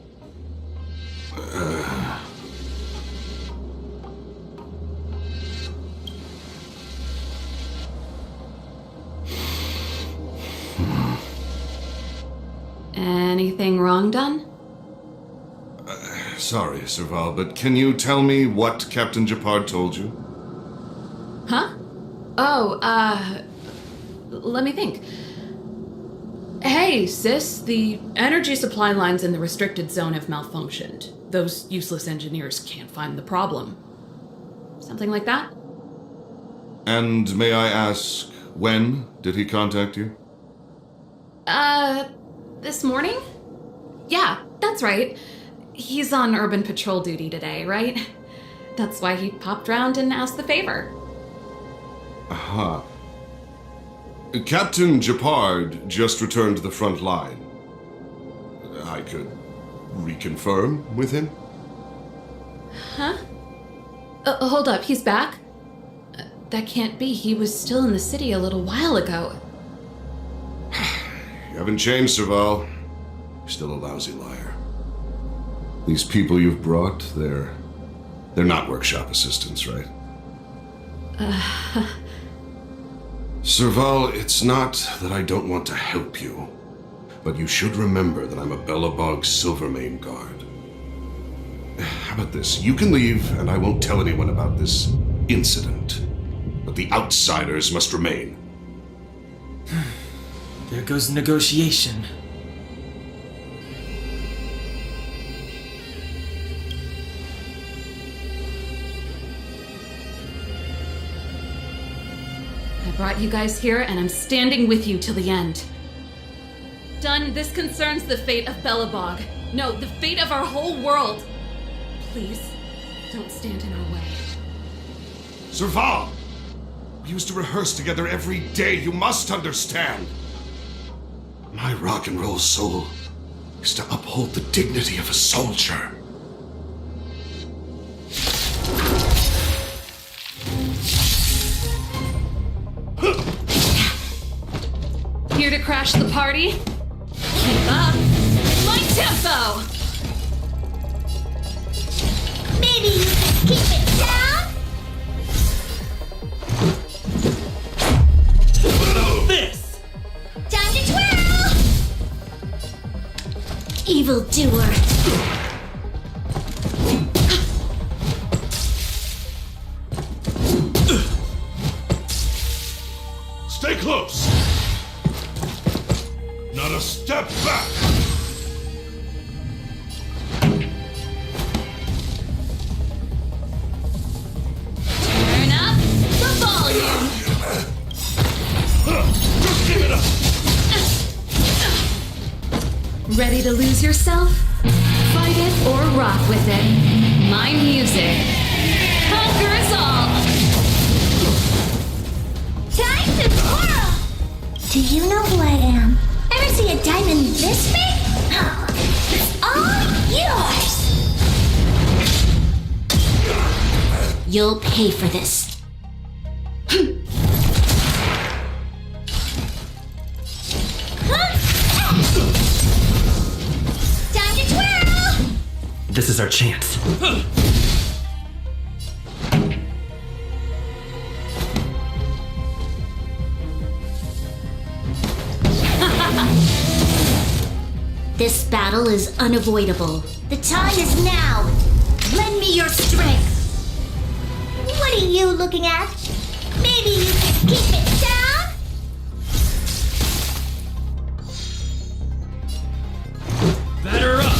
C: Anything wrong, Dunn?
S: Sorry, Serval, but can you tell me what Captain Japard told you?
C: Huh? Oh, let me think. Hey, sis, the energy supply lines in the restricted zone have malfunctioned. Those useless engineers can't find the problem. Something like that?
S: And may I ask, when did he contact you?
C: This morning? Yeah, that's right. He's on urban patrol duty today, right? That's why he popped round and asked the favor.
S: Aha. Captain Japard just returned to the front line. I could reconfirm with him?
C: Huh? Hold up, he's back? That can't be. He was still in the city a little while ago.
S: You haven't changed, Serval. You're still a lousy liar. These people you've brought, they're not workshop assistants, right? Serval, it's not that I don't want to help you, but you should remember that I'm a Belobog Silvermane guard. How about this? You can leave, and I won't tell anyone about this incident. But the outsiders must remain.
B: There goes the negotiation.
C: I brought you guys here, and I'm standing with you till the end. Dunn, this concerns the fate of Belobog. No, the fate of our whole world. Please, don't stand in our way.
S: Serval! We used to rehearse together every day, you must understand. My rock and roll soul is to uphold the dignity of a soldier.
C: Here to crash the party? Keep up my tempo!
H: Maybe you can keep it down?
I: This!
H: Time to twirl!
A: Evildoer.
S: Stay close! Not a step back!
C: Turn up the volume!
S: Just give it up!
C: Ready to lose yourself? Fight it or rock with it. My music conquers all!
H: Time to twirl! Do you know who I am? Ever see a diamond this big? Oh, it's all yours!
A: You'll pay for this.
H: Time to twirl!
D: This is our chance.
A: This battle is unavoidable. The time is now. Lend me your strength.
H: What are you looking at? Maybe you can keep it down?
I: Batter up!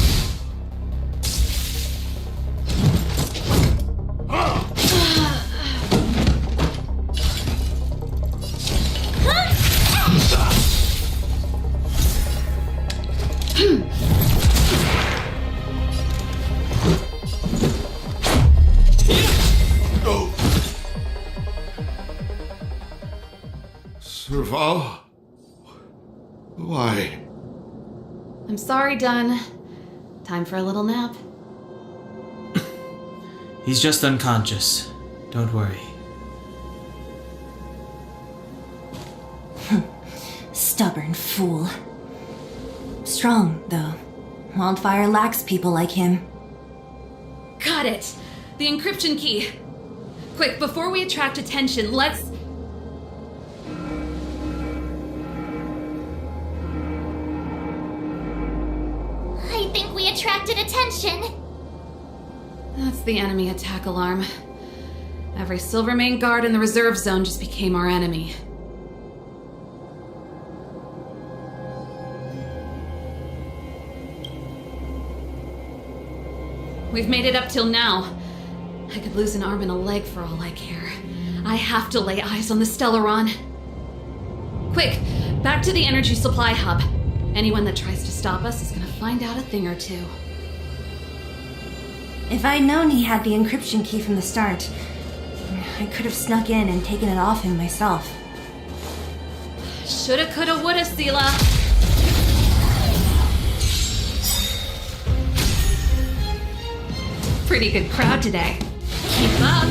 S: Serval? Why?
C: I'm sorry, Dunn. Time for a little nap.
B: He's just unconscious. Don't worry.
M: Stubborn fool. Strong, though. Wildfire lacks people like him.
C: Got it! The encryption key! Quick, before we attract attention, let's...
A: I think we attracted attention.
C: That's the enemy attack alarm. Every Silvermane guard in the reserve zone just became our enemy. We've made it up till now. I could lose an arm and a leg for all I care. I have to lay eyes on the Stellaron. Quick, back to the energy supply hub. Anyone that tries to stop us is gonna find out a thing or two.
M: If I'd known he had the encryption key from the start, I could have snuck in and taken it off him myself.
C: Shoulda, coulda, woulda, Sela. Pretty good crowd today. Keep up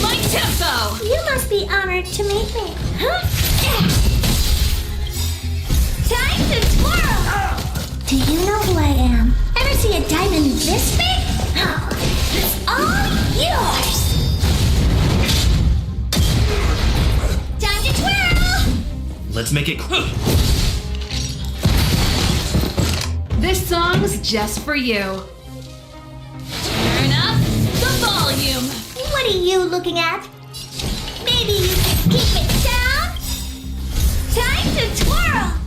C: my tempo!
H: You must be honored to meet me. Time to twirl! Do you know who I am? Ever see a diamond this big? Oh, it's all yours! Time to twirl!
D: Let's make it quick.
C: This song's just for you. Turn up the volume.
H: What are you looking at? Maybe you can keep it down? Time to twirl!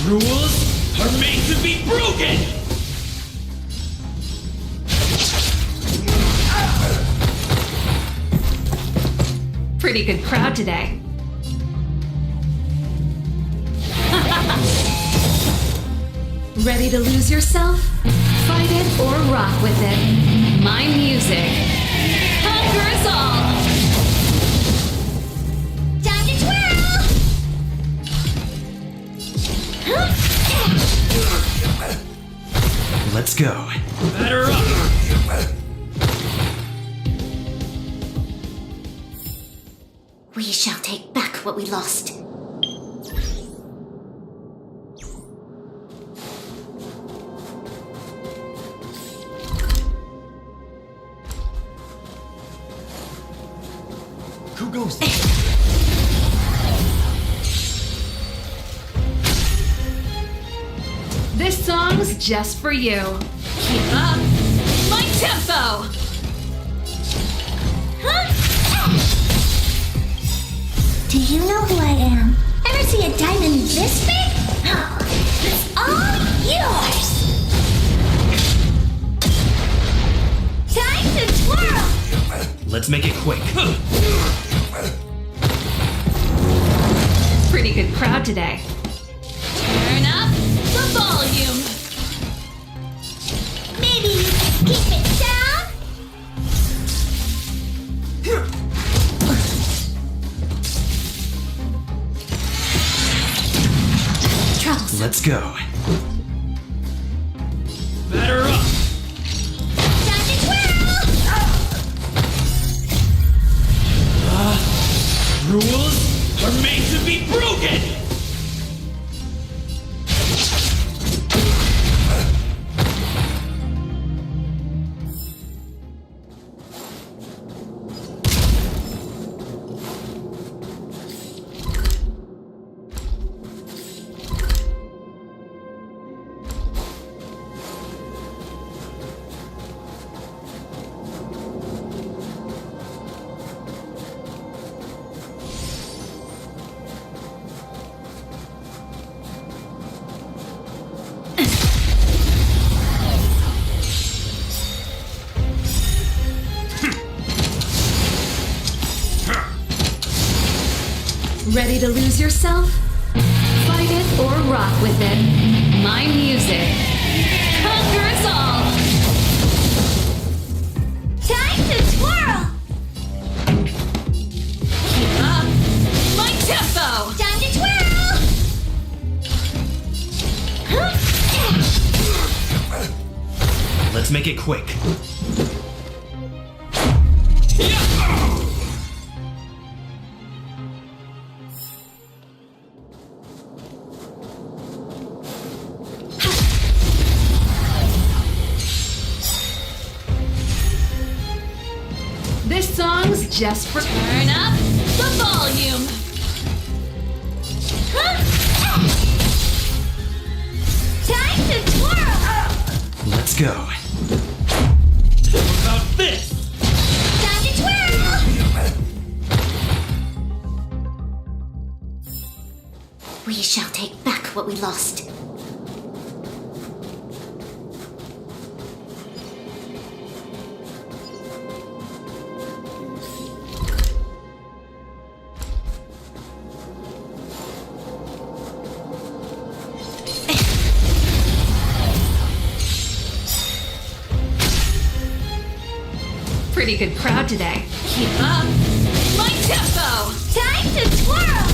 I: Rules are made to be broken!
C: Pretty good crowd today. Ready to lose yourself? Fight it or rock with it. My music conquers all!
P: Let's go.
I: Batter up!
H: We shall take back what we lost.
I: Who goes
C: This song's just for you. Keep up my tempo!
H: Do you know who I am? Ever see a diamond this big? Oh, it's all yours! Time to twirl!
P: Let's make it quick.
C: Pretty good crowd today.
A: Turn up the volume.
H: Maybe you can keep it down? Troublesome.
P: Let's go.
I: Batter up!
H: Time to twirl!
I: Rules are made to be broken!
C: Ready to lose yourself? Fight it or rock with it. My music conquers all.
H: Time to twirl!
C: Keep up my tempo.
H: Time to twirl!
P: Let's make it quick.
C: This song's just for.
A: Turn up the volume.
H: Time to twirl!
P: Let's go.
I: How about this?
H: Time to twirl! We shall take back what we lost.
C: Pretty good crowd today.
A: Keep up my tempo.
H: Time to twirl!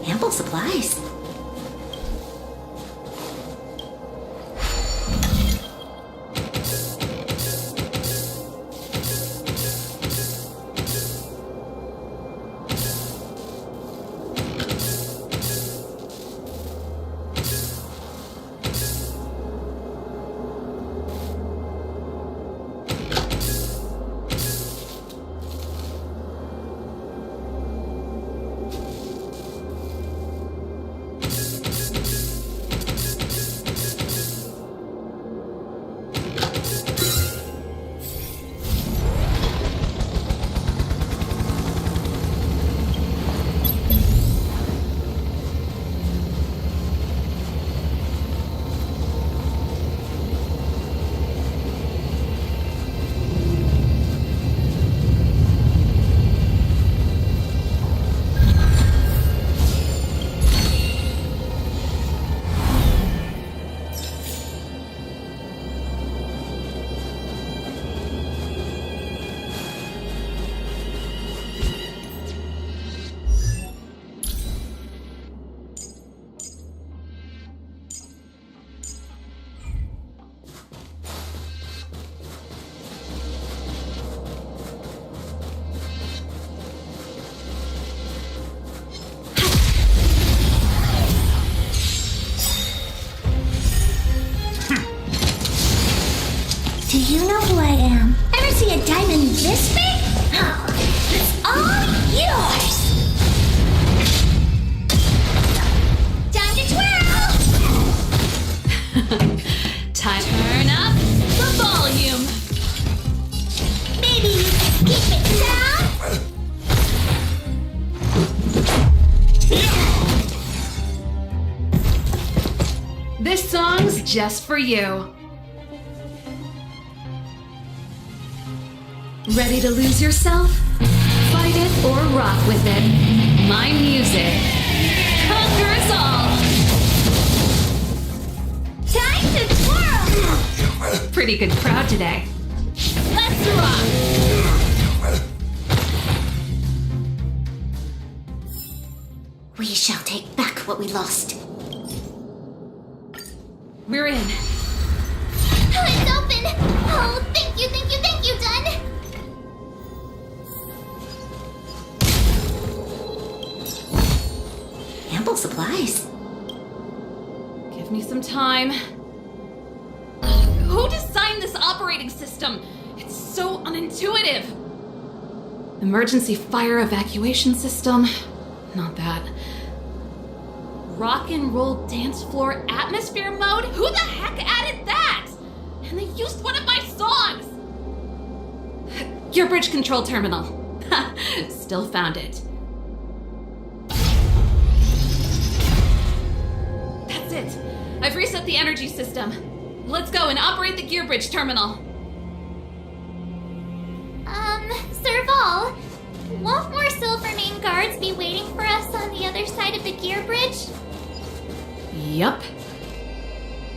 H: Ample supplies. Do you know who I am? Ever see a diamond this big? Oh, it's all yours! Time to twirl!
C: Time to turn up the volume.
H: Maybe keep it down?
C: This song's just for you. Ready to lose yourself? Fight it or rock with it. My music conquers all.
H: Time to twirl!
C: Pretty good crowd today. Let's rock!
H: We shall take back what we lost.
C: We're in.
A: Oh, it's open! Oh, thank you, thank you, thank you, Dun!
H: Ample supplies.
C: Give me some time. Who designed this operating system? It's so unintuitive. Emergency fire evacuation system? Not that. Rock and roll dance floor atmosphere mode? Who the heck added that? And they used one of my songs! Your bridge control terminal. Still found it. That's it. I've reset the energy system. Let's go and operate the gear bridge terminal.
A: Serval, won't more Silvermane guards be waiting for us on the other side of the gear bridge?
C: Yup.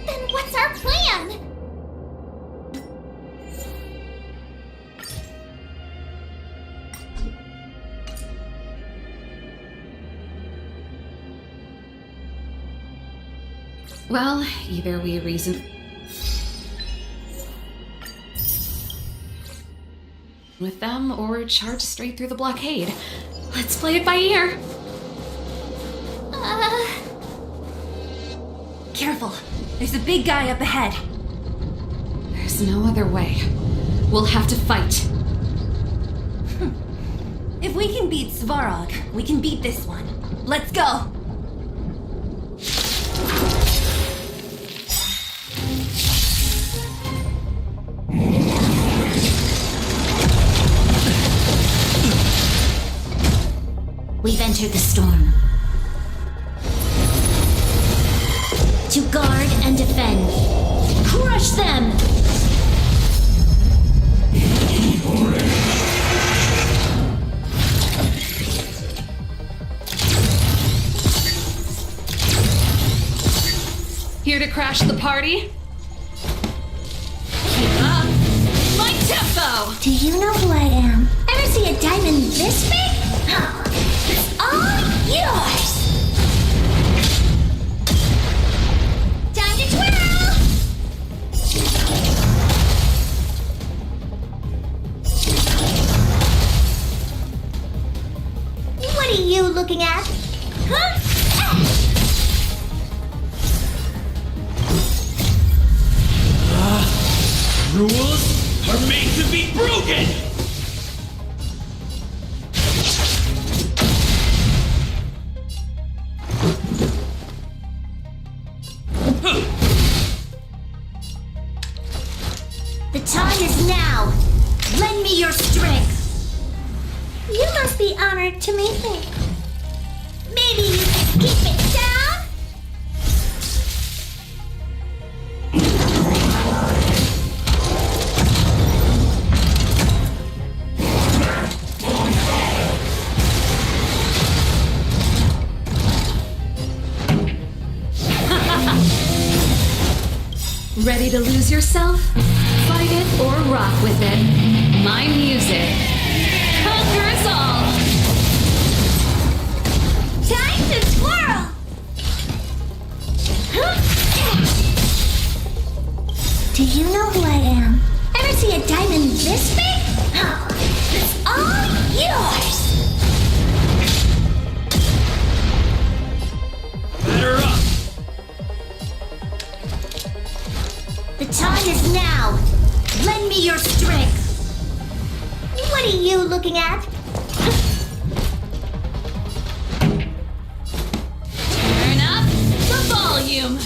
A: Then what's our plan?
C: Well, either we reason with them or charge straight through the blockade. Let's play it by ear.
M: Careful. There's a big guy up ahead.
C: There's no other way. We'll have to fight.
M: If we can beat Svarog, we can beat this one. Let's go!
H: We've entered the storm. To guard and defend. Crush them!
C: Here to crash the party? Keep up my tempo!
H: Do you know who I am? Ever see a diamond this big? Oh, it's all yours! Time to twirl! What are you looking at? Huh?
I: Rules are made to be broken!
H: The time is now! Lend me your strength! You must be honored to meet me. Maybe you can keep it down?
C: Ready to lose yourself? Fight it or rock with it. My music conquers all.
H: Time to twirl! Do you know who I am? Ever see a diamond this big? Oh, it's all yours!
I: Batter up!
H: The time is now! Lend me your strength. What are you looking at?
C: Turn up the volume.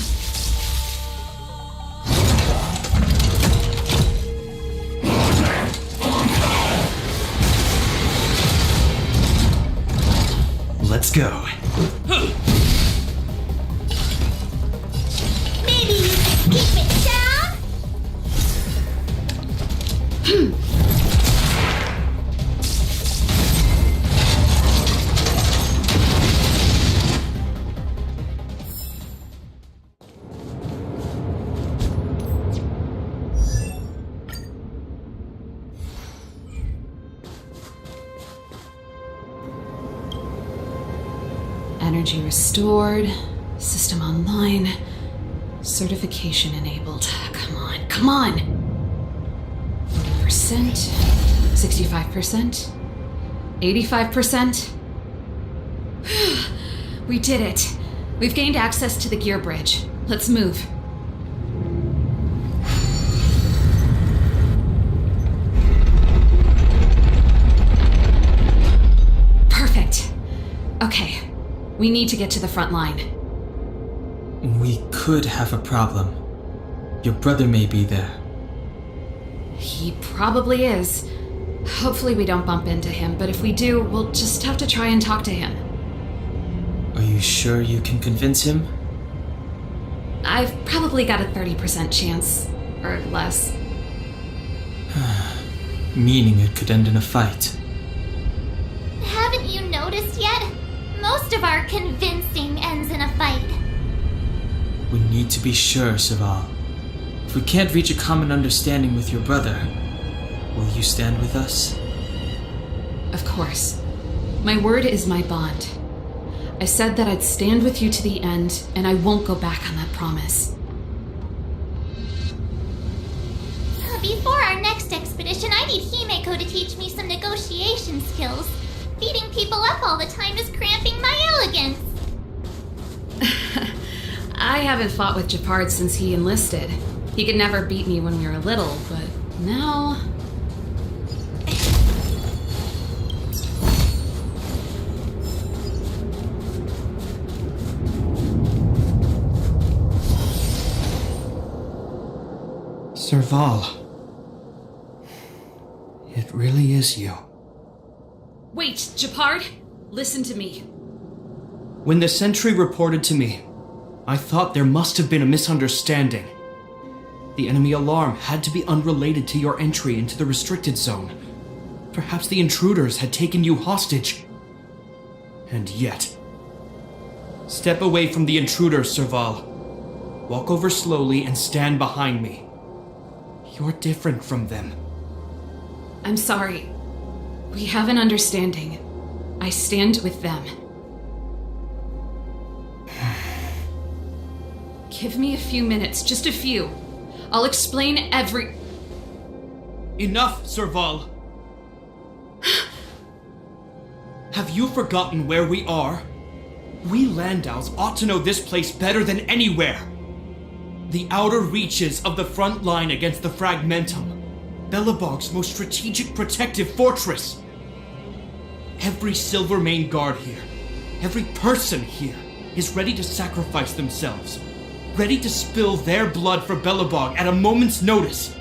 O: Let's go.
H: Maybe you can keep it down?
C: Energy restored. System online. Certification enabled. Come on, come on! 40%. 65%. 85%. We did it. We've gained access to the gear bridge. Let's move. Perfect. Okay. We need to get to the front line.
B: We could have a problem. Your brother may be there.
C: He probably is. Hopefully we don't bump into him, but if we do, we'll just have to try and talk to him.
B: Are you sure you can convince him?
C: I've probably got a 30% chance, or less.
B: Meaning it could end in a fight.
A: Haven't you noticed yet? Most of our convincing ends in a fight.
B: We need to be sure, Saval. If we can't reach a common understanding with your brother, will you stand with us?
C: Of course. My word is my bond. I said that I'd stand with you to the end, and I won't go back on that promise.
A: Before our next expedition, I need Himeko to teach me some negotiation skills. Beating people up all the time is cramping my elegance.
C: I haven't fought with Japard since he enlisted. He could never beat me when we were little, but now...
O: Serval. It really is you.
C: Wait, Japard! Listen to me.
O: When the sentry reported to me, I thought there must have been a misunderstanding. The enemy alarm had to be unrelated to your entry into the restricted zone. Perhaps the intruders had taken you hostage. And yet... Step away from the intruders, Serval. Walk over slowly and stand behind me. You're different from them.
C: I'm sorry. We have an understanding. I stand with them. Give me a few minutes, just a few. I'll explain every...
O: Enough, Serval! Have you forgotten where we are? We Landaus ought to know this place better than anywhere. The outer reaches of the front line against the Fragmentum. Belobog's most strategic protective fortress. Every Silvermane guard here, every person here, is ready to sacrifice themselves. Ready to spill their blood for Belobog at a moment's notice.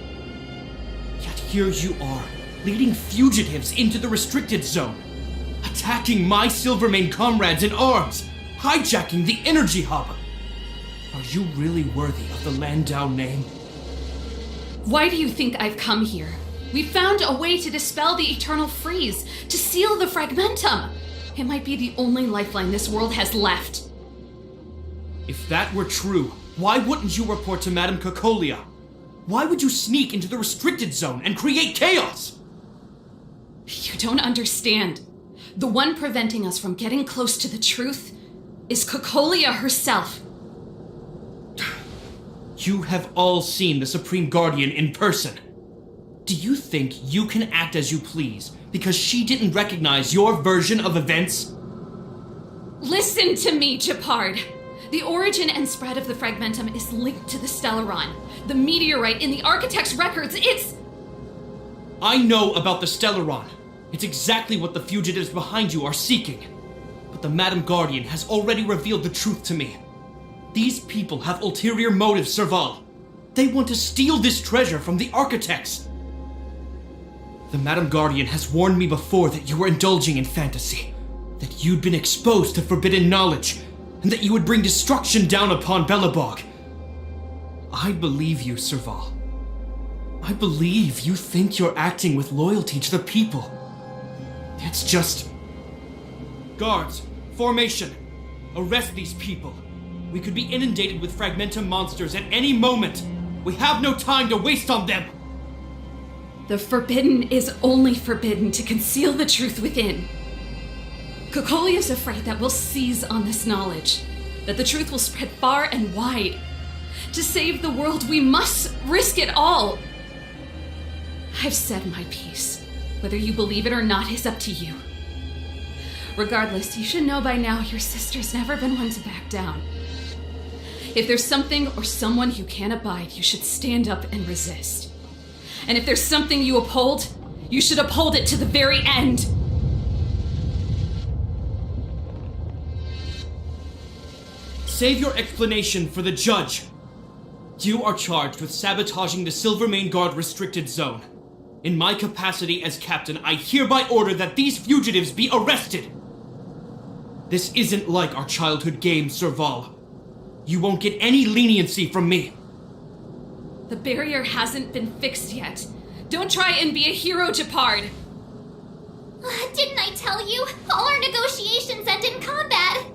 O: Yet here you are, leading fugitives into the restricted zone. Attacking my Silvermane comrades in arms. Hijacking the energy hub. Are you really worthy of the Landau name?
C: Why do you think I've come here? We found a way to dispel the eternal freeze, to seal the Fragmentum. It might be the only lifeline this world has left.
O: If that were true, why wouldn't you report to Madame Cocolia? Why would you sneak into the restricted zone and create chaos?
C: You don't understand. The one preventing us from getting close to the truth is Cocolia herself.
O: You have all seen the Supreme Guardian in person. Do you think you can act as you please because she didn't recognize your version of events?
C: Listen to me, Japard. The origin and spread of the Fragmentum is linked to the Stellaron. the meteorite in the architect's records. It's...
O: I know about the Stellaron. It's exactly what the fugitives behind you are seeking. But the Madam Guardian has already revealed the truth to me. These people have ulterior motives, Serval. They want to steal this treasure from the architects. The Madam Guardian has warned me before that you were indulging in fantasy, that you'd been exposed to forbidden knowledge, and that you would bring destruction down upon Belobog. I believe you, Serval. I believe you think you're acting with loyalty to the people. It's just... Guards, formation, arrest these people. We could be inundated with Fragmentum monsters at any moment. We have no time to waste on them.
C: The forbidden is only forbidden to conceal the truth within. Kokoli is afraid that we'll seize on this knowledge, that the truth will spread far and wide. To save the world, we must risk it all. I've said my piece. Whether you believe it or not is up to you. Regardless, you should know by now your sister's never been one to back down. If there's something or someone you can't abide, you should stand up and resist. And if there's something you uphold, you should uphold it to the very end.
O: Save your explanation for the judge. You are charged with sabotaging the Silvermane Guard restricted zone. In my capacity as captain, I hereby order that these fugitives be arrested. This isn't like our childhood game, Serval. You won't get any leniency from me.
C: The barrier hasn't been fixed yet. Don't try and be a hero, Japard.
A: Didn't I tell you? All our negotiations end in combat.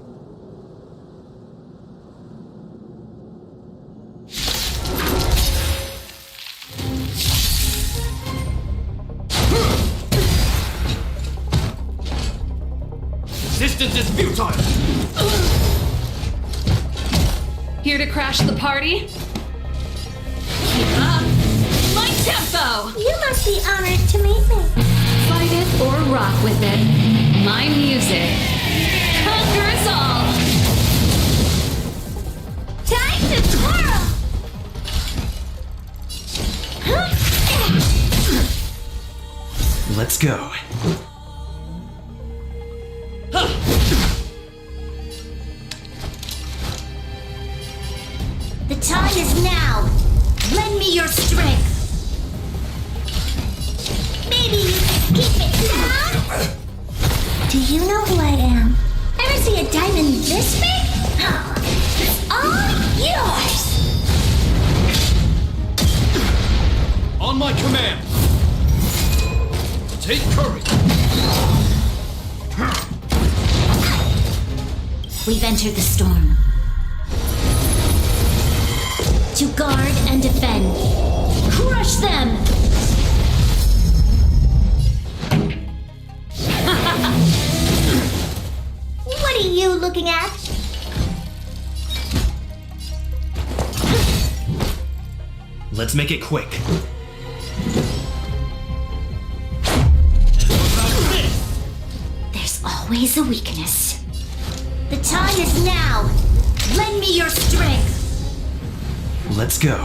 O: Resistance is futile!
C: Here to crash the party? Keep up! My tempo!
H: You must be honored to meet me.
C: Fight it or rock with it. My music. Conquer us all!
H: Time to twirl!
B: Let's go.
H: The time is now. Lend me your strength. Baby, keep it down. Do you know who I am? Ever see a diamond this big? Oh, it's all yours.
O: On my command! Take courage!
A: We've entered the storm. To guard and defend. Crush them!
H: What are you looking at?
B: Let's make it quick.
A: There's always a weakness. The time is now. Lend me your strength.
B: Let's go.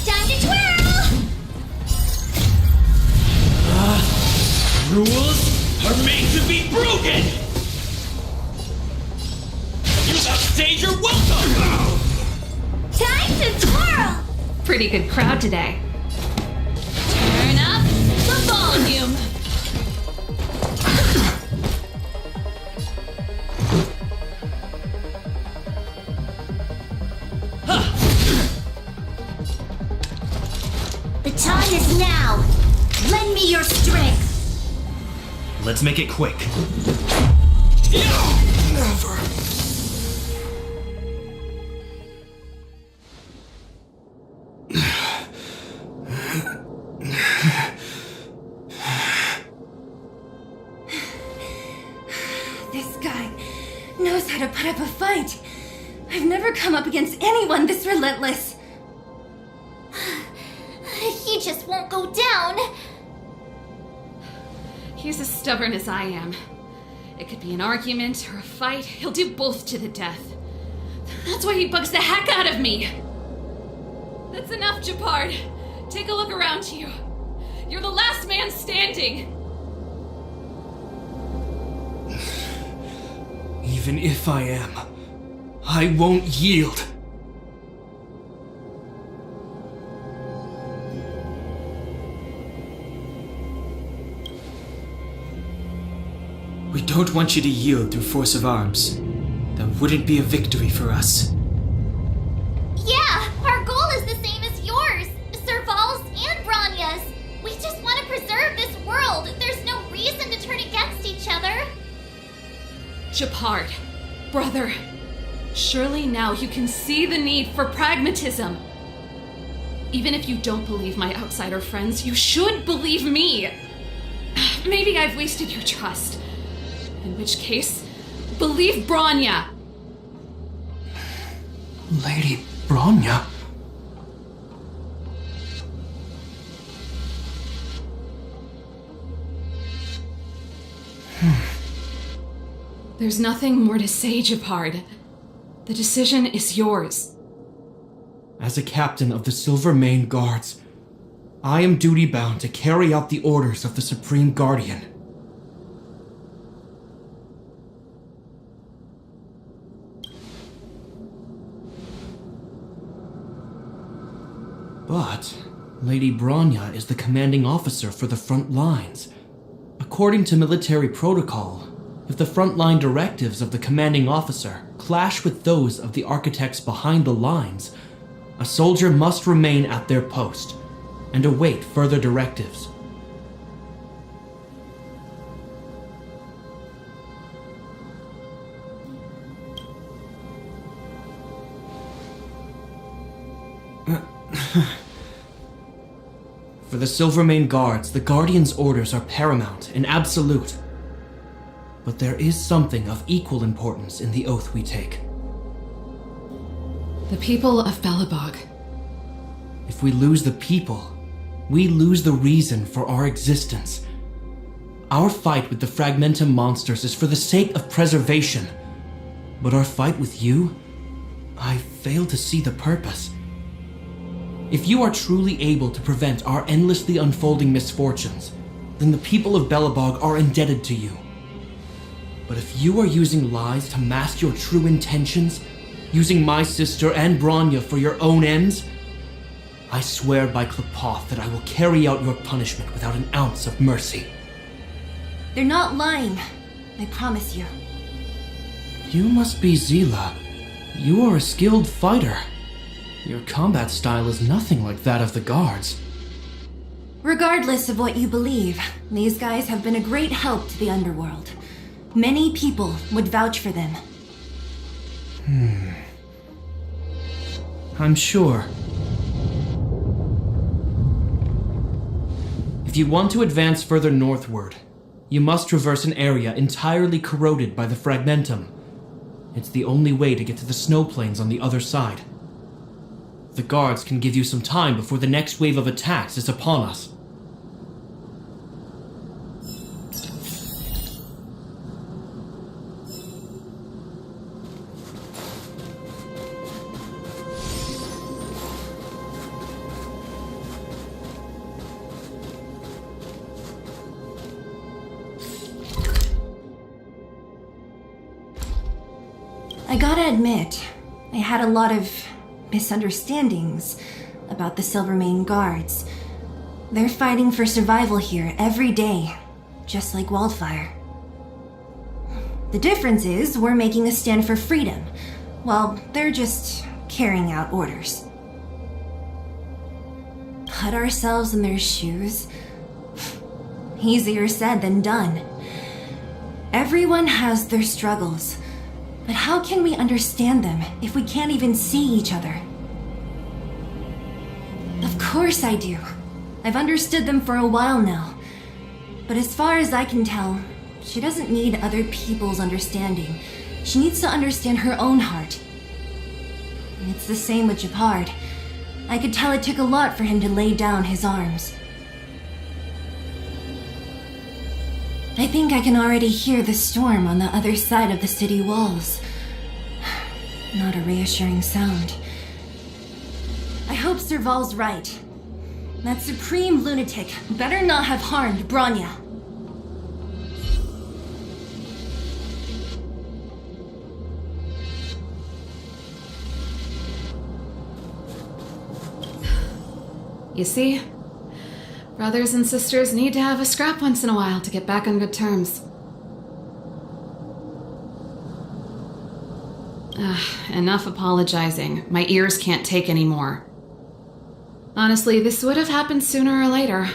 H: Time to twirl!
I: Rules are made to be broken! You outstayed your welcome!
H: Time to twirl!
C: Pretty good crowd today. Turn up the volume!
A: The time is now. Lend me your strength.
B: Let's make it quick.
N: Never.
M: This guy knows how to put up a fight. I've never come up against anyone this relentless.
A: He just won't go down.
C: He's as stubborn as I am. It could be an argument or a fight. He'll do both to the death. That's why he bugs the heck out of me. That's enough, Japard. Take a look around you. You're the last man standing.
O: Even if I am, I won't yield.
B: We don't want you to yield through force of arms. That wouldn't be a victory for us.
A: Yeah, our goal is the same as yours, Serval's and Branya's. We just want to preserve this world. There's no reason to turn against each other.
C: Japard, brother, surely now you can see the need for pragmatism. Even if you don't believe my outsider friends, you should believe me. Maybe I've wasted your trust. In which case, believe Bronya.
O: Lady Bronya?
C: There's nothing more to say, Japard. The decision is yours.
O: As a captain of the Silvermane Guards, I am duty-bound to carry out the orders of the Supreme Guardian. But Lady Bronya is the commanding officer for the front lines. According to military protocol, if the frontline directives of the commanding officer clash with those of the architects behind the lines, a soldier must remain at their post and await further directives. For the Silvermane Guards, the Guardian's orders are paramount and absolute. But there is something of equal importance in the oath we take.
C: The people of Belobog.
O: If we lose the people, we lose the reason for our existence. Our fight with the Fragmentum monsters is for the sake of preservation. But our fight with you, I fail to see the purpose. If you are truly able to prevent our endlessly unfolding misfortunes, then the people of Belobog are indebted to you. But if you are using lies to mask your true intentions, using my sister and Bronya for your own ends, I swear by Klepoth that I will carry out your punishment without an ounce of mercy.
M: They're not lying, I promise you.
O: You must be Zila. You are a skilled fighter. Your combat style is nothing like that of the guards.
M: Regardless of what you believe, these guys have been a great help to the underworld. Many people would vouch for them.
O: I'm sure. If you want to advance further northward, you must traverse an area entirely corroded by the Fragmentum. It's the only way to get to the snow plains on the other side. The guards can give you some time before the next wave of attacks is upon us.
M: I gotta admit, I had a lot of misunderstandings about the Silvermane Guards. They're fighting for survival here every day, just like Wildfire. The difference is we're making a stand for freedom, while they're just carrying out orders. Put ourselves in their shoes? Easier said than done. Everyone has their struggles. But how can we understand them if we can't even see each other? Of course I do. I've understood them for a while now. But as far as I can tell, she doesn't need other people's understanding. She needs to understand her own heart. It's the same with Japard. I could tell it took a lot for him to lay down his arms. I think I can already hear the storm on the other side of the city walls. Not a reassuring sound. I hope Serval's right. That supreme lunatic better not have harmed Bronya.
C: You see? Brothers and sisters need to have a scrap once in a while to get back on good terms. Enough apologizing. My ears can't take any more. Honestly, this would have happened sooner or later.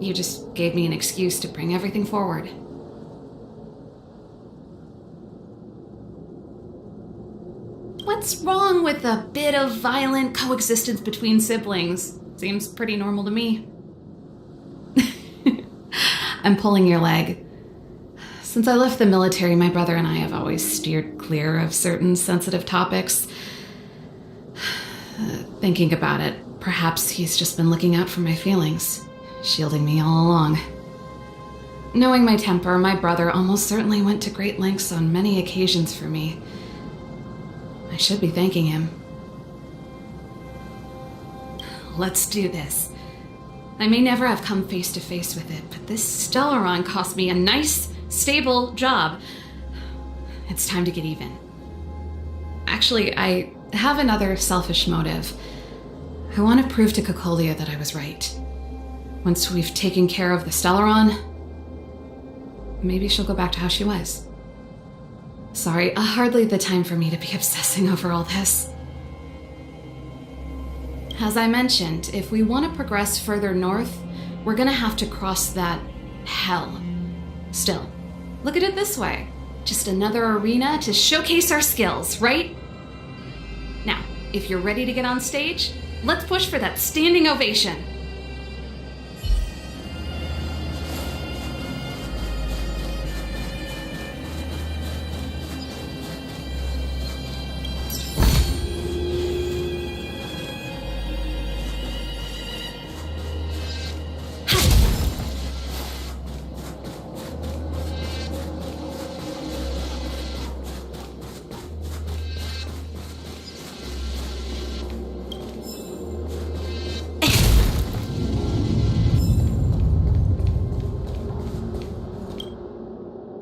C: You just gave me an excuse to bring everything forward. What's wrong with a bit of violent coexistence between siblings? Seems pretty normal to me. I'm pulling your leg. Since I left the military, my brother and I have always steered clear of certain sensitive topics. Thinking about it, perhaps he's just been looking out for my feelings, shielding me all along. Knowing my temper, my brother almost certainly went to great lengths on many occasions for me. I should be thanking him. Let's do this. I may never have come face to face with it, but this Stellaron cost me a nice, stable job. It's time to get even. Actually, I have another selfish motive. I want to prove to Kokolia that I was right. Once we've taken care of the Stellaron, maybe she'll go back to how she was. Sorry, hardly the time for me to be obsessing over all this. As I mentioned, if we want to progress further north, we're gonna have to cross that hell. Still, look at it this way. Just another arena to showcase our skills, right? Now, if you're ready to get on stage, let's push for that standing ovation.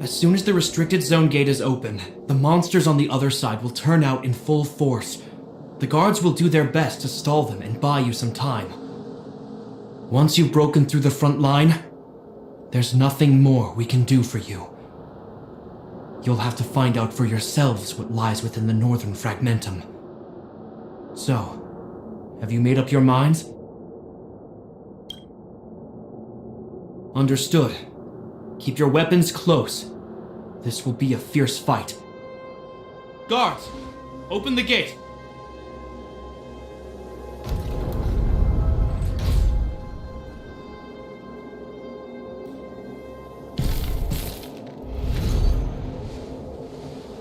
O: As soon as the restricted zone gate is open, the monsters on the other side will turn out in full force. The guards will do their best to stall them and buy you some time. Once you've broken through the front line, there's nothing more we can do for you. You'll have to find out for yourselves what lies within the northern fragmentum. So, have you made up your minds? Understood. Keep your weapons close. This will be a fierce fight. Guards, open the gate.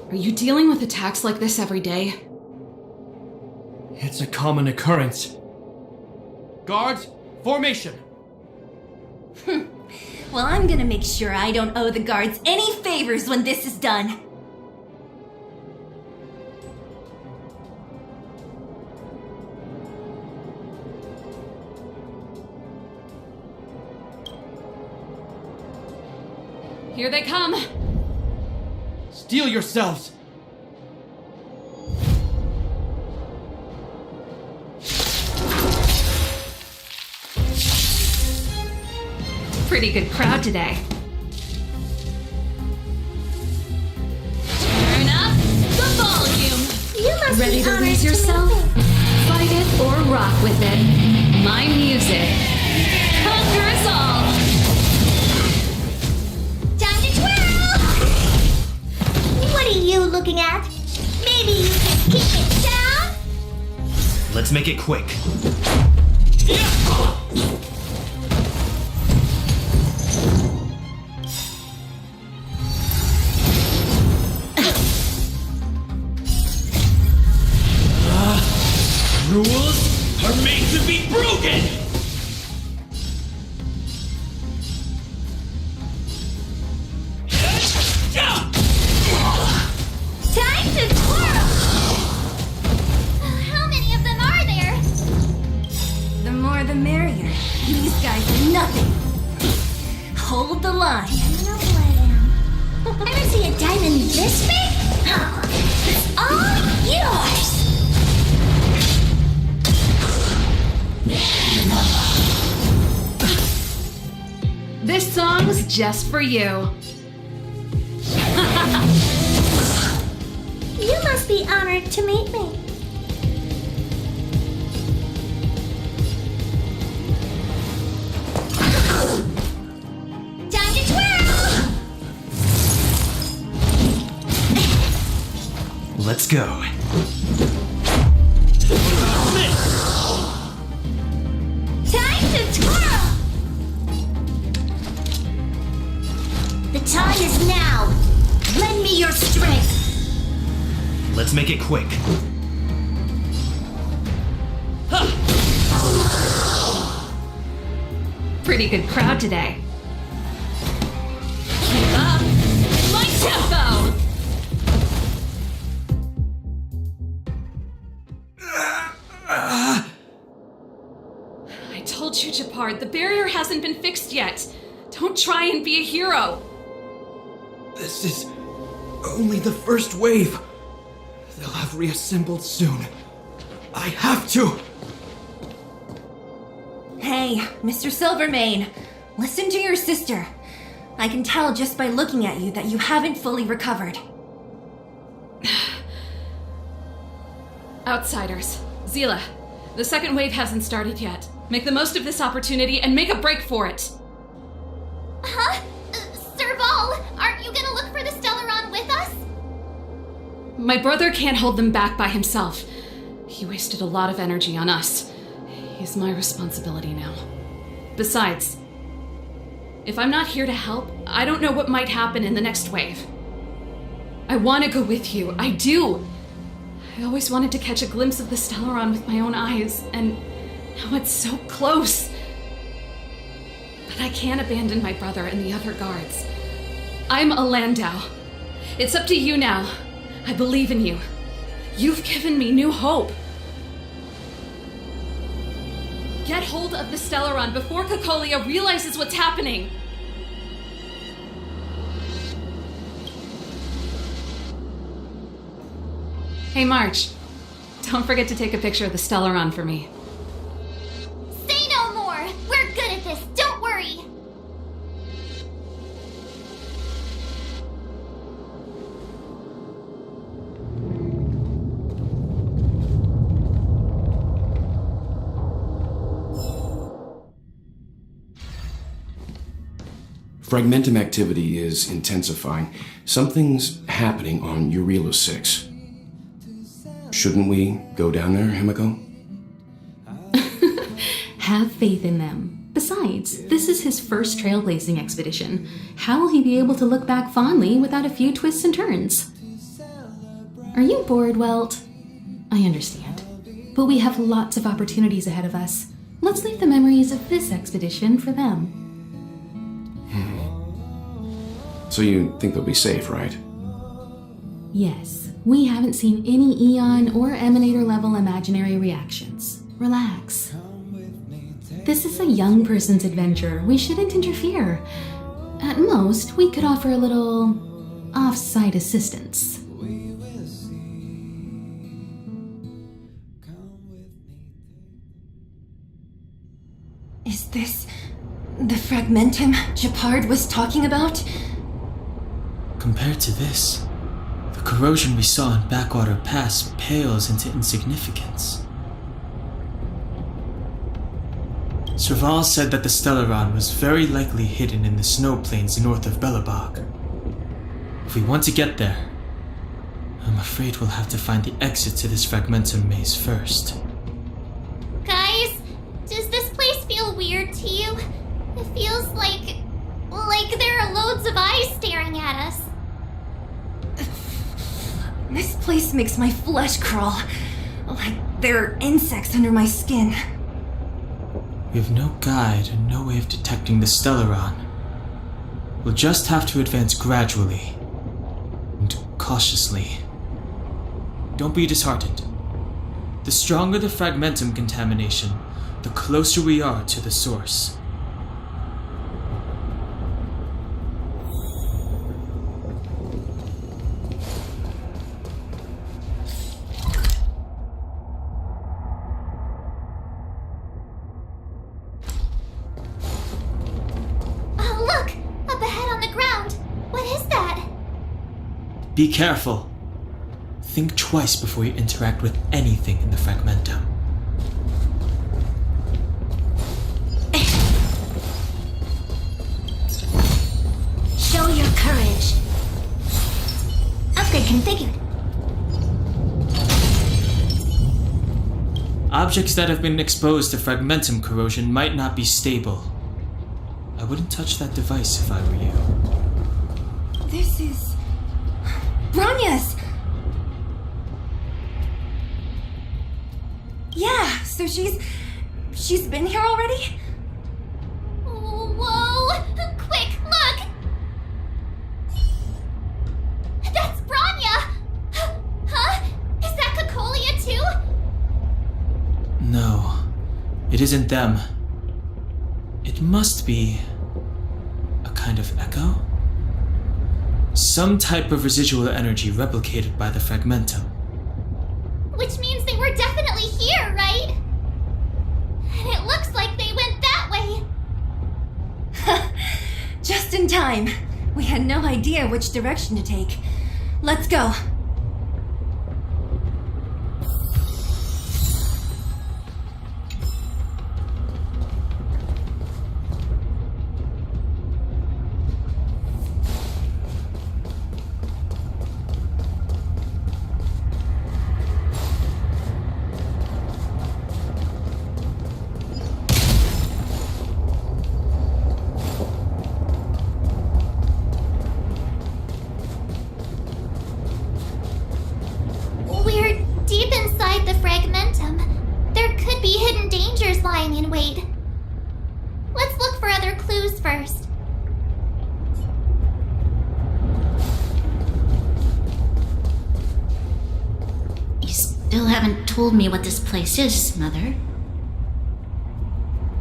C: Are you dealing with attacks like this every day?
O: It's a common occurrence. Guards, formation!
M: Well, I'm gonna make sure I don't owe the guards any favors when this is done.
C: Here they come!
O: Steel yourselves!
C: Pretty good crowd today. Turn up the volume!
H: You must
C: Ready
H: be
C: to
H: honored
C: lose
H: to
C: yourself?
H: meet me.
C: Fight it or rock with it. My music. Conquer us all!
H: Time to twirl! What are you looking at? Maybe you can keep it down?
O: Let's make it quick.
I: Rules are made to be broken!
M: line.
H: You know who I am. Ever see a diamond this big? Oh, it's all yours.
C: This song's just for you.
H: You must be honored to meet me. Time to twirl!
O: Let's go.
H: Time to twirl! The time is now. Lend me your strength.
O: Let's make it quick.
C: Pretty good crowd today. Keep up my tempo! I told you, Japard, the barrier hasn't been fixed yet. Don't try and be a hero.
Q: This is only the first wave. They'll have reassembled soon. I have to!
M: Hey, Mr. Silvermane, listen to your sister. I can tell just by looking at you that you haven't fully recovered.
C: Outsiders. Zila, the second wave hasn't started yet. Make the most of this opportunity and make a break for it.
A: Huh? Serval, aren't you gonna look for the Stellaron with us?
C: My brother can't hold them back by himself. He wasted a lot of energy on us. He's my responsibility now. Besides, if I'm not here to help, I don't know what might happen in the next wave. I want to go with you. I do. I always wanted to catch a glimpse of the Stellaron with my own eyes, and now it's so close. But I can't abandon my brother and the other guards. I'm a Landau. It's up to you now. I believe in you. You've given me new hope. Get hold of the Stellaron before Cocolia realizes what's happening. Hey, March. Don't forget to take a picture of the Stellaron for me.
A: Say no more! We're good at this, don't worry!
N: Fragmentum activity is intensifying. Something's happening on Urilo 6. Shouldn't we go down there, Himiko?
U: Have faith in them. Besides, this is his first trailblazing expedition. How will he be able to look back fondly without a few twists and turns? Are you bored, Welt? I understand. But we have lots of opportunities ahead of us. Let's leave the memories of this expedition for them.
N: So you think they'll be safe, right?
U: Yes, we haven't seen any Eon or Emanator level imaginary reactions. Relax. This is a young person's adventure. We shouldn't interfere. At most, we could offer a little off-site assistance.
M: Is this the Fragmentum Japard was talking about?
B: Compared to this, the corrosion we saw in Backwater Pass pales into insignificance. Serval said that the Stellaron was very likely hidden in the snow plains north of Belobog. If we want to get there, I'm afraid we'll have to find the exit to this Fragmentum maze first.
A: Guys, does this place feel weird to you? It feels like there are loads of eyes staring at us.
M: This place makes my flesh crawl. Like there are insects under my skin.
B: We have no guide and no way of detecting the Stellaron. We'll just have to advance gradually and cautiously. Don't be disheartened. The stronger the Fragmentum contamination, the closer we are to the source. Be careful. Think twice before you interact with anything in the Fragmentum.
H: Show your courage. Upgrade configured.
B: Objects that have been exposed to Fragmentum corrosion might not be stable. I wouldn't touch that device if I were you.
M: This is... Bronya's! Yeah, so she's been here already?
A: Whoa! Quick, look! That's Bronya! Huh? Is that Cocolia too?
B: No, it isn't them. It must be a kind of echo? Some type of residual energy replicated by the Fragmentum.
A: Which means they were definitely here, right? And it looks like they went that way.
M: Just in time. We had no idea which direction to take. Let's go.
A: We're deep inside the Fragmentum. There could be hidden dangers lying in wait. Let's look for other clues first.
E: You still haven't told me what this place is, Mother.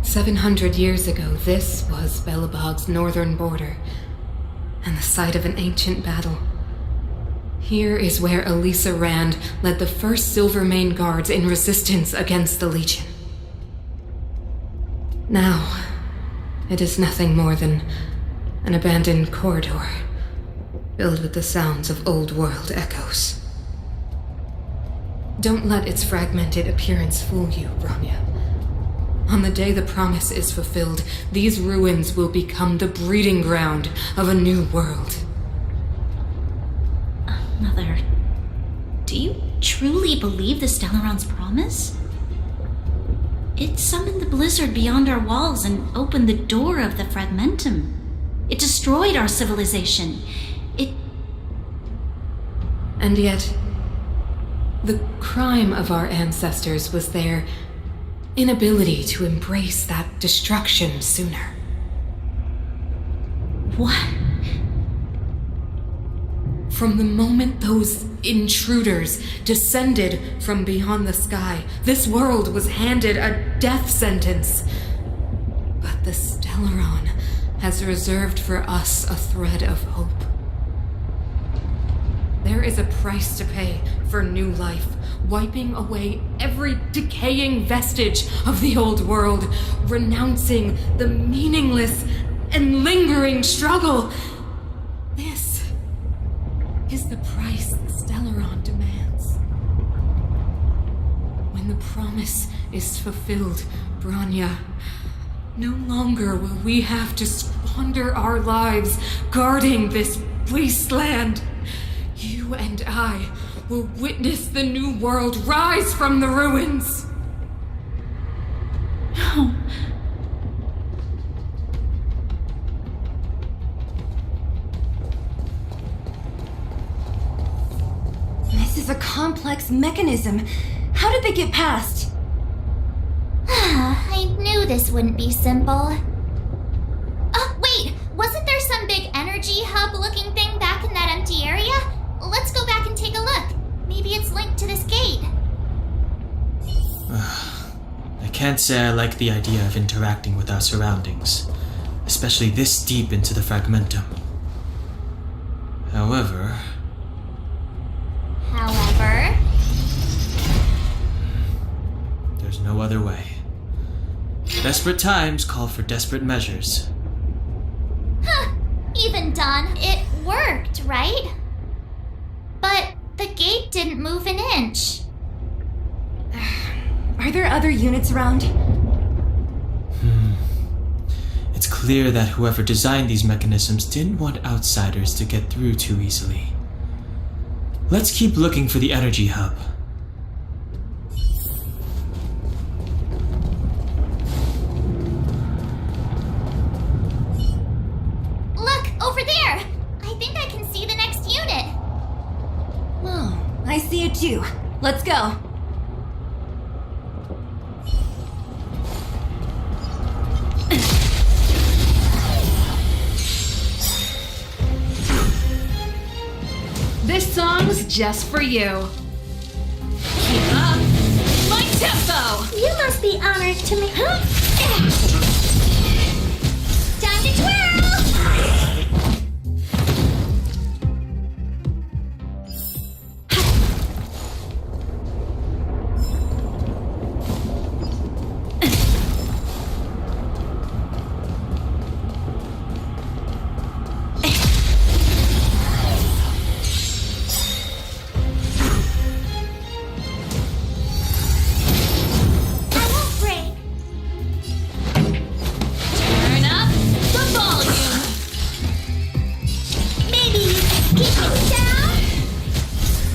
L: 700 years ago, this was Belobog's northern border, and the site of an ancient battle. Here is where Elisa Rand led the first Silvermane Guards in resistance against the Legion. Now, it is nothing more than an abandoned corridor, filled with the sounds of old world echoes. Don't let its fragmented appearance fool you, Bronya. On the day the promise is fulfilled, these ruins will become the breeding ground of a new world.
E: Mother, do you truly believe the Stellaron's promise? It summoned the blizzard beyond our walls and opened the door of the Fragmentum. It destroyed our civilization.
L: And yet, the crime of our ancestors was their inability to embrace that destruction sooner.
E: What?
L: From the moment those intruders descended from beyond the sky, this world was handed a death sentence. But the Stellaron has reserved for us a thread of hope. There is a price to pay for new life, wiping away every decaying vestige of the old world, renouncing the meaningless and lingering struggle. This is the price the Stellaron demands. When the promise is fulfilled, Bronya, no longer will we have to squander our lives guarding this wasteland. You and I will witness the new world rise from the ruins.
E: No.
M: This is a complex mechanism. How did they get past?
A: I knew this wouldn't be simple. Wait! Wasn't there some big energy hub-looking thing back in that empty area? Let's go back and take a look. Maybe it's linked to this gate.
B: I can't say I like the idea of interacting with our surroundings, especially this deep into the Fragmentum. However... There's no other way. Desperate times call for desperate measures.
A: Huh. Even done, it worked, right? didn't move an inch.
M: Are there other units around?
B: It's clear that whoever designed these mechanisms didn't want outsiders to get through too easily. Let's keep looking for the energy hub.
A: Look, over there! I think I can see the next unit.
M: Oh, I see it too. Let's go.
C: This song's just for you. Keep up my tempo!
H: You must be honored to me.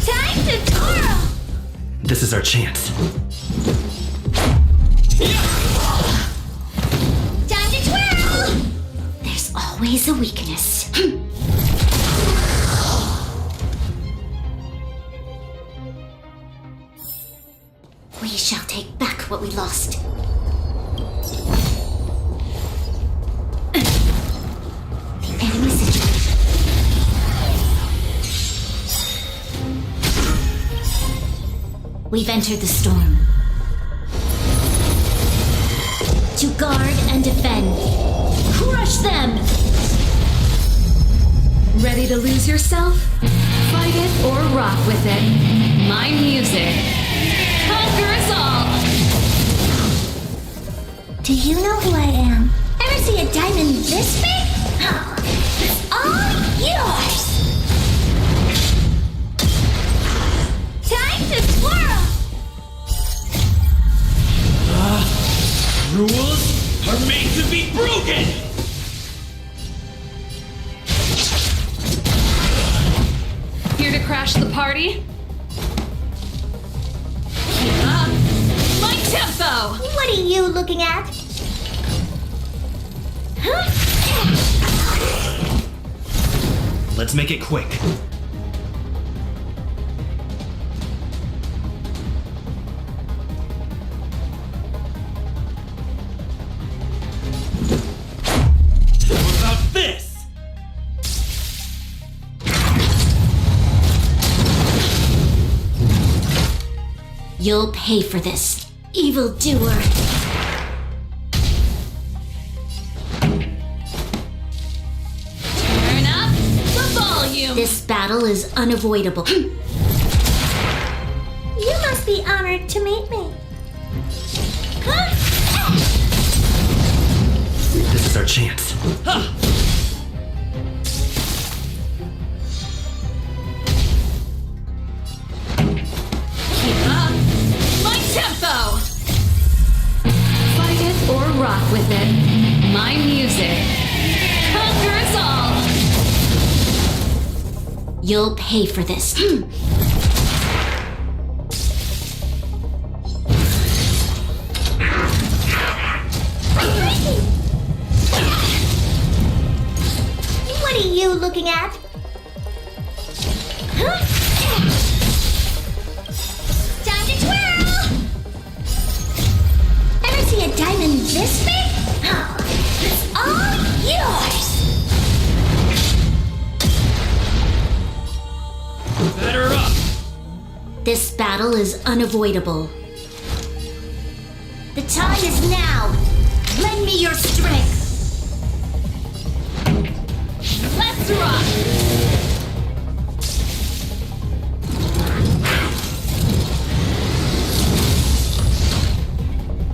A: Time to twirl!
J: This is our chance.
A: Time to twirl! There's always a weakness. We shall take back what we lost. The enemy situation. We've entered the storm. To guard and defend. Crush them!
C: Ready to lose yourself? Fight it or rock with it. My music conquers all!
H: Do you know who I am? Ever see a diamond this big? Oh, it's all yours! Time to twirl!
I: Rules are made to be broken!
C: Here to crash the party? Keep up my tempo!
H: What are you looking at?
I: Let's make it quick. What about this?
A: You'll pay for this, evildoer.
C: Turn up the volume!
A: This battle is unavoidable.
H: You must be honored to meet me.
J: This is our chance.
C: Keep up my tempo! Fight it or rock with it. My music conquers all!
A: You'll pay for this.
H: What are you looking at?
A: Time to twirl!
H: Ever see a diamond this big? Oh, it's all yours!
I: Batter up!
A: This battle is unavoidable. The time is now. Lend me your strength.
C: Let's rock!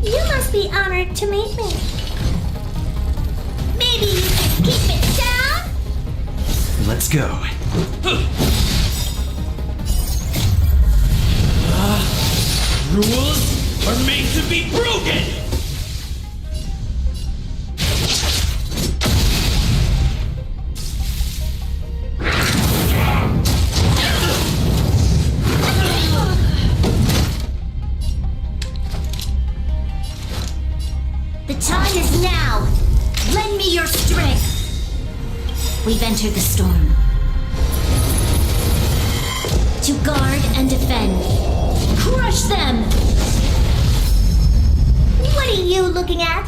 H: You must be honored to meet me. Maybe you can keep it down?
J: Let's go.
I: rules are made to be broken!
A: The time is now! Lend me your strength! We've entered the storm. To guard and defend. Crush them! What are you looking at?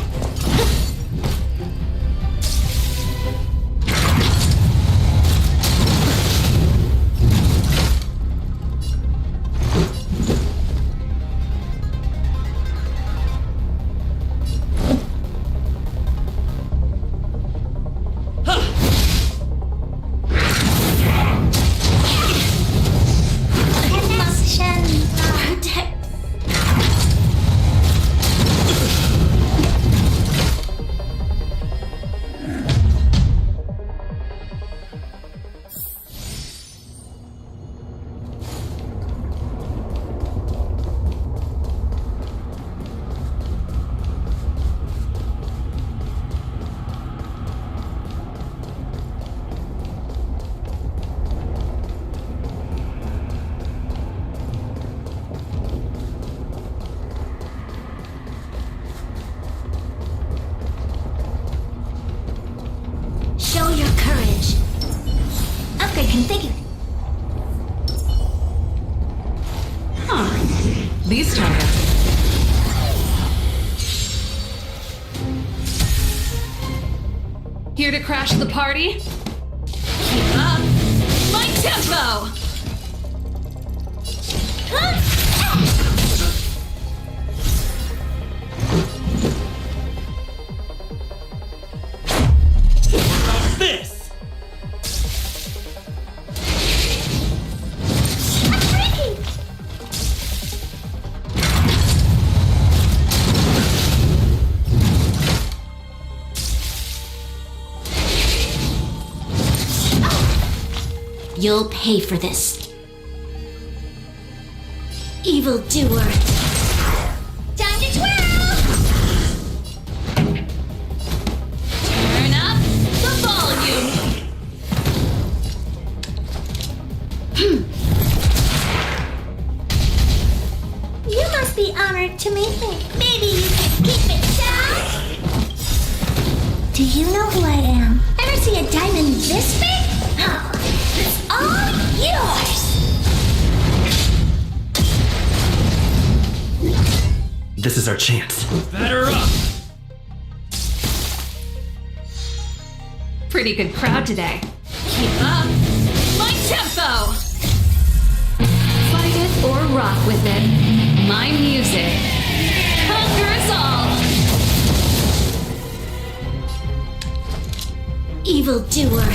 A: Show your courage. Upgrade configured.
U: These targets. Here to crash the party? Keep up my tempo!
I: This!
A: You'll pay for this. Evildoer. Time to twirl!
C: Turn up the volume!
H: You must be honored to meet me. Maybe you can keep it down? Do you know who I am? Ever see a diamond this big? Oh, it's all yours!
J: This is our chance.
I: Batter up!
U: Pretty good crowd today.
C: Keep up my tempo!
U: Fight it or rock with it. My music
C: Conquers all!
A: Evildoer.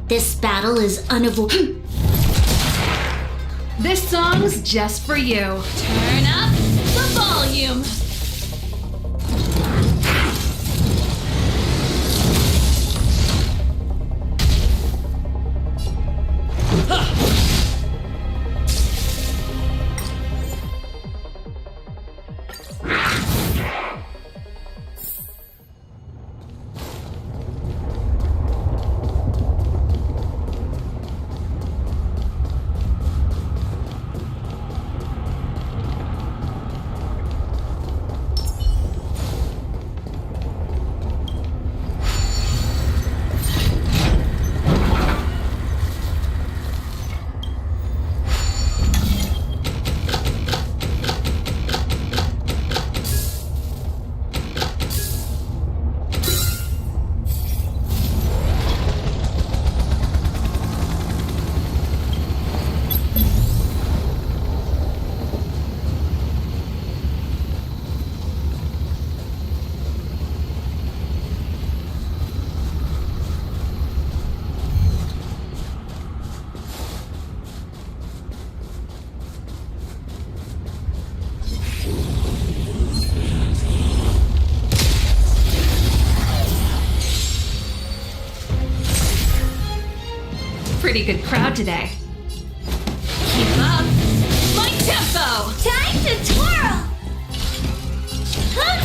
A: This battle is unavoidable.
U: This song's just for you.
C: Turn up the volume! pretty good crowd today. Keep up my tempo!
H: Time to twirl! Huh?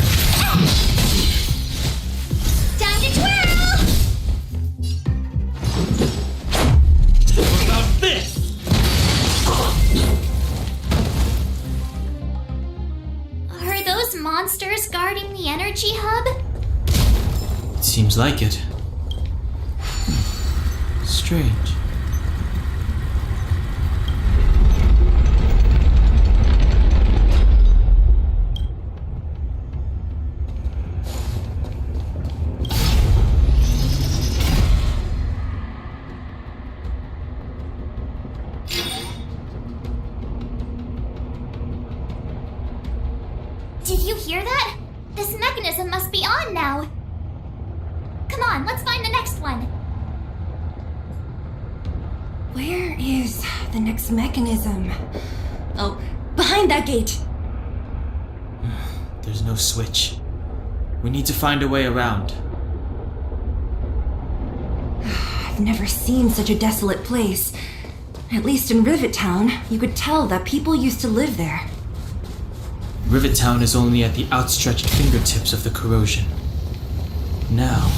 H: Time to twirl!
I: What about this?
A: Are those monsters guarding the energy hub?
B: It seems like it. Strange.
A: Did you hear that? This mechanism must be on now. Come on, let's find the next one.
M: Where is the next mechanism? Oh, behind that gate.
B: There's no switch. We need to find a way around.
M: I've never seen such a desolate place. At least in Rivet Town, you could tell that people used to live there.
B: Rivet Town is only at the outstretched fingertips of the corrosion. Now,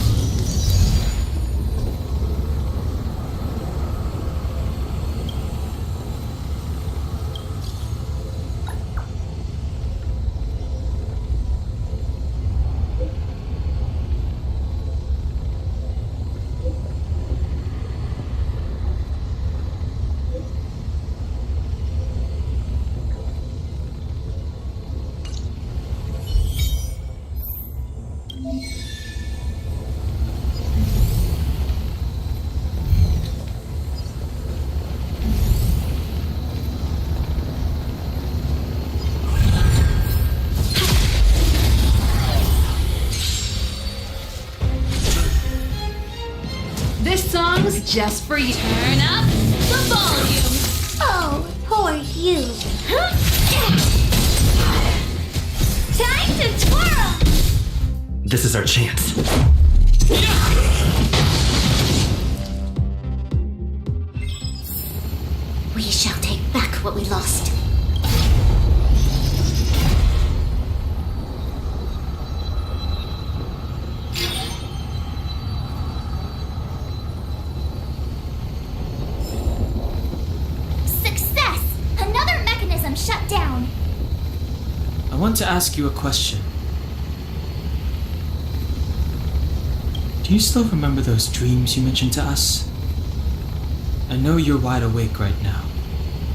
C: This song's just for you. Turn up the volume.
H: Oh, poor you. Time to twirl!
J: This is our chance.
A: We shall take back what we lost. Success! Another mechanism shut down.
B: I want to ask you a question. Do you still remember those dreams you mentioned to us? I know you're wide awake right now,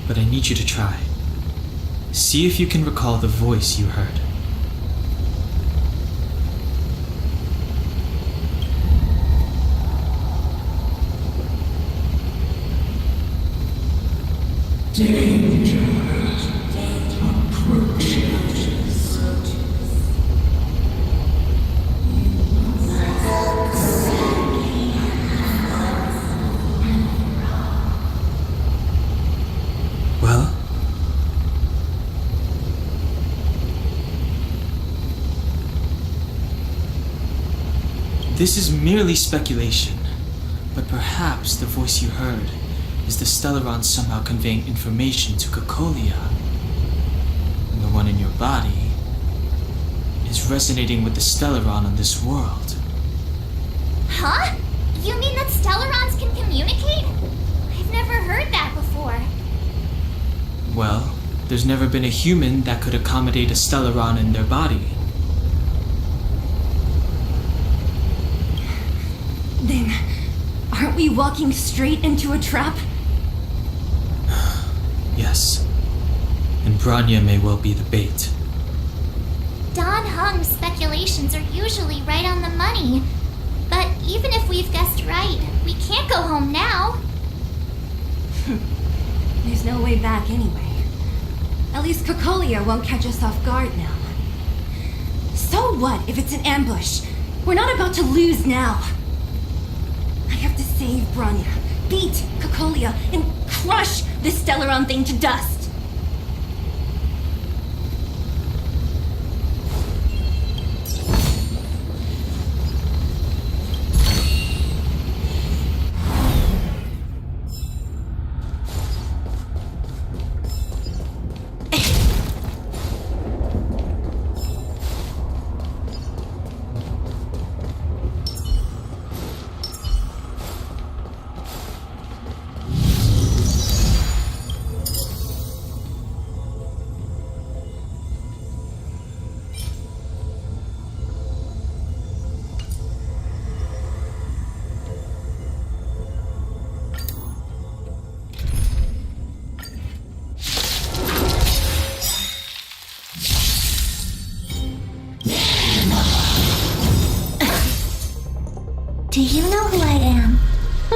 B: but I need you to try. See if you can recall the voice you heard. Well? This is merely speculation, but perhaps the voice you heard is the Stellaron somehow conveying information to Cocolia. And the one in your body is resonating with the Stellaron on this world.
A: Huh? You mean that Stellarons can communicate? I've never heard that before.
B: Well, there's never been a human that could accommodate a Stellaron in their body.
M: Then, aren't we walking straight into a trap?
B: Yes. And Bronya may well be the bait.
A: Don Hung's speculations are usually right on the money. But even if we've guessed right, we can't go home now.
M: There's no way back anyway. At least Cocolia won't catch us off guard now. So what if it's an ambush? We're not about to lose now. I have to save Bronya, beat Cocolia, and crush this Stellaron thing to dust.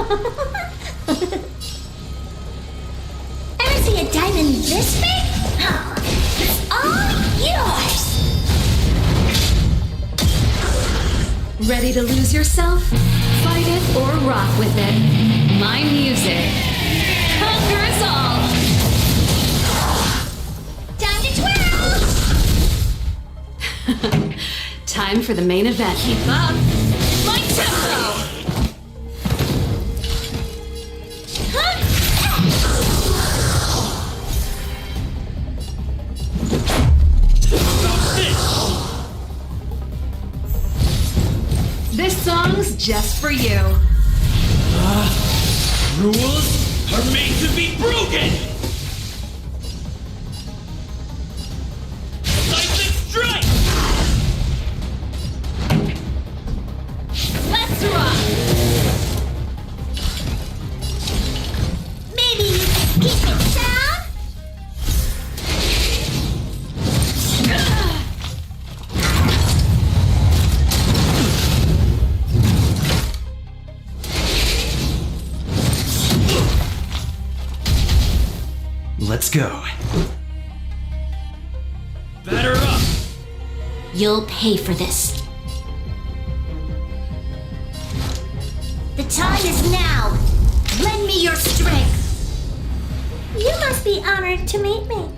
H: Ever see a diamond this big? Oh, it's all yours!
C: Ready to lose yourself? Fight it or rock with it. My music. Conquer us all!
H: Time to twirl!
C: Time for the main event.
E: Keep up! My tempo!
C: This song's just for you.
I: Rules are made to be broken! Lightning strike!
E: Let's rock!
H: Maybe you can keep it down?
D: Let's go.
I: Batter up!
E: You'll pay for this.
A: The time is now. Lend me your strength.
H: You must be honored to meet me.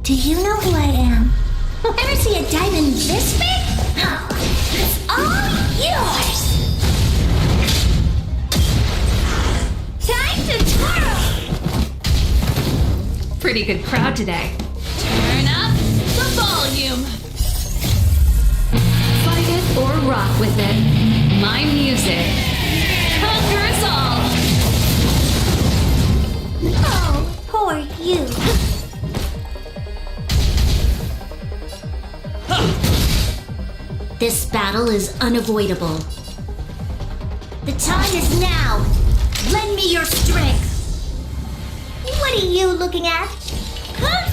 H: Do you know who I am? Ever see a diamond this big? Oh, it's all yours! Time to twirl!
C: Pretty good crowd today.
E: Turn up the volume.
C: Fight it or rock with it. My music.
E: Conquer us all.
H: Oh, poor you.
A: This battle is unavoidable. The time is now. Lend me your strength.
H: What are you looking at? Huh?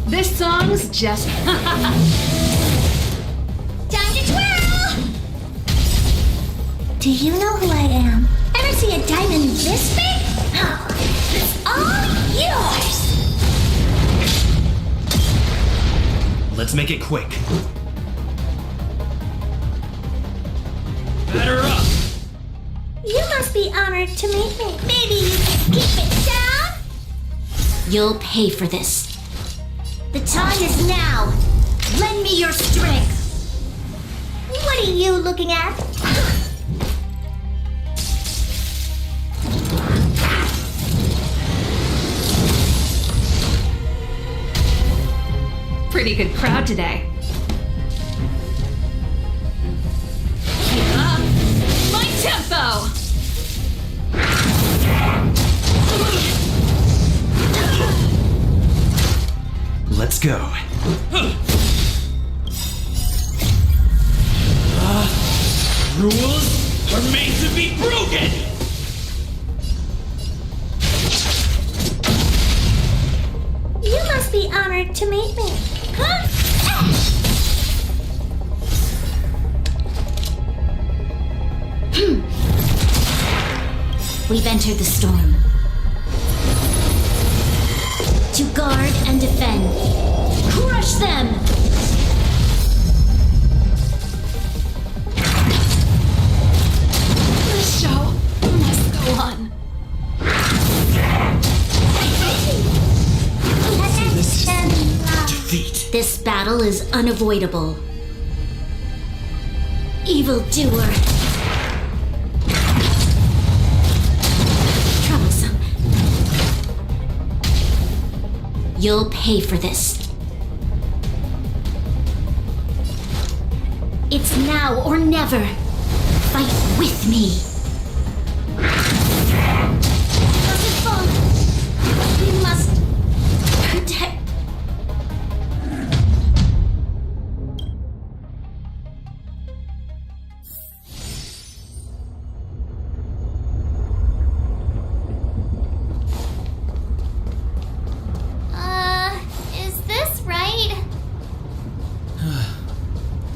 C: This song's just.
H: Time to twirl! Do you know who I am? Ever see a diamond this big? Oh, it's all yours!
D: Let's make it quick.
I: Batter up!
H: You must be honored to meet me. Maybe you can keep it down?
A: You'll pay for this. The time is now. Lend me your strength.
H: What are you looking at?
C: Pretty good crowd today.
E: Keep up. My tempo.
D: Let's go.
I: Rules are made to be broken!
H: You must be honored to meet me. Huh?
A: We've entered the storm. To guard and defend. Crush them!
C: The show must go on.
D: Defeat.
A: This battle is unavoidable. Evildoer. Troublesome. You'll pay for this. It's now or never. Fight with me. We must protect.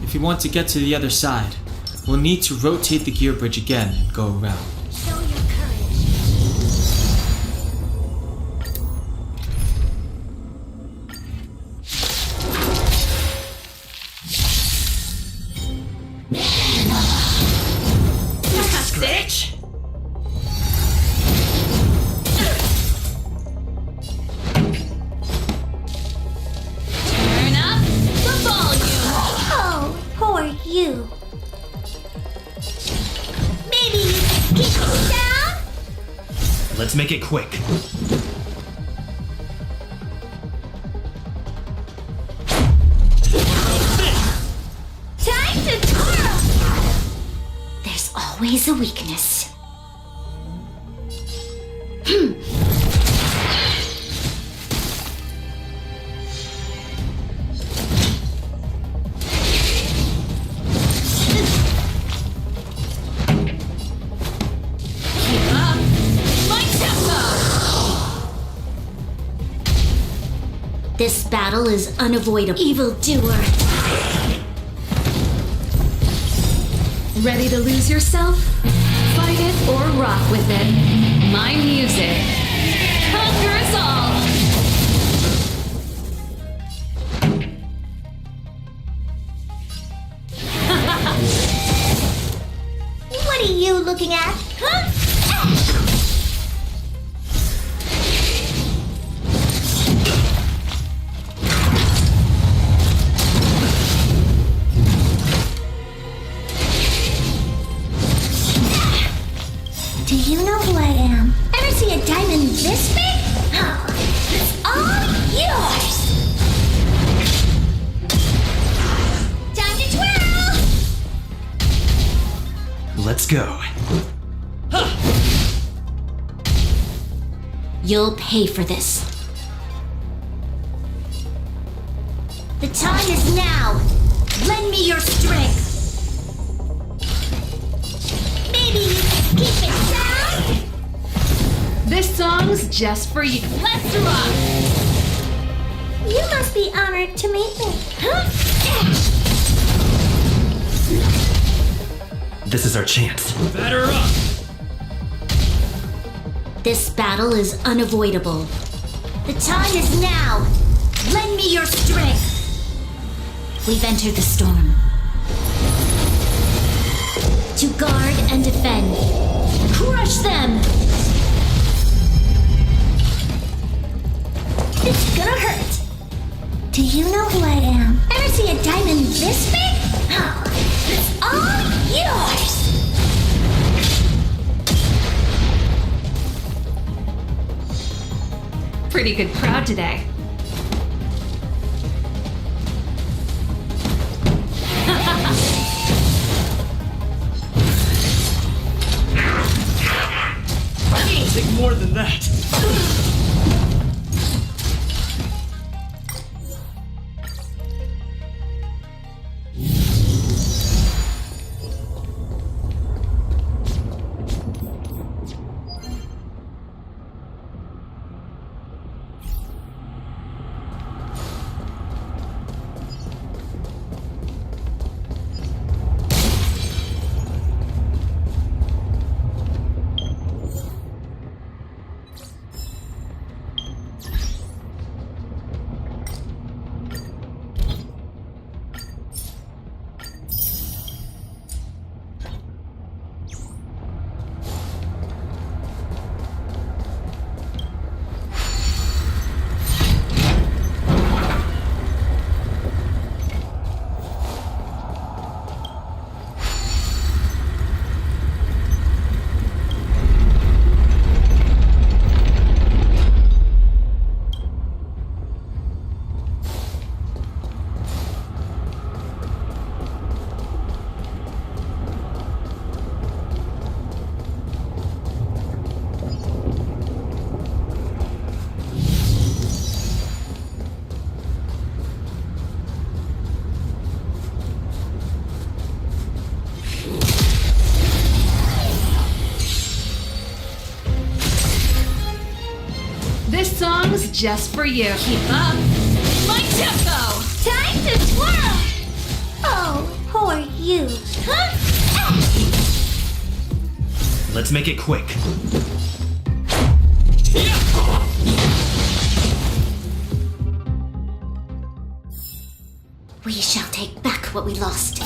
B: If we want to get to the other side, we'll need to rotate the gear bridge again and go around.
H: Show your courage.
C: Bitch! Turn up the volume!
H: Oh, poor you. Maybe you can keep it down?
O: Let's make it quick.
H: Time to twirl!
A: There's always a weakness.
C: Keep up my tempo!
A: This battle is unavoidable. Evildoer.
U: Ready to lose yourself? Fight it or rock with it. My music.
C: Conquers all!
H: What are you looking at? Huh? Do you know who I am? Ever see a diamond this big? Oh, it's all yours! Time to twirl!
O: Let's go.
A: You'll pay for this. The time is now. Lend me your strength.
H: Maybe you can keep it down?
U: This song's just for you.
C: Let's rock!
H: You must be honored to meet me. Huh?
J: This is our chance.
I: Batter up!
A: This battle is unavoidable. The time is now. Lend me your strength. We've entered the storm. To guard and defend. Crush them!
H: It's gonna hurt. Do you know who I am? Ever see a diamond this big? Oh, it's all yours!
U: Pretty good crowd today.
I: Take more than that.
U: This song's just for you.
C: Keep up my tempo!
H: Time to twirl! Oh,
O: Let's make it quick.
E: We shall take back what we lost.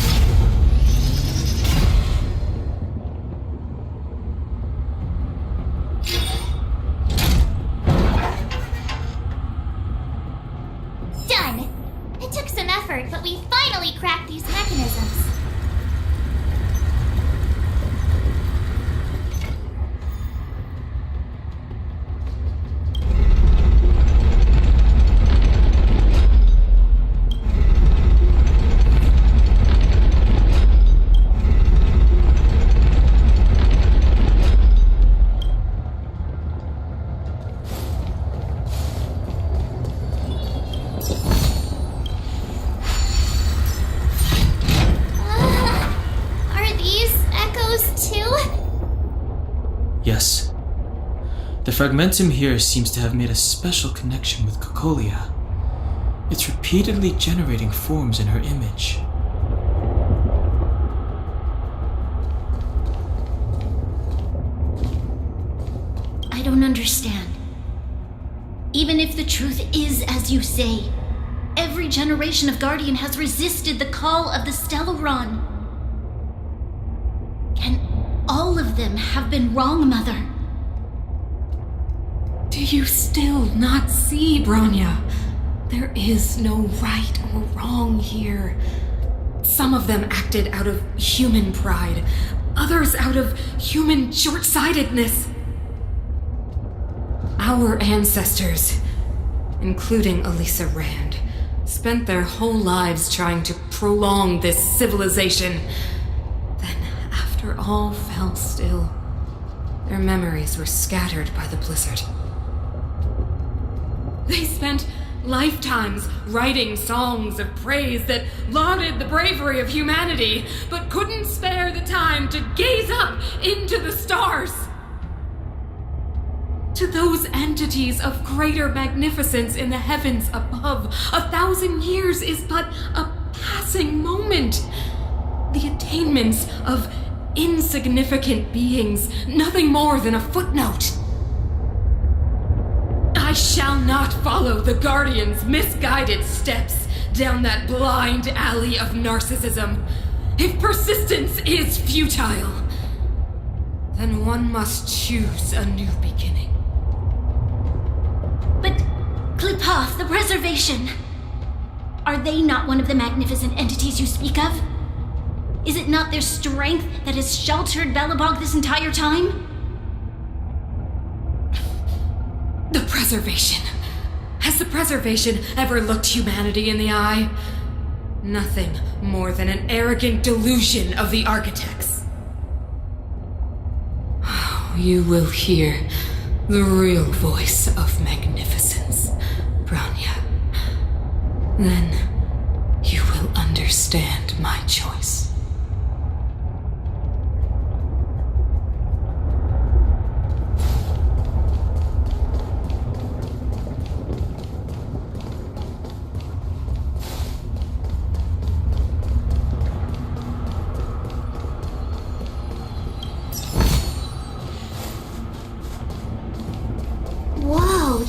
A: Done! It took some effort, but we finally cracked these mechanisms.
B: Yes. The fragmentum here seems to have made a special connection with Cocolia. It's repeatedly generating forms in her image.
E: I don't understand. Even if the truth is as you say, every generation of Guardian has resisted the call of the Stellaron. Can all of them have been wrong, Mother?
L: Do you still not see, Bronya? There is no right or wrong here. Some of them acted out of human pride, others out of human short-sightedness. Our ancestors, including Elisa Rand, spent their whole lives trying to prolong this civilization. Then, after all fell still, their memories were scattered by the blizzard. They spent lifetimes writing songs of praise that lauded the bravery of humanity, but couldn't spare the time to gaze up into the stars. To those entities of greater magnificence in the heavens above, 1,000 years is but a passing moment. The attainments of insignificant beings, nothing more than a footnote. I shall not follow the Guardian's misguided steps down that blind alley of narcissism. If persistence is futile, then one must choose a new beginning.
E: But Klipoth, the Preservation, are they not one of the magnificent entities you speak of? Is it not their strength that has sheltered Belobog this entire time?
L: The Preservation. Has the Preservation ever looked humanity in the eye? Nothing more than an arrogant delusion of the architects. You will hear the real voice of magnificence, Bronya. Then you will understand my choice.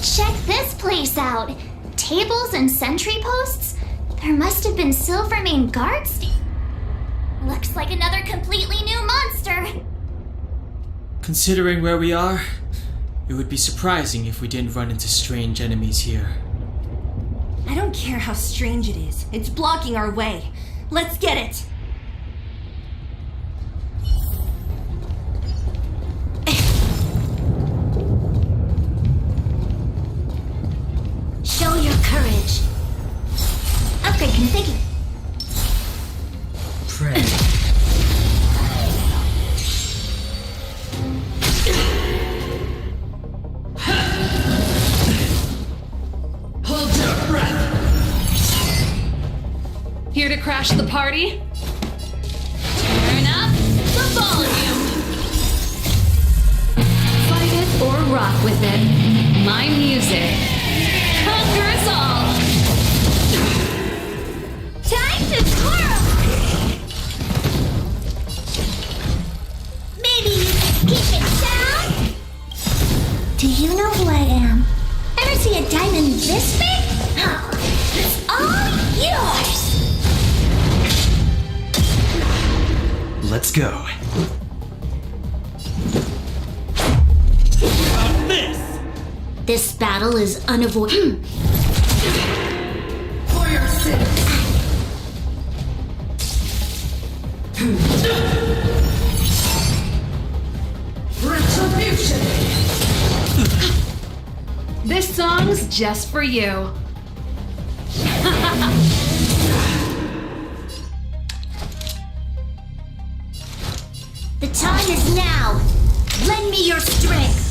A: Check this place out! Tables and sentry posts? There must have been Silvermane guards. Looks like another completely new monster!
B: Considering where we are, it would be surprising if we didn't run into strange enemies here.
M: I don't care how strange it is. It's blocking our way. Let's get it!
A: Show your courage. Upgrade configured.
P: Pray.
C: Hold your breath. Here to crash the party? Turn up the volume. Fight it or rock with it. My music. Conquer us all!
A: Time to twirl! Maybe keep it
O: Let's go.
E: This battle is unavoidable.
L: For your sins. Retribution.
U: This song's just for you.
A: The time is now. Lend me your strength.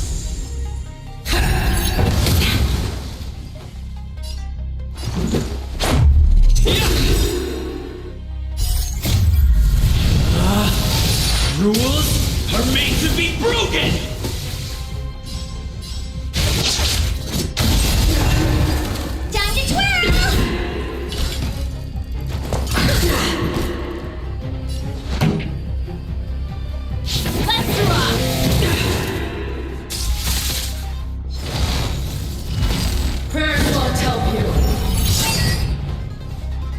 I: Rules are made to be broken!
A: Time to twirl! Let's rock!
L: Prayers won't help you.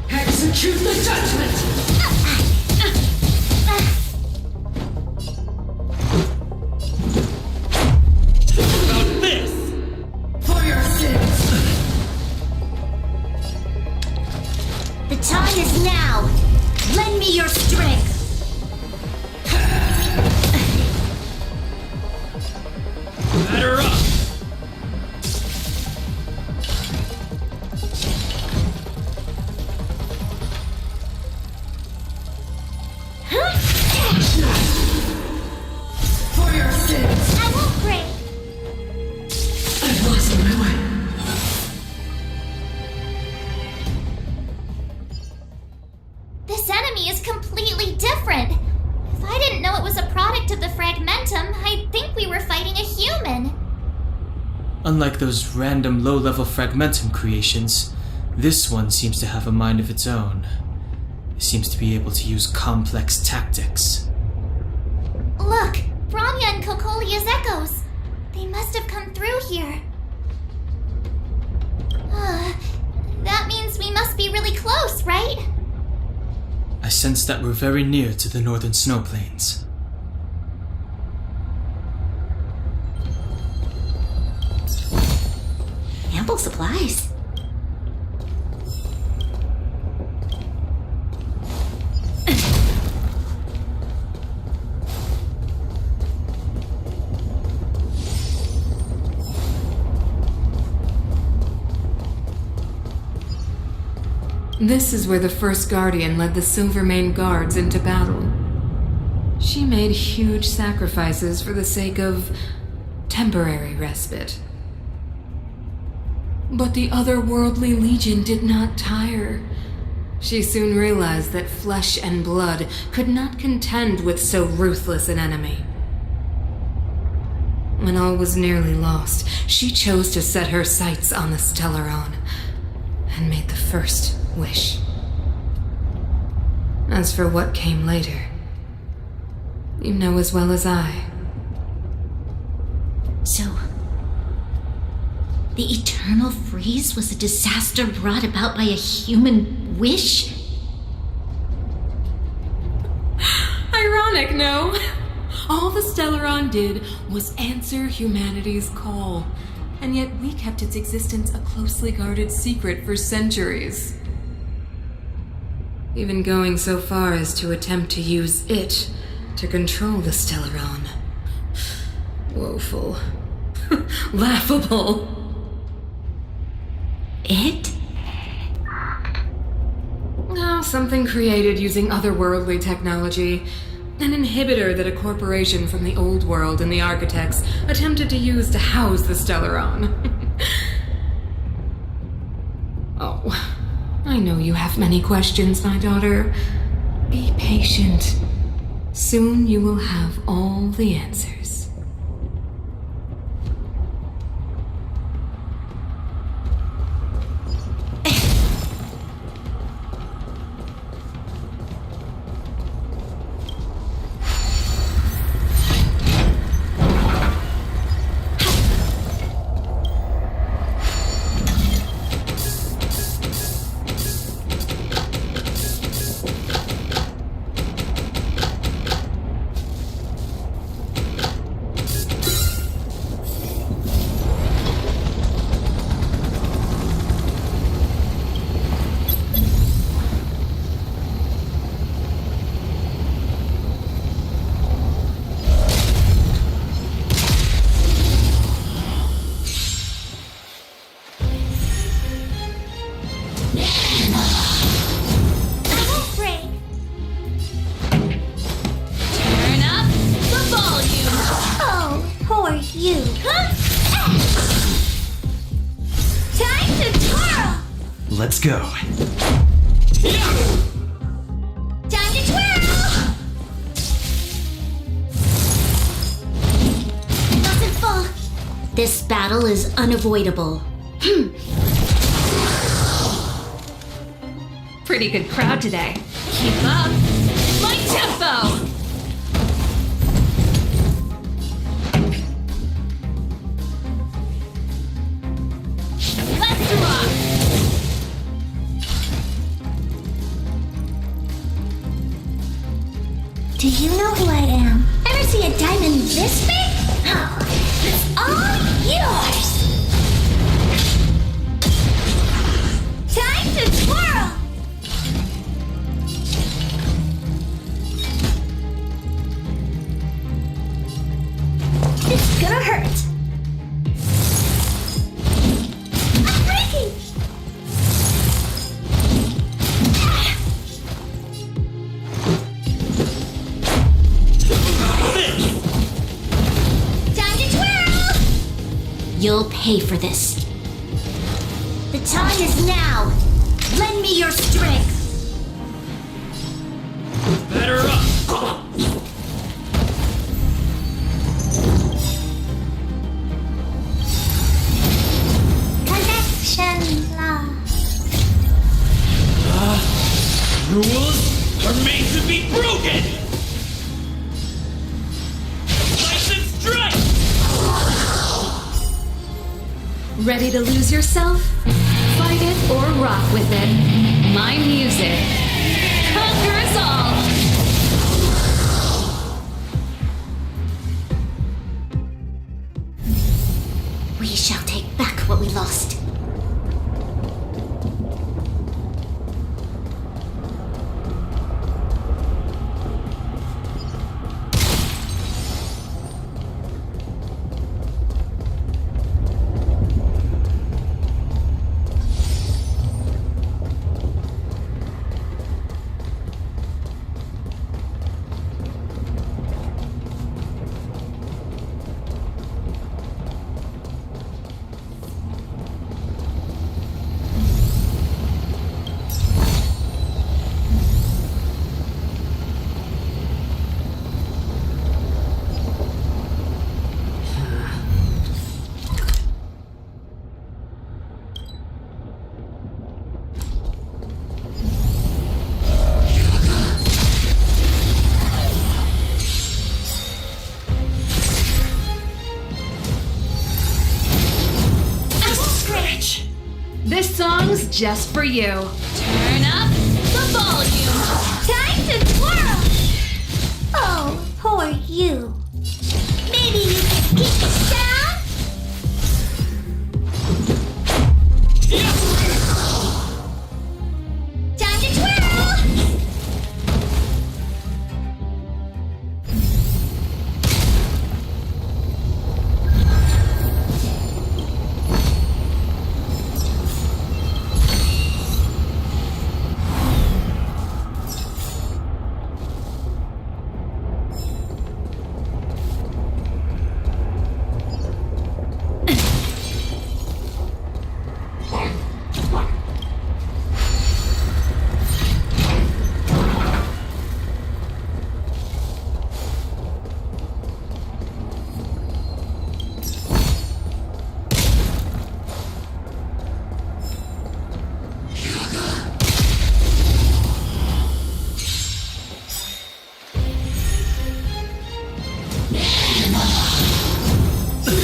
L: Execute the judgment!
A: The time is now. Lend me your strength.
I: Batter up!
L: For your sins!
A: I won't break.
L: I've lost my way.
A: This enemy is completely different. If I didn't know it was a product of the fragmentum, I'd think we were fighting a human.
B: Unlike those random low-level fragmentum creations, this one seems to have a mind of its own. It seems to be able to use complex tactics.
A: Look, Bronya and Kokolia's echoes. They must have come through here. That means we must be really close, right?
B: I sense that we're very near to the northern snow plains.
E: Ample supplies.
L: This is where the first Guardian led the Silvermane Guards into battle. She made huge sacrifices for the sake of temporary respite. But the otherworldly Legion did not tire. She soon realized that flesh and blood could not contend with so ruthless an enemy. When all was nearly lost, she chose to set her sights on the Stellaron and made the first wish. As for what came later, you know as well as I.
E: So, the eternal freeze was a disaster brought about by a human wish?
L: Ironic, no? All the Stellaron did was answer humanity's call, and yet we kept its existence a closely guarded secret for centuries. Even going so far as to attempt to use it to control the Stellaron. Woeful. Laughable.
E: It?
L: Oh, something created using otherworldly technology. An inhibitor that a corporation from the old world and the architects attempted to use to house the Stellaron. Oh, I know you have many questions, my daughter. Be patient. Soon you will have all the answers.
H: I won't break.
C: Turn up the volume.
H: Oh, poor you. Time to twirl.
D: Let's go.
H: Time to twirl.
E: Doesn't fall. This battle is unavoidable.
C: Pretty good crowd today. Keep up my tempo. Let's rock.
H: Do you know who I am? Ever see a diamond this big? Oh, it's all yours. Time to twirl. It's gonna hurt. I'm breaking. Time to twirl.
E: You'll pay for this.
A: The time is now. Lend me your strength.
I: Better up!
H: Connection lost.
I: Rules are made to be broken! Lightning strike!
C: Ready to lose yourself? Fight it or rock with it. My music conquers all.
E: We shall take back what we lost.
C: This song's just for you.
H: Turn up the volume. Time to twirl. Oh, poor you. Maybe you can keep it down? Time to twirl.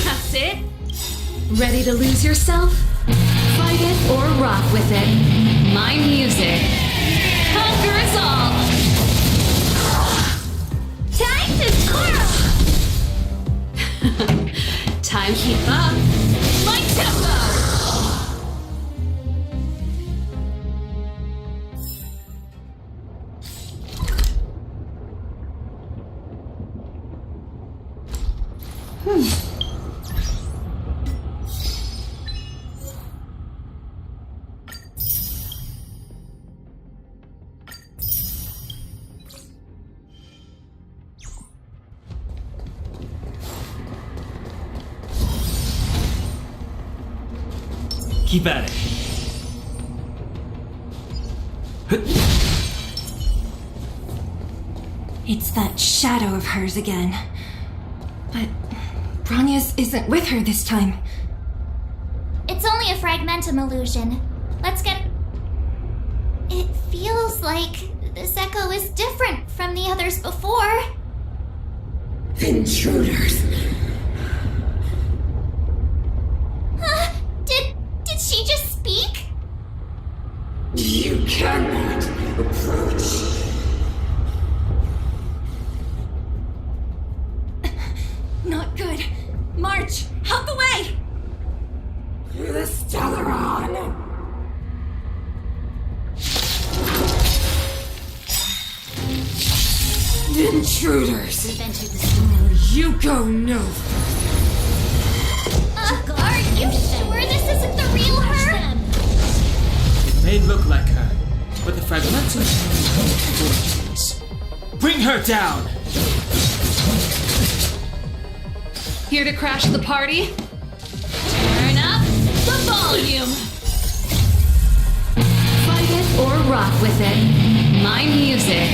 C: That's it. Ready to lose yourself? Fight it or rock with it. My music conquers all.
H: Time to twirl.
C: Time to keep up my tempo.
P: Keep at it.
M: It's that shadow of hers again. But Bronya's isn't with her this time.
A: It's only a fragmentum illusion. Let's get... It feels like this echo is different from the others before.
L: Intruders!
A: Huh? Did she just speak?
L: You cannot approach.
M: Not good. March, out the way!
L: The Stellaron! Intruders!
A: We've entered the storm.
L: You go no.
A: Are you sure this isn't the real her?
B: It may look like her, but the fragmentum fortunes. Bring her down!
C: Here to crash the party?
E: Turn up the volume.
C: Fight it or rock with it. My music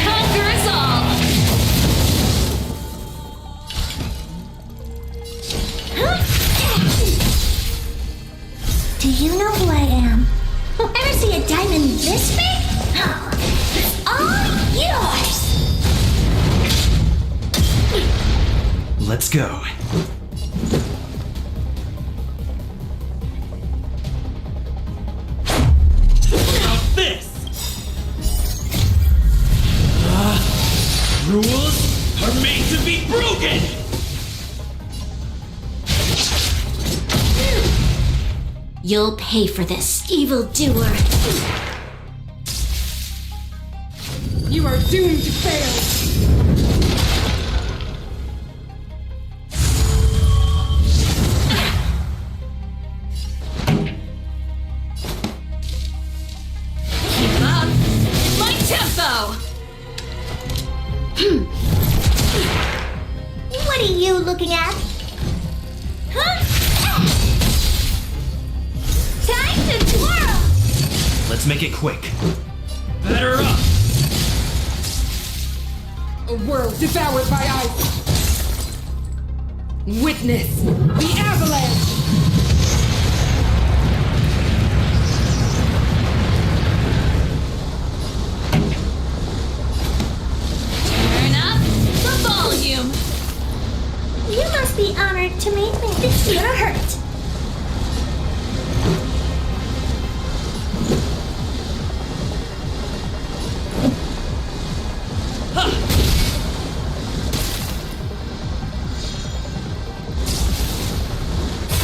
E: Conquers all.
H: Do you know who I am? Ever see a diamond this big? Oh, it's all yours!
O: Let's go.
P: Now this! Rules are made to be broken!
E: You'll pay for this, evildoer.
L: You are doomed to fail!
E: Keep up my tempo!
H: What are you looking at? Huh? Time to twirl!
O: Let's make it quick.
P: Batter up!
L: A world devoured by ice! Witness the avalanche!
E: Turn up the volume.
H: You must be honored to meet me. It's gonna hurt.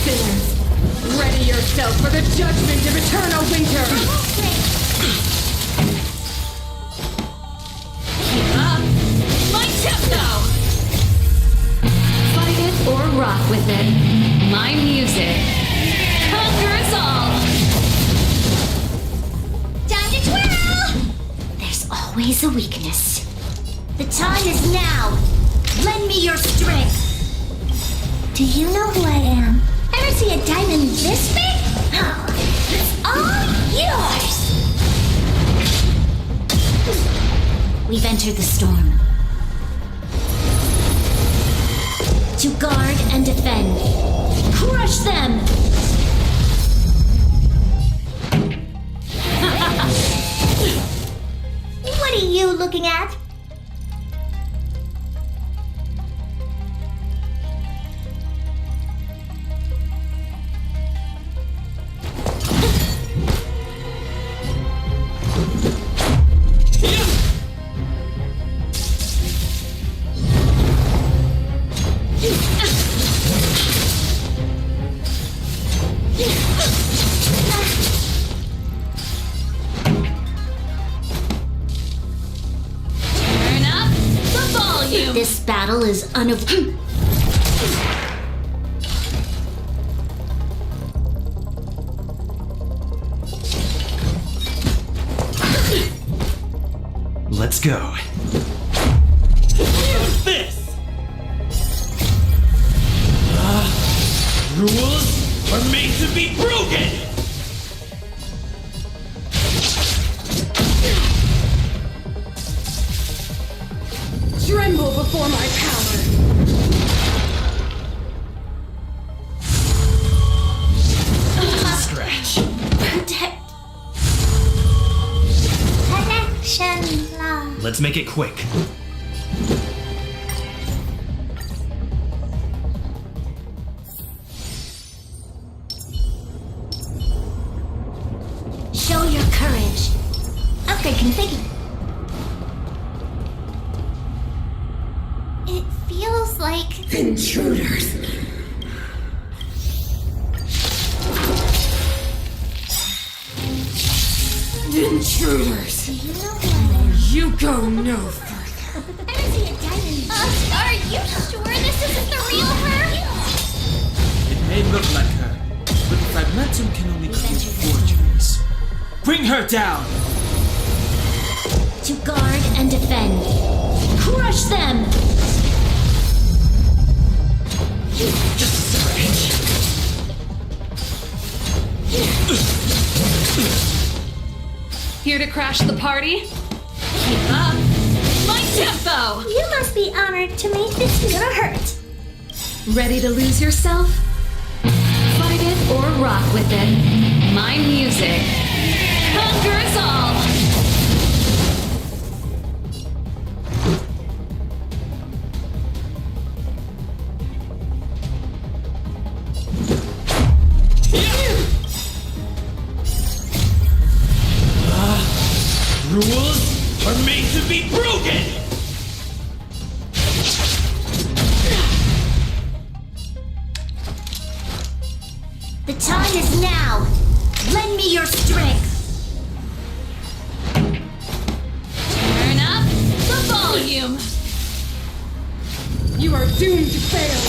L: Sinners, ready yourself for the judgment of eternal winter!
E: Keep up my tempo.
C: fight it or rock with it. My music
E: Conquers all.
A: Time to twirl!
E: There's always a weakness.
A: The time is now. Lend me your strength.
H: Do you know who I am? Ever see a diamond this big? Oh, it's all yours!
E: We've entered the storm. To guard and defend. Crush them!
H: What are you looking at?
E: Turn up the volume. This battle is unavoidable.
O: Let's go.
P: This! Rules
I: are made to be broken!
L: Tremble before my power!
E: Stretch. Protect.
H: Connection lost.
O: Let's make it quick.
H: Show your courage. Upgrade configured.
A: It feels like
L: Intruders! Intruders! You go no further.
H: I don't see a diamond.
A: Are you sure this isn't the real her?
B: It may look like her, but the fragmentum can only create forgeries. Bring her down!
A: To guard and defend. Crush them!
O: Just stretch.
C: Here to crash the party?
E: Keep up. My tempo!
H: You must be honored to make this gonna hurt.
C: Ready to lose yourself? Fight it or rock with it.
E: My music conquers all!
I: Rules are made to be broken!
A: The time is now! Lend me your strength!
E: Turn up the volume!
L: You are doomed to fail!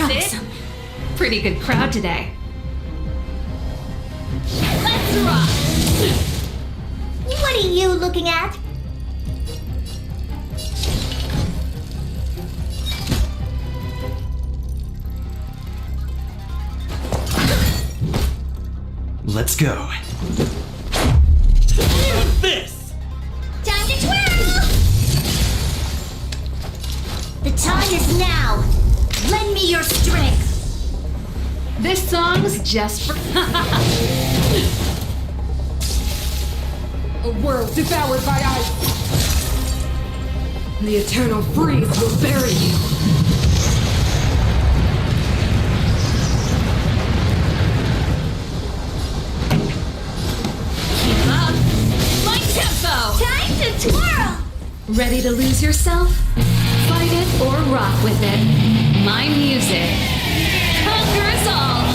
C: That's it? Pretty good crowd today.
E: Let's rock!
H: What are you looking at?
O: Let's go.
I: This!
H: Time to twirl!
A: The time is now! Lend me your strength!
C: This song's just for.
L: A world devoured by ice! The eternal freeze will bury you!
E: Keep up! My tempo!
H: Time to twirl!
C: Ready to lose yourself? Fight it or rock with it.
E: My music conquers all!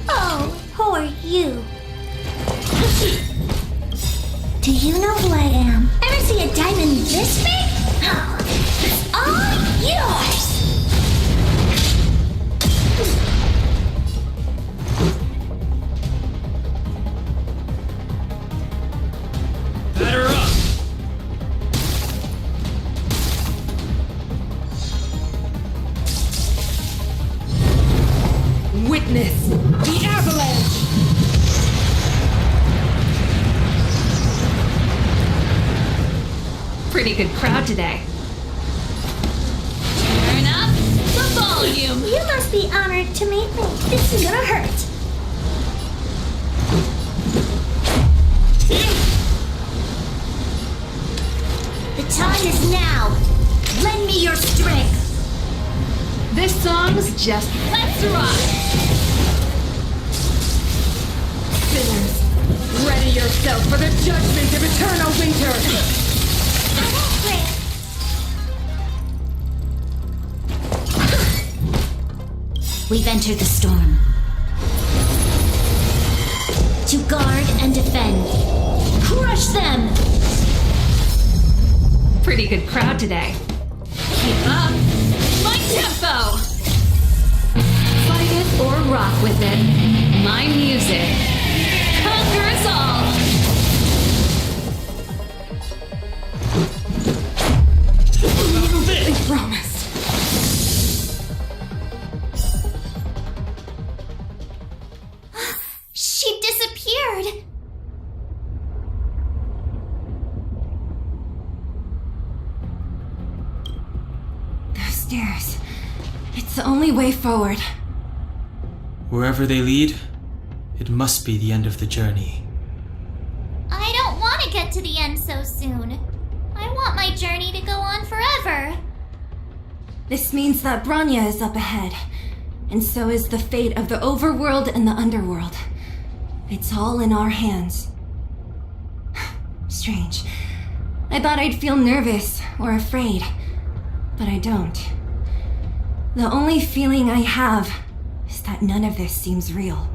H: Oh, poor you. Do you know who I am? Ever see a diamond this big? Oh, it's all yours!
I: Batter up!
L: Witness the avalanche!
C: Pretty good crowd today.
E: Turn up the volume!
H: You must be honored to meet me. This is gonna hurt.
A: The time is now! Lend me your strength!
C: This song's just.
E: Let's rock!
L: Sinners, ready yourself for the judgment of eternal winter!
H: I won't break.
A: We've entered the storm. To guard and defend. Crush them!
C: Pretty good crowd today.
E: Keep up! My tempo!
C: Fight it or rock with it.
E: My music conquers all!
M: only way forward.
B: Wherever they lead, it must be the end of the journey.
A: I don't want to get to the end so soon. I want my journey to go on forever.
M: This means that Bronya is up ahead, and so is the fate of the overworld and the underworld. It's all in our hands. Strange. I thought I'd feel nervous or afraid, but I don't. The only feeling I have is that none of this seems real.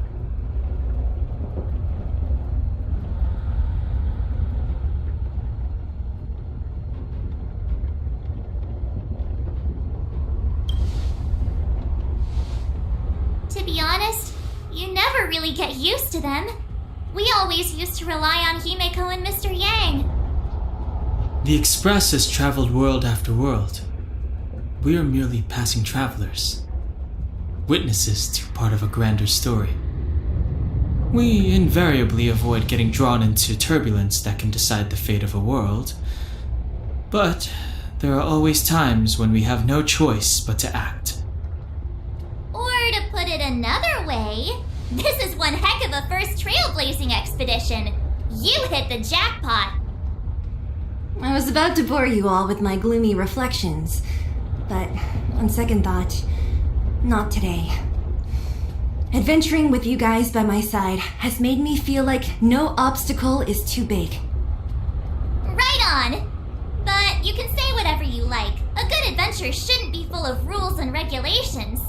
A: To be honest, you never really get used to them. We always used to rely on Himeko and Mr. Yang.
B: The Express has traveled world after world. We are merely passing travelers, witnesses to part of a grander story. We invariably avoid getting drawn into turbulence that can decide the fate of a world, but there are always times when we have no choice but to act.
A: Or to put it another way, this is one heck of a first trailblazing expedition. You hit the jackpot.
M: I was about to bore you all with my gloomy reflections, but on second thought, not today. Adventuring with you guys by my side has made me feel like no obstacle is too big.
A: Right on! But you can say whatever you like. A good adventure shouldn't be full of rules and regulations.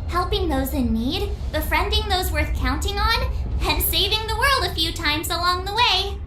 A: Helping those in need, befriending those worth counting on, and saving the world a few times along the way.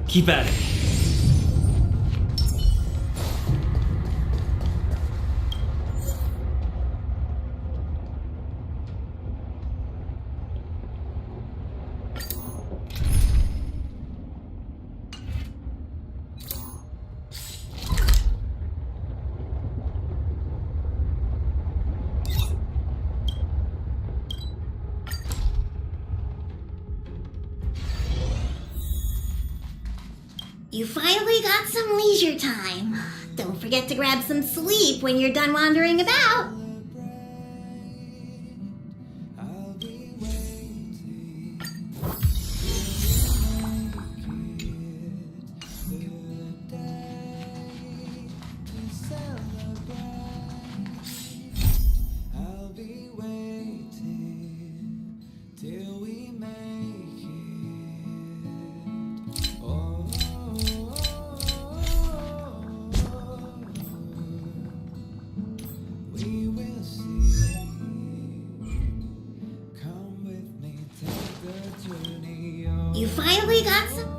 P: Keep at it.
H: You finally got some leisure time. Don't forget to grab some sleep when you're done wandering about. You finally got some...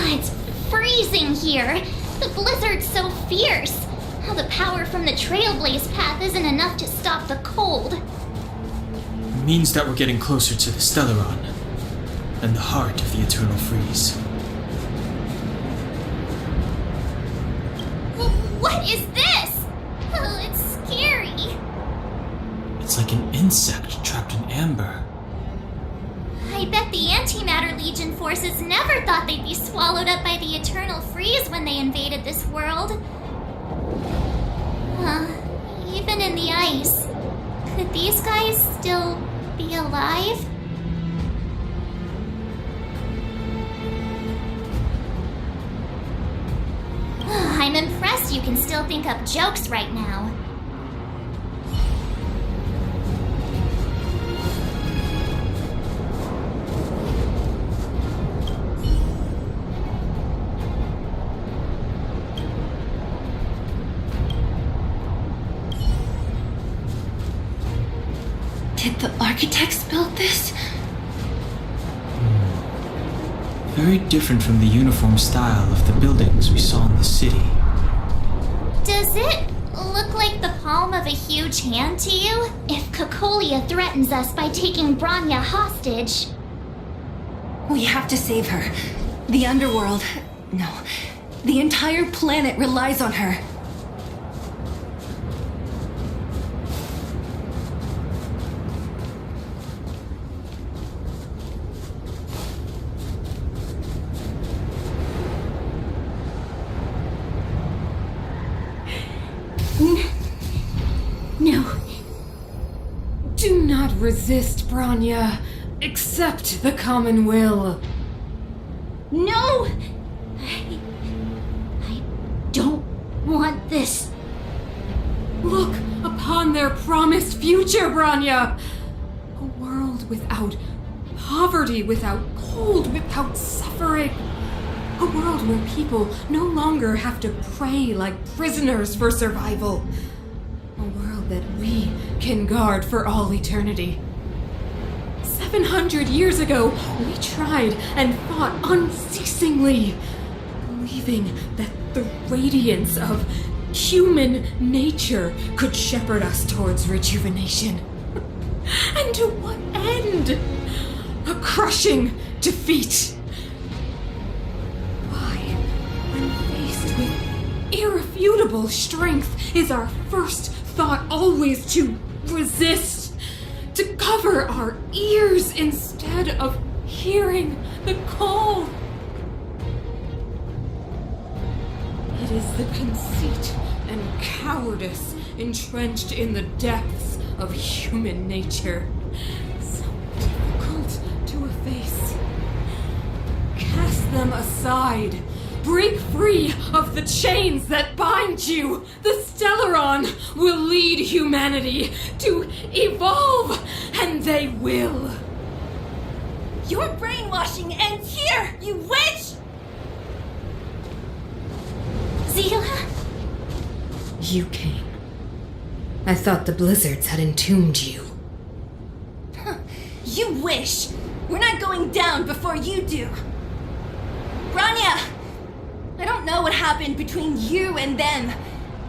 H: It's freezing here. The blizzard's so fierce.
A: How the power from the Trailblaze path isn't enough to stop the cold.
B: It means that we're getting closer to the Stellaron, and the heart of the Eternal Freeze.
A: What is this? Oh, it's scary.
B: It's like an insect trapped in amber.
A: I bet the Antimatter Legion forces never thought they'd be swallowed up by the Eternal Freeze when they invaded this world. Even in the ice, could these guys still be alive? I'm impressed you can still think up jokes right now.
M: Did the architects build this?
B: Very different from the uniform style of the buildings we saw in the city.
A: Does it look like the palm of a huge hand to you? If Cocolia threatens us by taking Bronya hostage...
M: We have to save her. The underworld... No. The entire planet relies on her.
L: No. Do not resist, Bronya. Accept the common will.
A: No! I don't want this.
L: Look upon their promised future, Bronya! A world without poverty, without cold, without suffering. A world where people no longer have to pray like prisoners for survival. A world that we can guard for all eternity. 700 years ago, we tried and fought unceasingly, believing that the radiance of human nature could shepherd us towards rejuvenation. And to what end? A crushing defeat. Why, when faced with irrefutable strength, is our first thought always to resist, to cover our ears instead of hearing the call? It is the conceit and cowardice entrenched in the depths of human nature, so difficult to efface. Cast them aside. Break free of the chains that bind you. The Stellaron will lead humanity to evolve, and they will.
M: Your brainwashing ends here, you witch!
A: Zila?
L: You came. I thought the blizzards had entombed you.
M: You wish! We're not going down before you do. Bronya! I don't know what happened between you and them.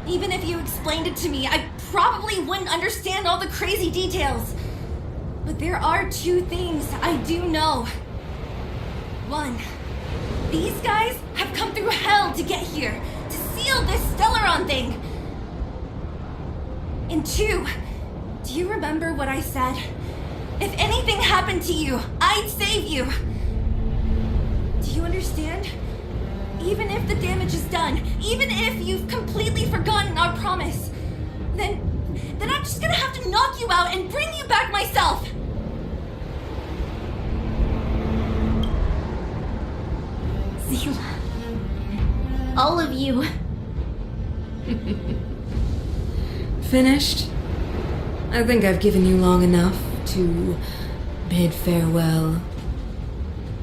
M: Even if you explained it to me, I probably wouldn't understand all the crazy details. But there are two things I do know. One, these guys have come through hell to get here, to seal this Stellaron thing. And two, do you remember what I said? If anything happened to you, I'd save you. Do you understand? Even if the damage is done, even if you've completely forgotten our promise, then I'm just gonna have to knock you out and bring you back myself.
A: Zila. All of you.
L: Finished? I think I've given you long enough to bid farewell.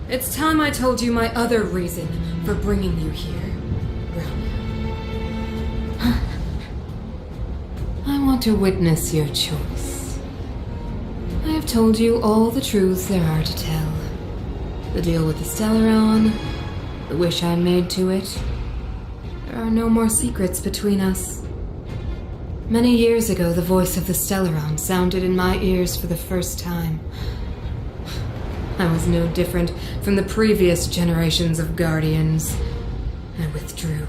L: It's time I told you my other reason for bringing you here, Bronya. I want to witness your choice. I have told you all the truths there are to tell. The deal with the Stellaron, the wish I made to it. There are no more secrets between us. Many years ago, the voice of the Stellaron sounded in my ears for the first time. I was no different from the previous generations of Guardians. I withdrew,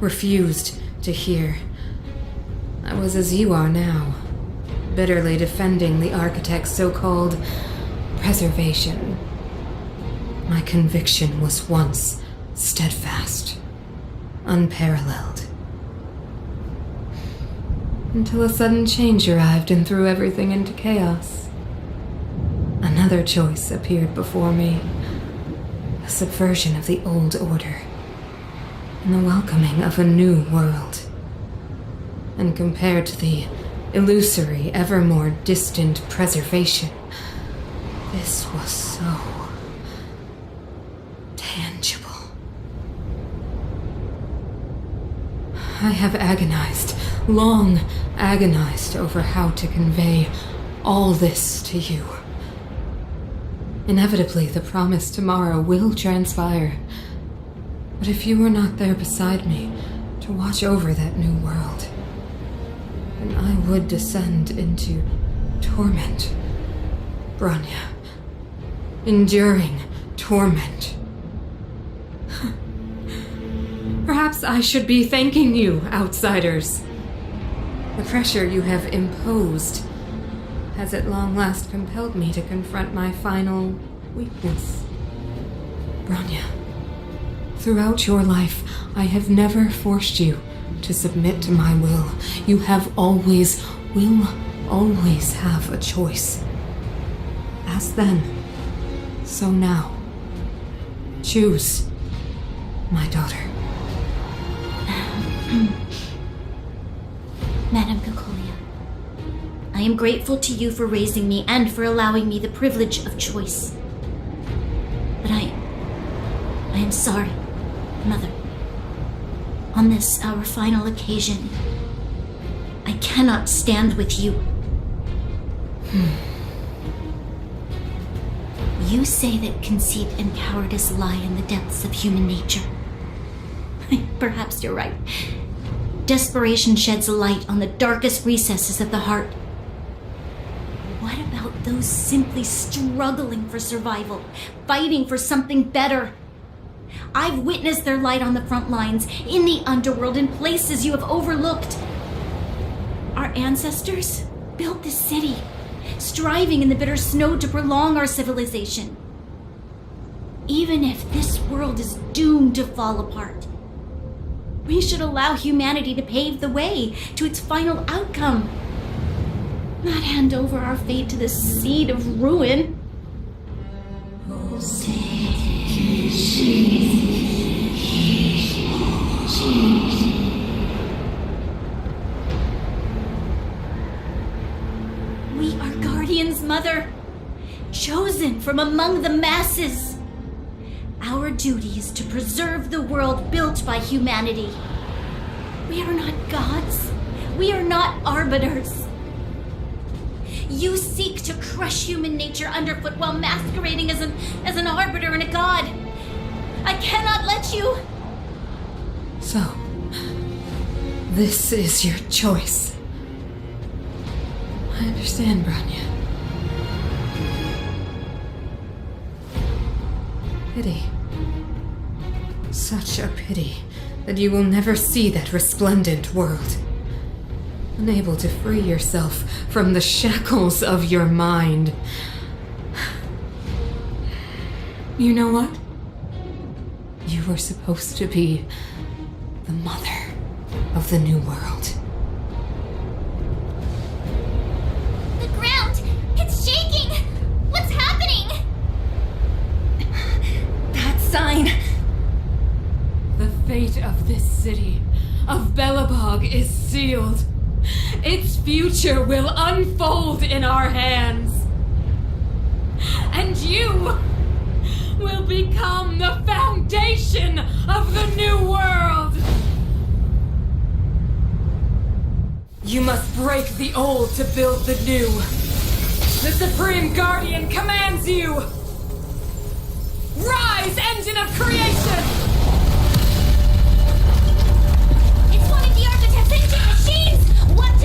L: refused to hear. I was as you are now, bitterly defending the Architect's so-called preservation. My conviction was once steadfast, unparalleled. Until a sudden change arrived and threw everything into chaos. Another choice appeared before me. A subversion of the old order. And the welcoming of a new world. And compared to the illusory, ever more distant preservation, this was so tangible. I have agonized, long agonized over how to convey all this to you. Inevitably, the promised tomorrow will transpire. But if you were not there beside me to watch over that new world, then I would descend into torment. Bronya. Enduring torment. Perhaps I should be thanking you, outsiders. The pressure you have imposed has at long last compelled me to confront my final weakness. Bronya, throughout your life, I have never forced you to submit to my will. You have always, will always have a choice. As then, so now. Choose, my daughter.
E: Madame Cocolia, I am grateful to you for raising me and for allowing me the privilege of choice. But I am sorry, Mother. On this, our final occasion, I cannot stand with you. You say that conceit and cowardice lie in the depths of human nature. Perhaps you're right. Desperation sheds a light on the darkest recesses of the heart. What about those simply struggling for survival, fighting for something better? I've witnessed their light on the front lines, in the underworld, in places you have overlooked. Our ancestors built this city, striving in the bitter snow to prolong our civilization. Even if this world is doomed to fall apart, we should allow humanity to pave the way to its final outcome. Not hand over our fate to the seed of ruin. We are guardians, Mother, chosen from among the masses. Our duty is to preserve the world built by humanity. We are not gods. We are not arbiters. You seek to crush human nature underfoot while masquerading as an arbiter and a god. I cannot let you.
L: So, this is your choice. I understand, Bronya. Pity. Such a pity that you will never see that resplendent world. Unable to free yourself from the shackles of your mind. You know what? You were supposed to be the mother of the new world.
A: The ground! It's shaking! What's happening?
M: That sign!
L: The fate of this city, of Belobog, is sealed. Its future will unfold in our hands. And you will become the foundation of the new world. You must break the old to build the new. The Supreme Guardian commands you. Rise, engine of creation!
A: It's one of the Architect's engine machines! Watch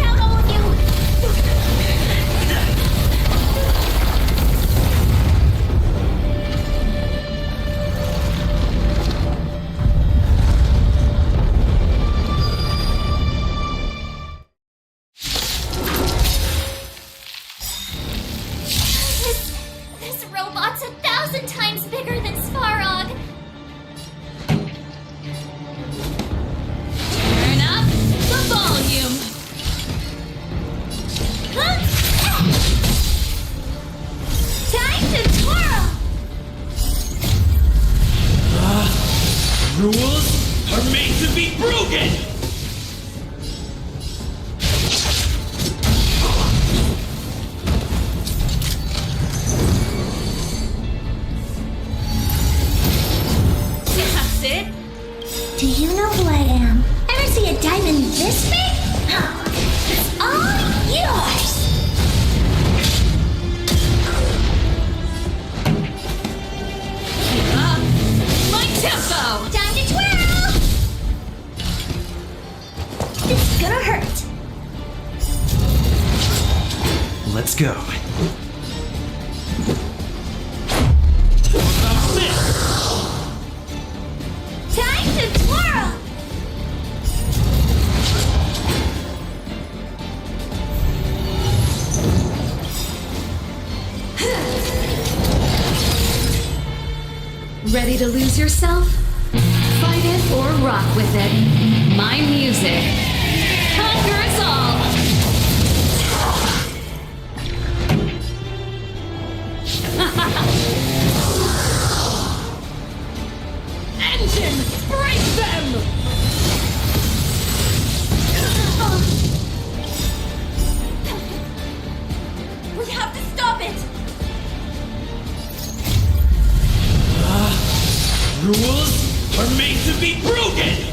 P: Let's go.
H: Time to twirl!
C: Ready to lose yourself? Fight it or rock with it. My music conquers all!
L: Engine, break them!
H: We have to stop it!
I: Rules are made to be broken!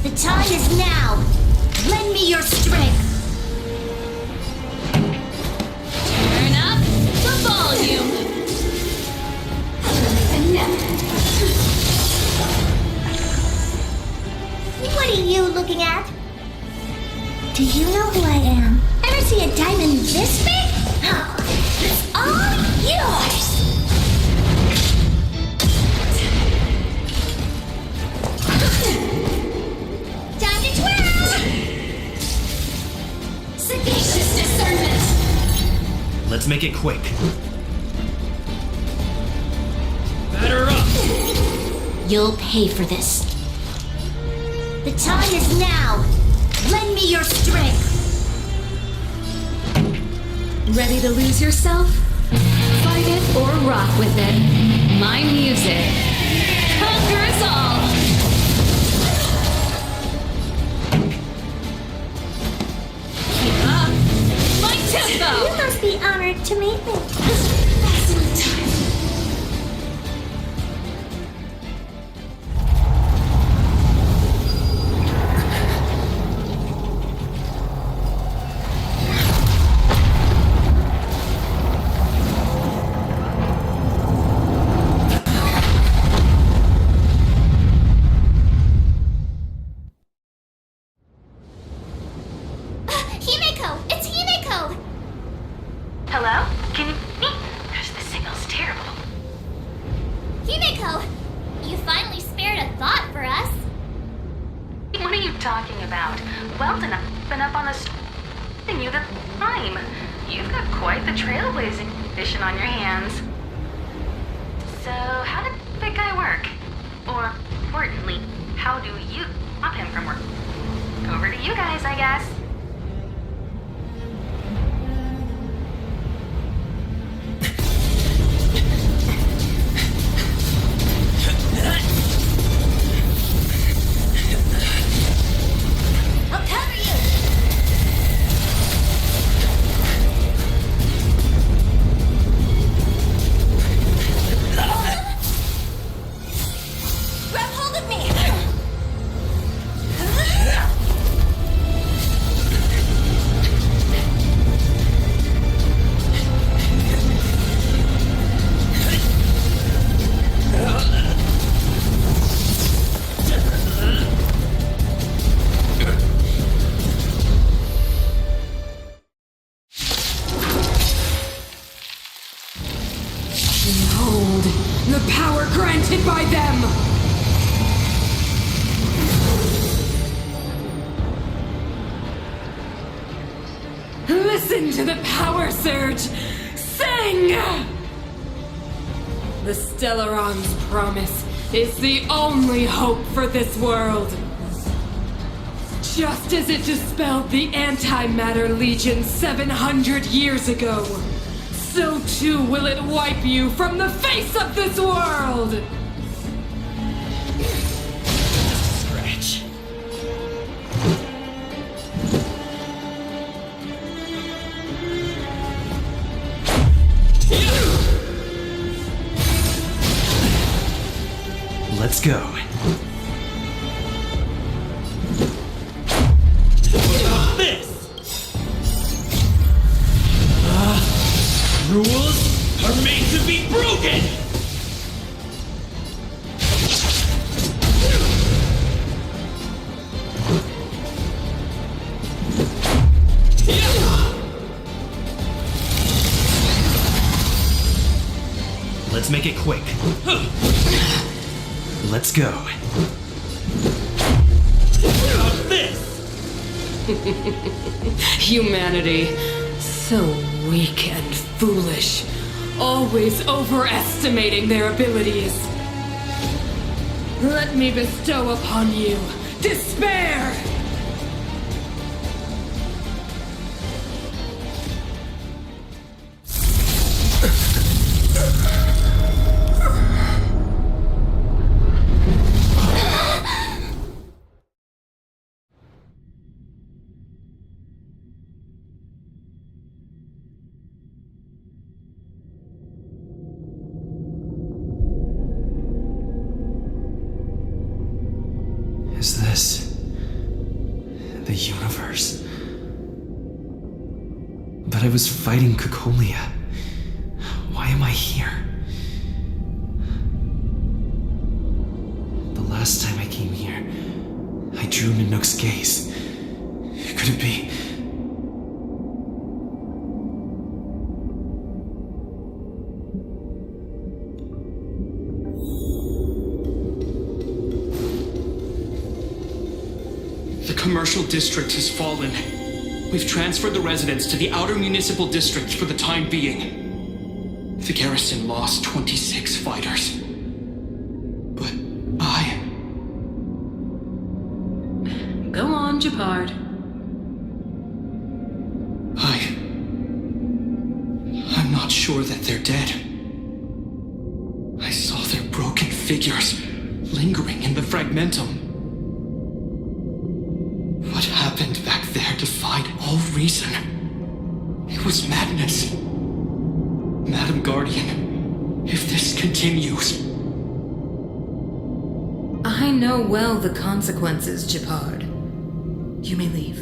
A: The time is now. Lend me your strength.
E: Turn up the volume.
H: What are you looking at? Do you know who I am? Ever see a diamond this big? Oh, it's all yours! Time to twirl! Sagacious discernment!
P: Let's make it quick.
I: Batter up!
A: You'll pay for this. The time is now. Lend me your strength.
C: Ready to lose yourself? Fight it or rock with it. My music conquers all!
E: Keep up my tempo!
H: You must be honored to meet me. Fascinating time.
A: Himeko! It's Himeko!
G: Hello? Can you me? Gosh, the signal's terrible.
A: Himeko! You finally spared a thought for us.
G: What are you talking about? Weldon, I've been up on the and you the time. You've got quite the trailblazing mission on your hands. So, how did that guy work? Or, importantly, how do you stop him from work? Over to you guys, I guess.
H: I'll cover you! Grab hold of me!
L: Behold, the power granted by them! Listen to the power surge! Sing! The Stellaron's promise is the only hope for this world. Just as it dispelled the Antimatter Legion 700 years ago, so too will it wipe you from the face of this world!
P: Scratch. Let's go.
I: What about this?
P: Let's make it quick. Let's go.
L: Humanity. So weak and foolish. Always overestimating their abilities. Let me bestow upon you despair!
B: Is this the universe? But I was fighting Cocolia. Why am I here? The last time I came here, I drew Nanook's gaze. Could it be?
K: The commercial district has fallen. We've transferred the residents to the outer municipal district for the time being. The garrison lost 26 fighters. But
L: Go on, Japard.
K: I'm not sure that they're dead. I saw their broken figures lingering in the fragmentum. What happened back there defied all reason. It was madness. Madam Guardian, if this continues...
L: I know well the consequences, Japard. You may leave.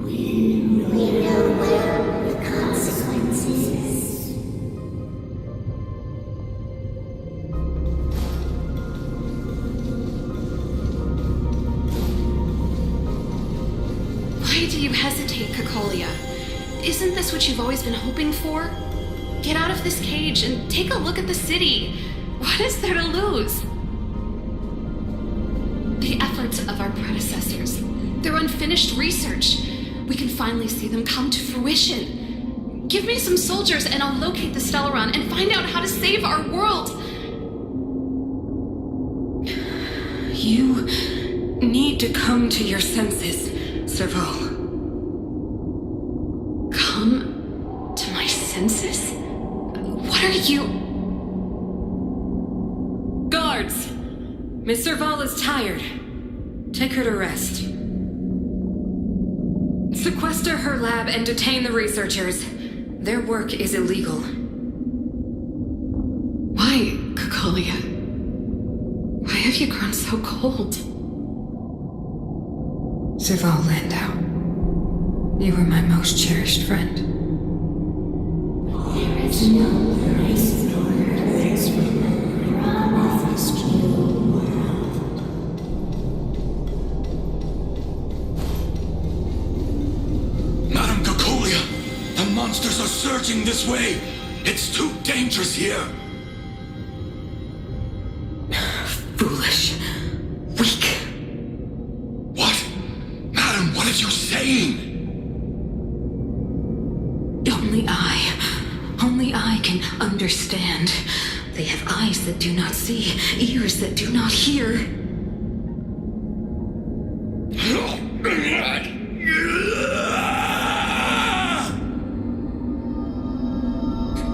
H: We know well the consequences.
C: Why do you hesitate, Cocolia? Isn't this what you've always been hoping for? Get out of this cage and take a look at the city. What is there to lose? The efforts of our predecessors, their unfinished research. We can finally see them come to fruition. Give me some soldiers and I'll locate the Stellaron and find out how to save our world.
L: You need to come to your senses, Serval.
C: Come to my senses? What are you...
L: Guards! Miss Serval is tired. Take her to rest. Sequester her lab and detain the researchers. Their work is illegal.
C: Why, Cocolia? Why have you grown so cold?
L: Serval Landau, you were my most cherished friend.
H: There is no place nor place for promised you world.
S: Madam Cocolia, the monsters are surging this way. It's too dangerous here.
L: Foolish. Weak.
S: What? Madam, what are you saying?
L: Only I can understand. They have eyes that do not see, ears that do not hear.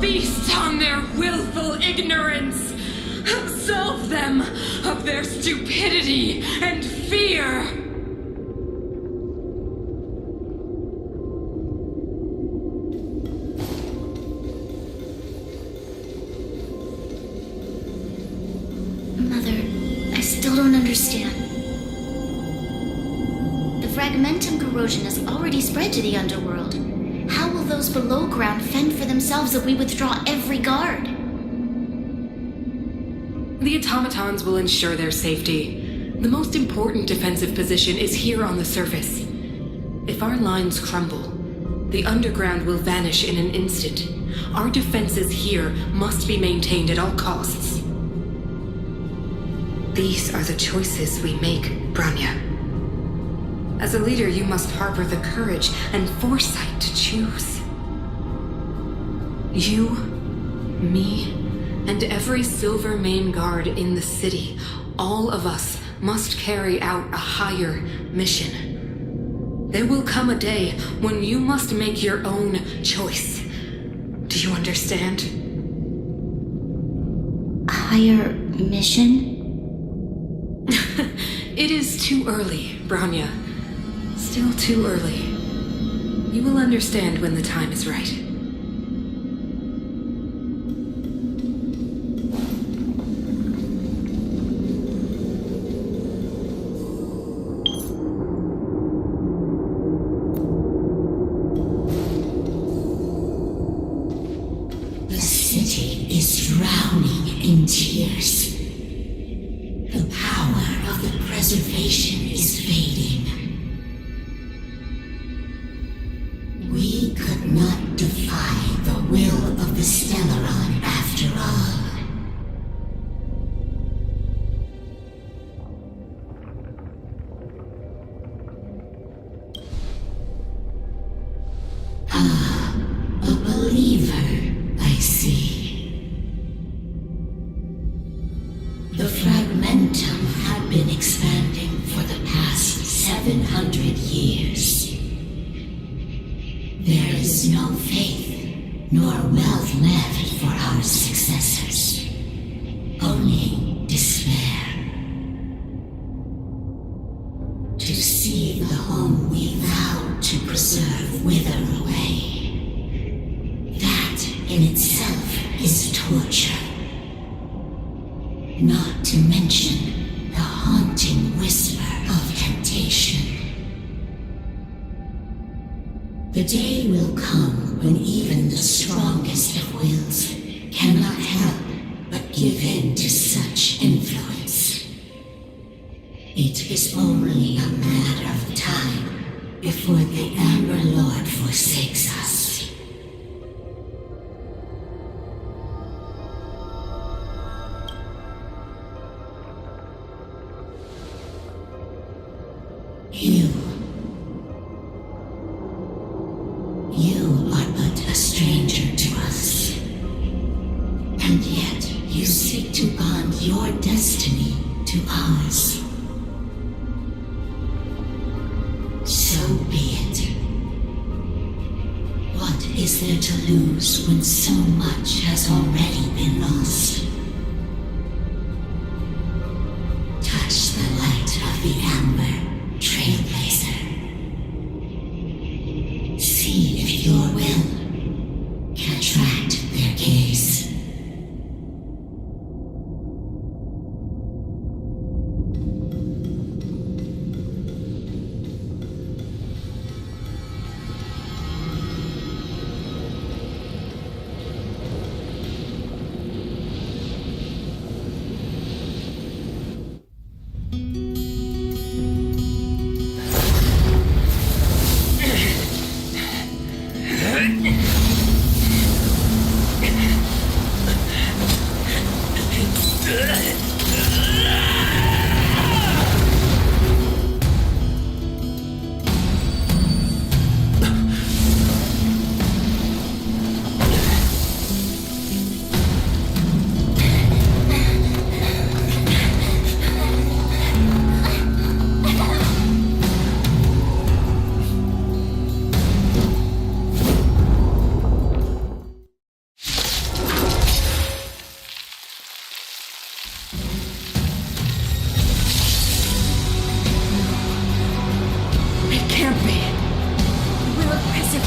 L: Feast on their willful ignorance! Absolve them of their stupidity and fear!
A: Mother, I still don't understand. The fragmentum corrosion has already spread to the underworld. How will those below ground fend for themselves if we withdraw every guard?
L: The automatons will ensure their safety. The most important defensive position is here on the surface. If our lines crumble, The underground will vanish in an instant. Our defenses here must be maintained at all costs. These are the choices we make, Bronya. As a leader, you must harbor the courage and foresight to choose. You, me, and every Silver Main Guard in the city, all of us must carry out a higher mission. There will come a day when you must make your own choice. Do you understand?
E: Higher mission?
L: It is too early, Bronya. Still too early. You will understand when the time is right.
F: The city is drowning in tears. The power of the preservation is fading. We could not defy the will of the Stellaron after all. Ah, a believer, I see. The Fragmentum had been expanding for the past 700 years. There is no faith nor wealth left for our successors. Only despair. To see the home we vowed to preserve wither away. That in itself is torture. Not to mention the haunting whisper of temptation. The day will come when even the strongest of wills cannot help but give in to such influence. It is only a matter of time before the Amber Lord forsakes us. You are but a stranger to us. And yet you seek to bond your destiny to ours. So be it. What is there to lose when so much has already been lost? Touch the light of the Amber, Trailblazer. See if your will can attract their gaze.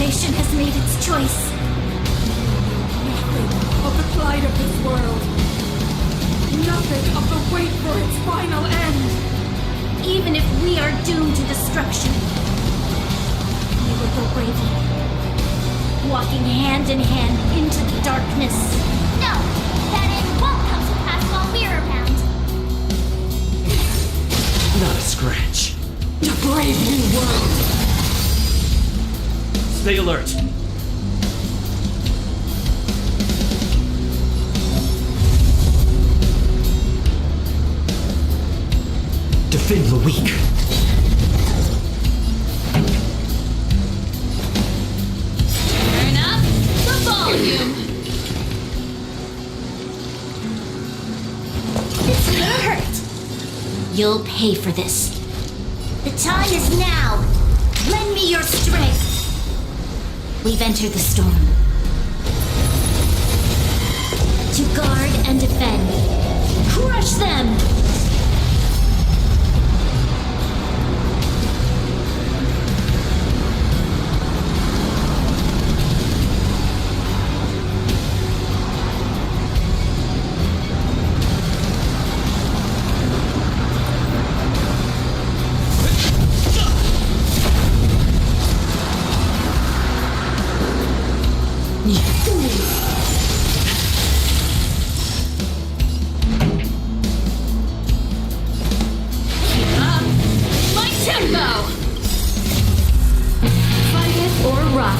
H: Nation has made its choice.
L: Nothing of the plight of this world. Nothing of the wait for its final end.
A: Even if we are doomed to destruction, we will go bravely, walking hand in hand into the darkness.
H: No, that end won't come to pass while we're around.
P: Not a scratch.
L: A brave new world.
P: Stay alert.
D: Defend the weak.
C: Turn up the volume.
A: It's gonna hurt. You'll pay for this. The time is now. Lend me your strength. We've entered the storm. To guard and defend. Crush them!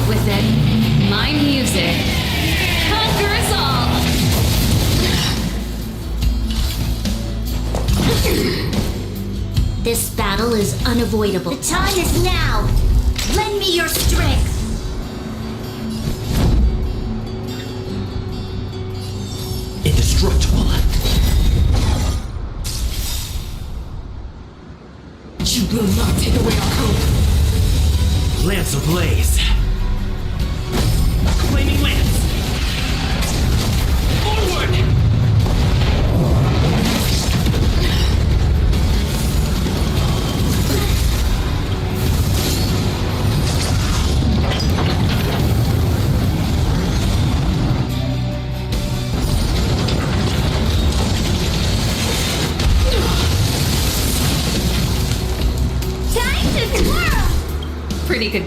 C: With it, my music conquers all.
A: This battle is unavoidable. The time is now. Lend me your strength.
D: Indestructible.
L: You will not take away our hope.
D: Lance ablaze. Flaming lance. Forward!
A: Time to twirl!
C: Pretty good.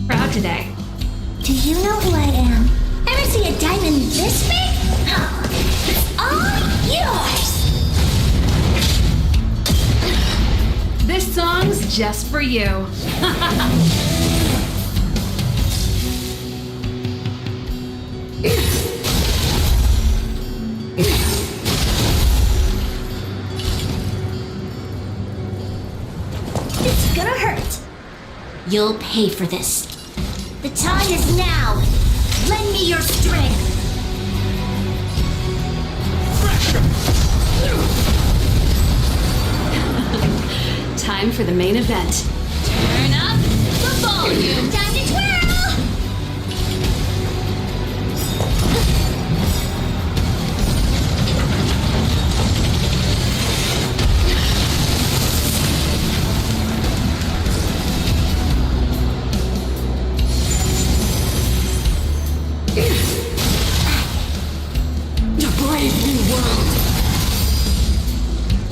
C: Proud today.
H: Do you know who I am? Ever see a diamond this big? Oh, it's all yours!
C: This song's just for you.
A: It's gonna hurt. You'll pay for this. The time is now. Lend me your strength.
C: Time for the main event. Turn up the volume.
A: Time to twirl!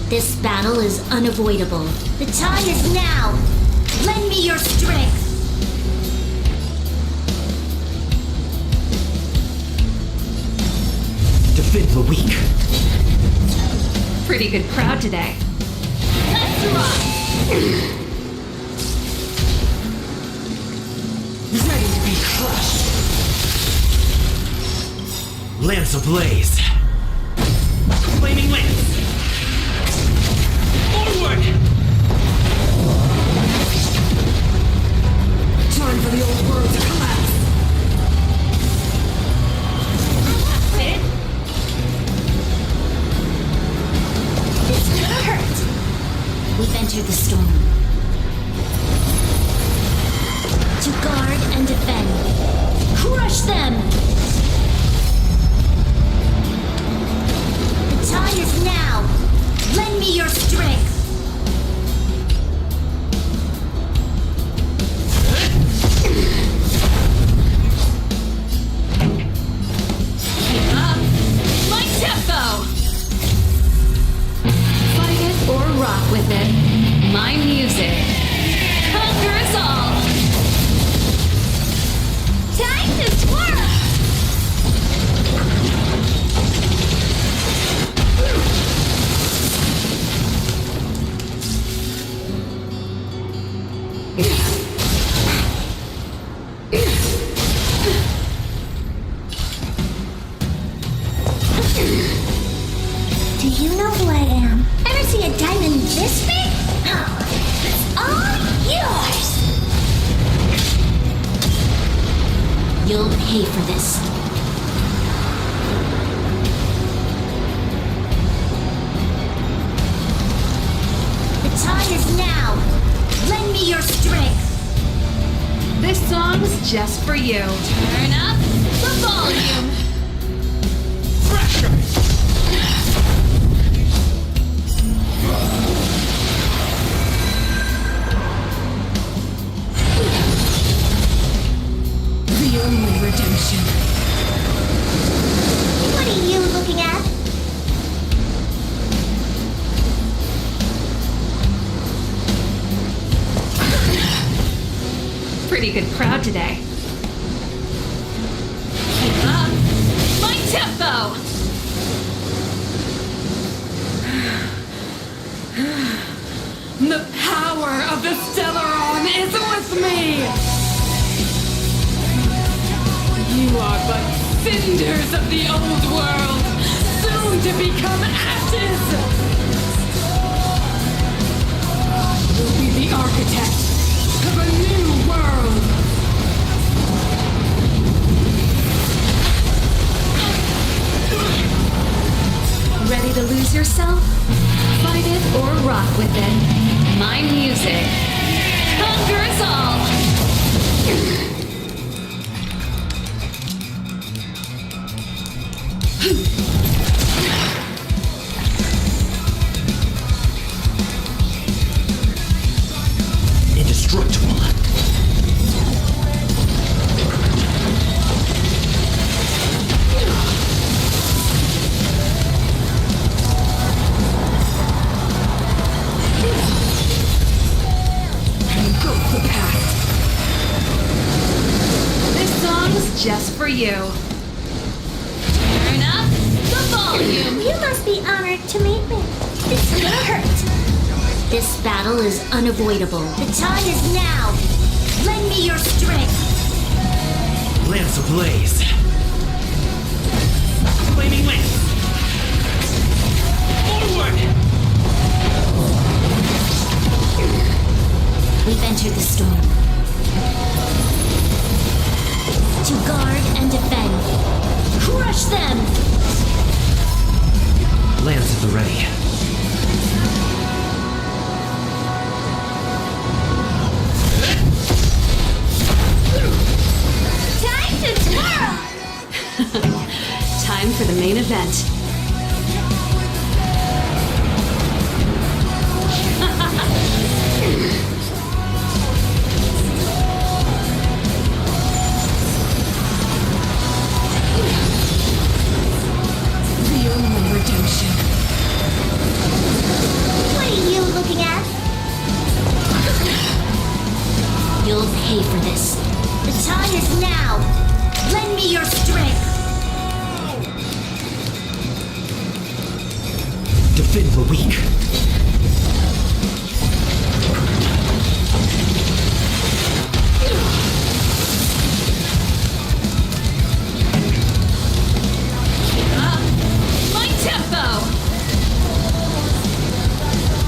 A: This battle is unavoidable. The time is now. Lend me your strength.
D: Defend the weak.
C: Pretty good crowd today. Let's rock!
D: Ready to be crushed. Lance ablaze. Flaming lance. Forward! Time for the old world to collapse.
A: It's gonna hurt. We've entered the storm. To guard and defend. Crush them! The time is now. Lend me your strength.
C: Keep up my tempo. Fight it or rock with it. My music conquers all.
A: Time to twirl!
H: Do you know who I am? Ever see a diamond this big? Oh, it's all yours!
E: You'll pay for this.
A: The time is now. Lend me your strength.
C: This song's just for you.
E: Turn up the volume.
L: The only redemption.
H: What are you looking at?
C: Pretty good crowd today.
E: Keep up my tempo.
L: The power of the Stellaron is with me! You are but cinders of the old world, soon to become ashes! I will be the architect of a new world!
U: Ready to lose yourself? Fight it or rock with it.
E: My music conquers all.
J: Indestructible.
L: Engulf the past.
C: This song's just for you.
E: Turn up the volume.
H: You must be honored to meet me. It's gonna hurt.
A: This battle is unavoidable. The time is now. Lend me your strength.
P: Lance ablaze. Flaming lance. Forward!
A: We've entered the storm. To guard and defend. Crush them!
P: Lance at the ready.
H: Time to twirl!
C: Time for the main event.
L: The only redemption.
H: What are you looking at?
A: You'll pay for this. The time is now. Lend me your strength.
P: Defend the weak.
E: My tempo.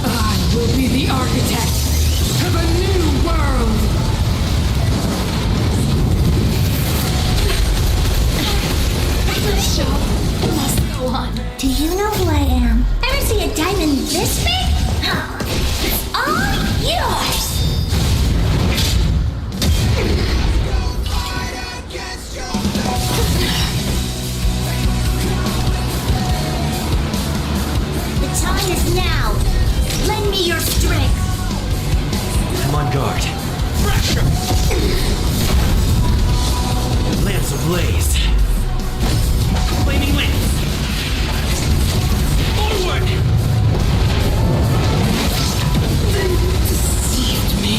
L: I will be the architect of a new world. The show must go on.
H: Do you know who I am? Ever see a diamond this big? Oh, it's all yours!
A: The time is now. Lend me your strength.
P: I'm on guard. Lance ablaze. Flaming lance. Forward!
L: Deceived me.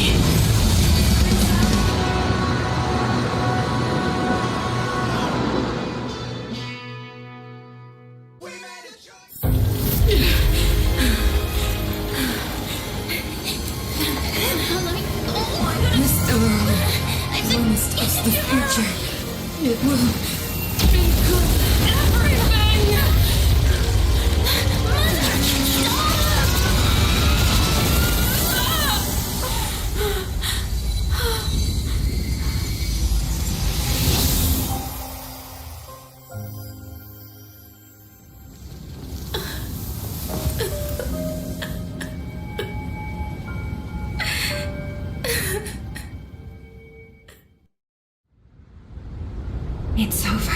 M: It's over.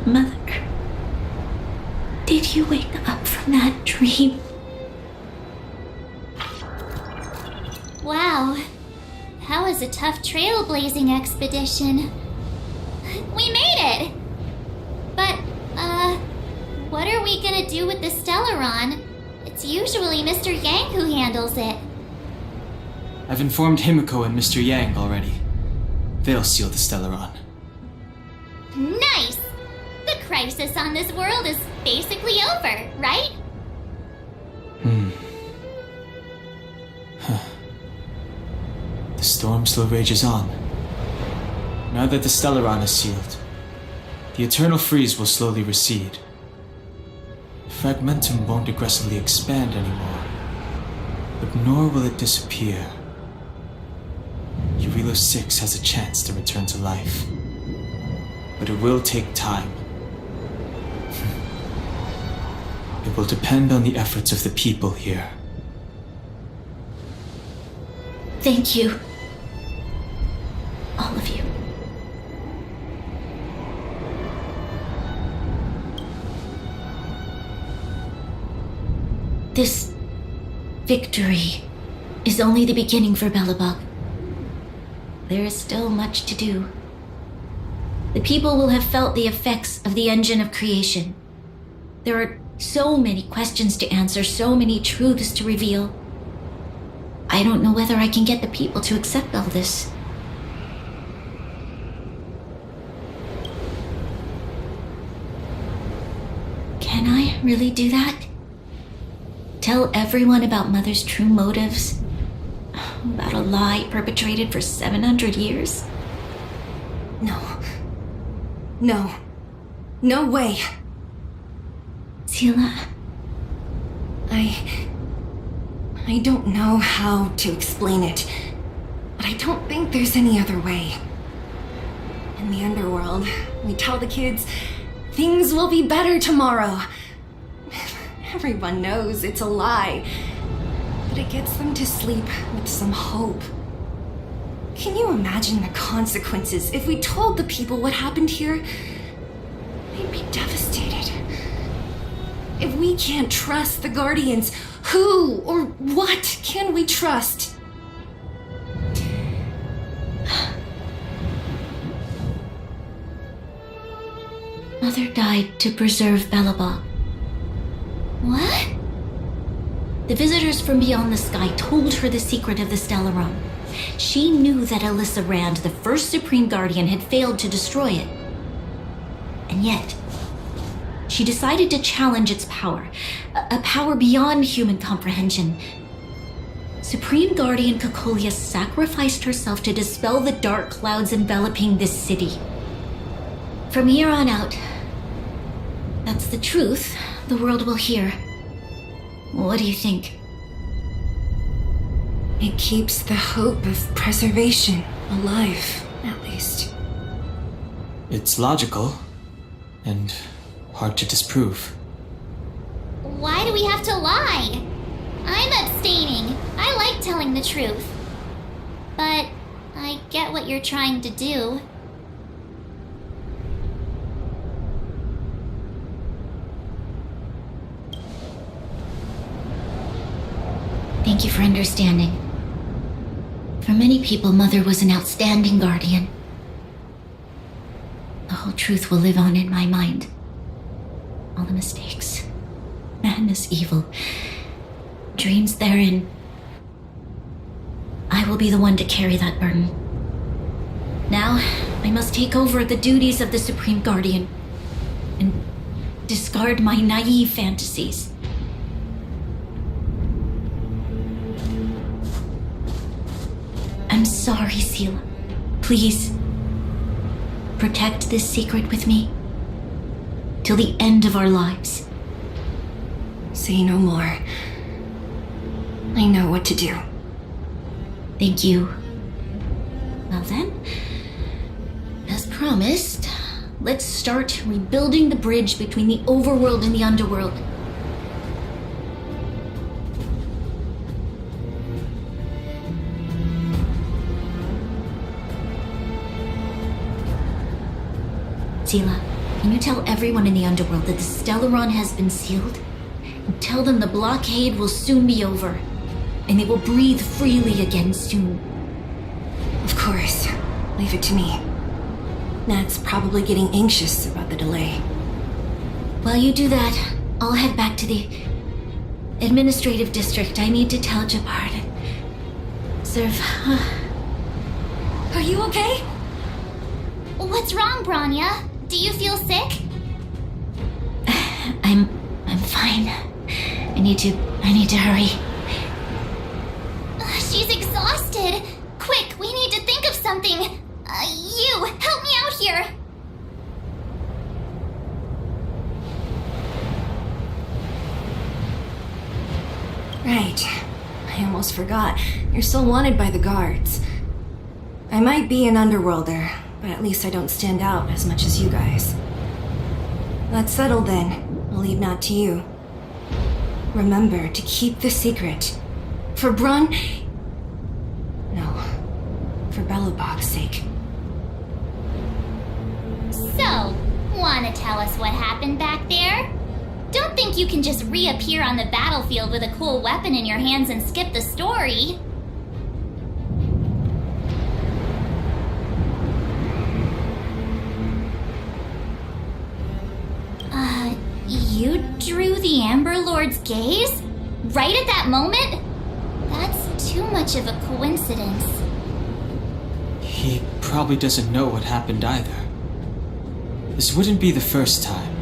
E: Mother, did you wake up from that dream?
A: Wow. That was a tough trailblazing expedition. We made it! But, what are we gonna do with the Stellaron? It's usually Mr. Yang who handles it.
B: I've informed Himiko and Mr. Yang already. They'll seal the Stellaron.
A: Nice! The crisis on this world is basically over, right?
B: The storm still rages on. Now that the Stellaron is sealed, the eternal freeze will slowly recede. Fragmentum won't aggressively expand anymore, but nor will it disappear. Urilo 6 has a chance to return to life, but it will take time. It will depend on the efforts of the people here.
E: Thank you. All of you. This victory is only the beginning for Belobog. There is still much to do. The people will have felt the effects of the engine of creation. There are so many questions to answer, so many truths to reveal. I don't know whether I can get the people to accept all this. Can I really do that? Tell everyone about Mother's true motives? About a lie perpetrated for 700 years?
M: No. No. No way.
E: Sila.
M: I don't know how to explain it, but I don't think there's any other way. In the underworld, we tell the kids, things will be better tomorrow. Everyone knows it's a lie, but it gets them to sleep with some hope. Can you imagine the consequences if we told the people what happened here? They'd be devastated. If we can't trust the Guardians, who or what can we trust?
E: Mother died to preserve Belobog.
A: What?
E: The visitors from beyond the sky told her the secret of the Stellaron. She knew that Alyssa Rand, the first Supreme Guardian, had failed to destroy it. And yet, she decided to challenge its power, a power beyond human comprehension. Supreme Guardian Cocolia sacrificed herself to dispel the dark clouds enveloping this city. From here on out, that's the truth the world will hear. What do you think?
M: It keeps the hope of preservation alive, at least.
B: It's logical, and hard to disprove.
A: Why do we have to lie? I'm abstaining. I like telling the truth. But I get what you're trying to do.
E: Thank you for understanding. For many people, Mother was an outstanding guardian. The whole truth will live on in my mind. All the mistakes, madness, evil, dreams therein. I will be the one to carry that burden. Now, I must take over the duties of the Supreme Guardian and discard my naive fantasies. I'm so sorry, Seela. Please, protect this secret with me. Till the end of our lives.
M: Say no more. I know what to do.
E: Thank you. Well then, as promised, let's start rebuilding the bridge between the overworld and the underworld. Seela, can you tell everyone in the underworld that the Stellaron has been sealed? And tell them the blockade will soon be over, and they will breathe freely again soon.
M: Of course. Leave it to me. Nat's probably getting anxious about the delay.
E: While you do that, I'll head back to the administrative district. I need to tell Jabard and serve.
M: Are you okay?
A: What's wrong, Branya? Do you feel sick?
E: I'm fine. I need to hurry.
A: She's exhausted. Quick, we need to think of something. You, help me out here.
M: Right. I almost forgot. You're still wanted by the guards. I might be an underworlder, but at least I don't stand out as much as you guys. That's settled then. I'll leave Nat to you. Remember to keep the secret. For Brun... No. For Belobog's sake.
A: So, wanna tell us what happened back there? Don't think you can just reappear on the battlefield with a cool weapon in your hands and skip the story. You drew the Amber Lord's gaze? Right at that moment? That's too much of a coincidence.
B: He probably doesn't know what happened either. This wouldn't be the first time.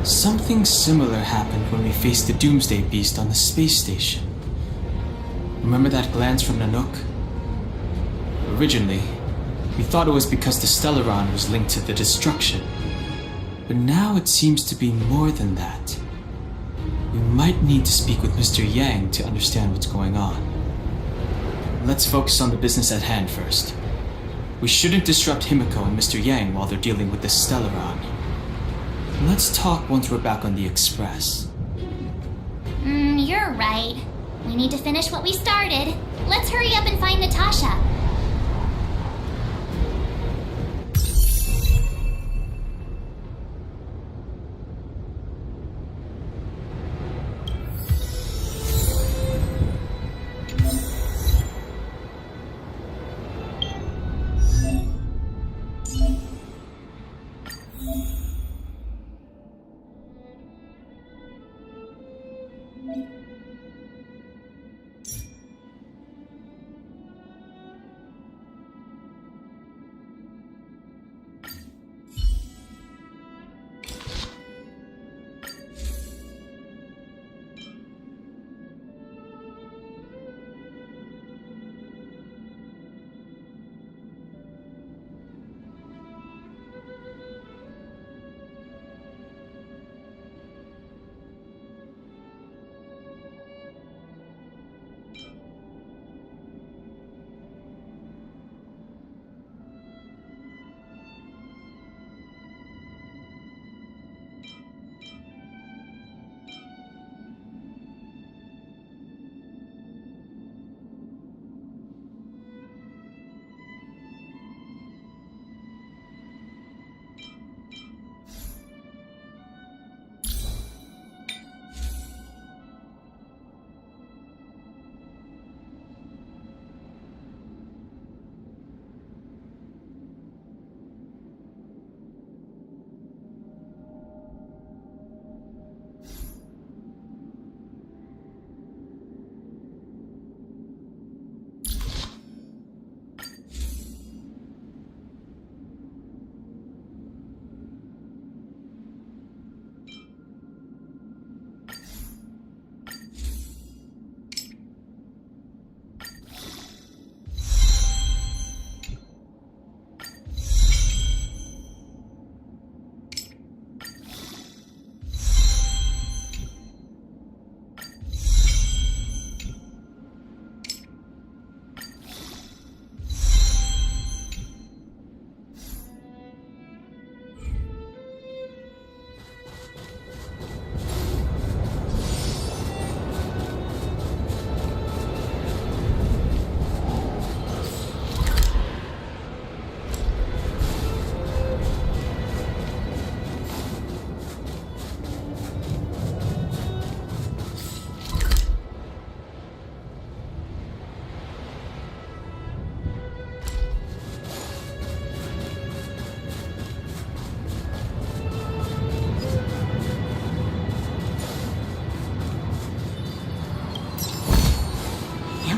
B: Something similar happened when we faced the Doomsday Beast on the space station. Remember that glance from Nanook? Originally, we thought it was because the Stellaron was linked to the destruction. But now it seems to be more than that. We might need to speak with Mr. Yang to understand what's going on. Let's focus on the business at hand first. We shouldn't disrupt Himiko and Mr. Yang while they're dealing with the Stellaron. Let's talk once we're back on the Express.
A: You're right. We need to finish what we started. Let's hurry up and find Natasha.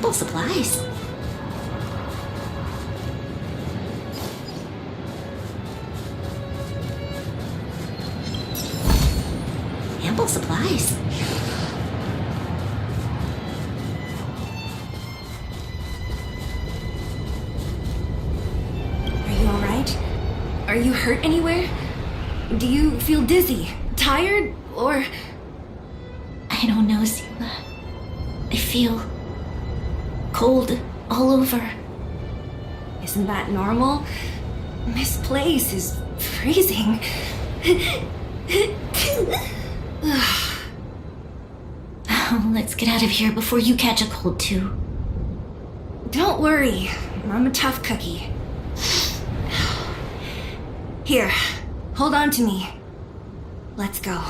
E: Ample supplies. Ample supplies.
M: Are you alright? Are you hurt anywhere? Do you feel dizzy, tired, or...
E: I don't know, Sila. I feel cold all over.
M: Isn't that normal? This place is freezing.
E: Let's get out of here before you catch a cold too.
M: Don't worry, I'm a tough cookie. Here, hold on to me. Let's go.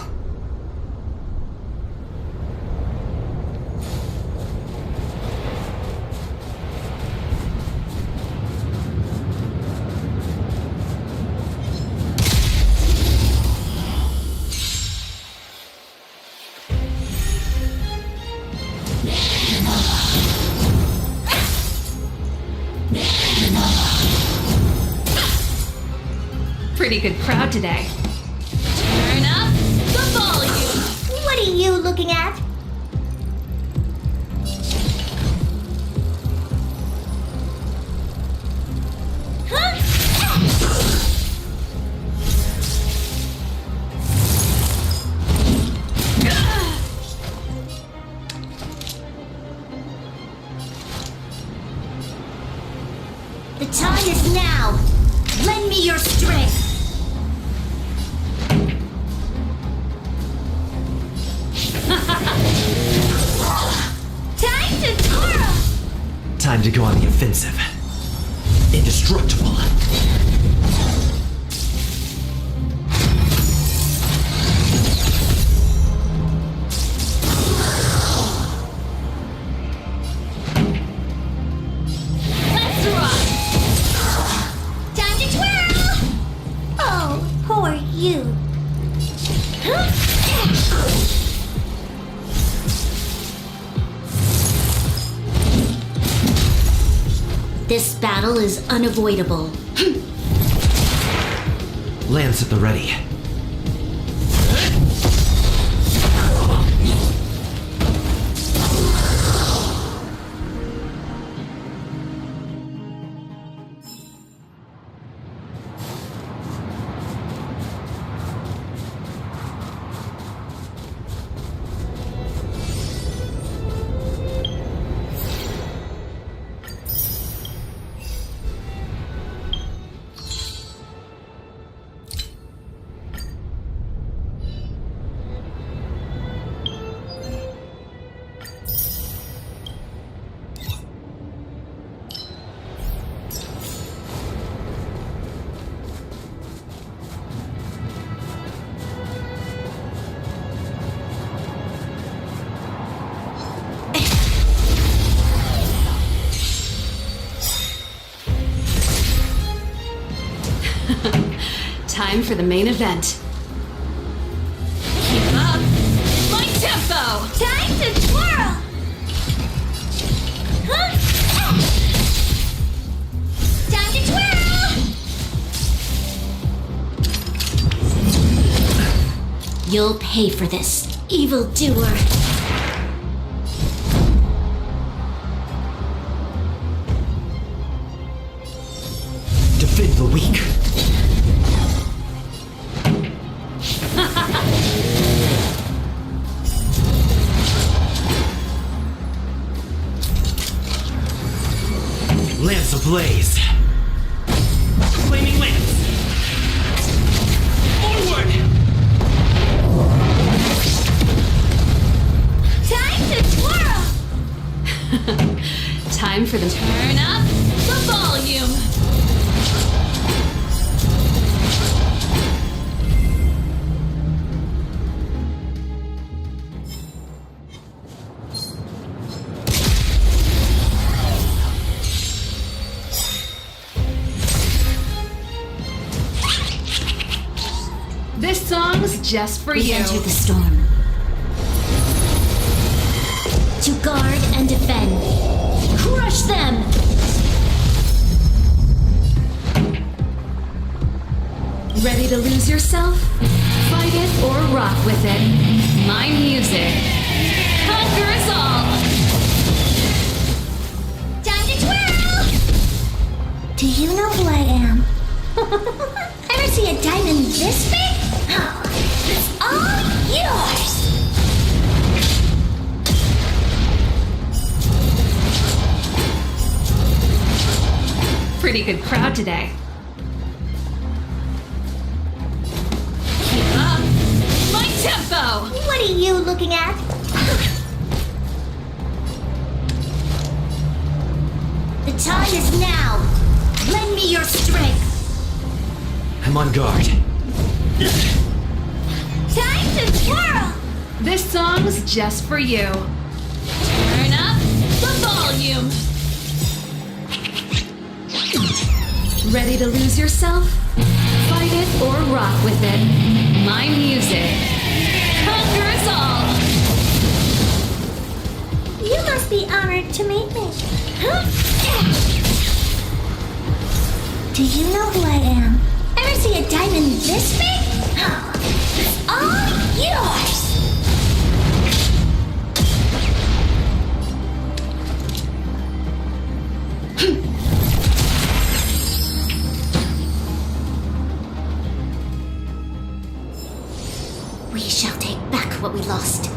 U: Pretty good crowd today.
A: Turn up the volume. What are you looking at? The time is now. Lend me your strength. Time to twirl.
D: Time to go on the offensive. Indestructible.
A: Let's rock. Time to twirl. Oh, who are you? This battle is unavoidable.
D: Lance at the ready.
U: Time for the main event.
A: Keep up. My tempo. Time to twirl. Time to twirl. You'll pay for this, evildoer.
D: Defend the weak. Lance ablaze. Flaming lance. Forward.
A: Time to twirl.
U: Time for the
A: Turn up the volume.
U: This song's just for
A: We
U: you.
A: enter the storm. To guard and defend.
C: Ready to lose yourself? Fight it or rock with it. My music conquers all.
H: Time to twirl! Do you know who I am? Ever see a diamond this big? Oh, it's all yours!
C: Pretty good crowd today. Keep up my tempo!
H: What are you looking at? The time is now! Lend me your strength!
D: I'm on guard.
H: Time to twirl!
C: This song's just for you. Turn up the volume. Ready to lose yourself? Fight it or rock with it. My music conquers all.
H: You must be honored to meet me. Do you know who I am? Ever see a diamond this big? Oh, it's all yours!
A: We shall take back what we lost.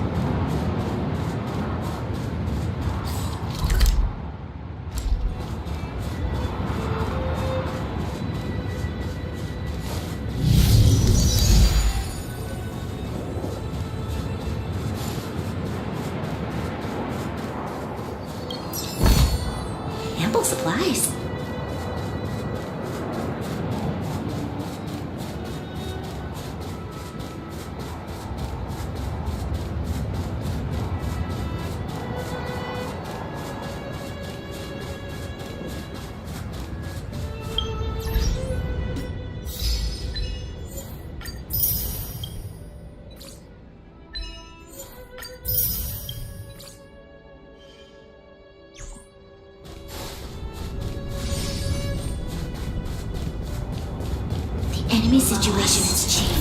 A: Ample supplies. Enemy situation has changed.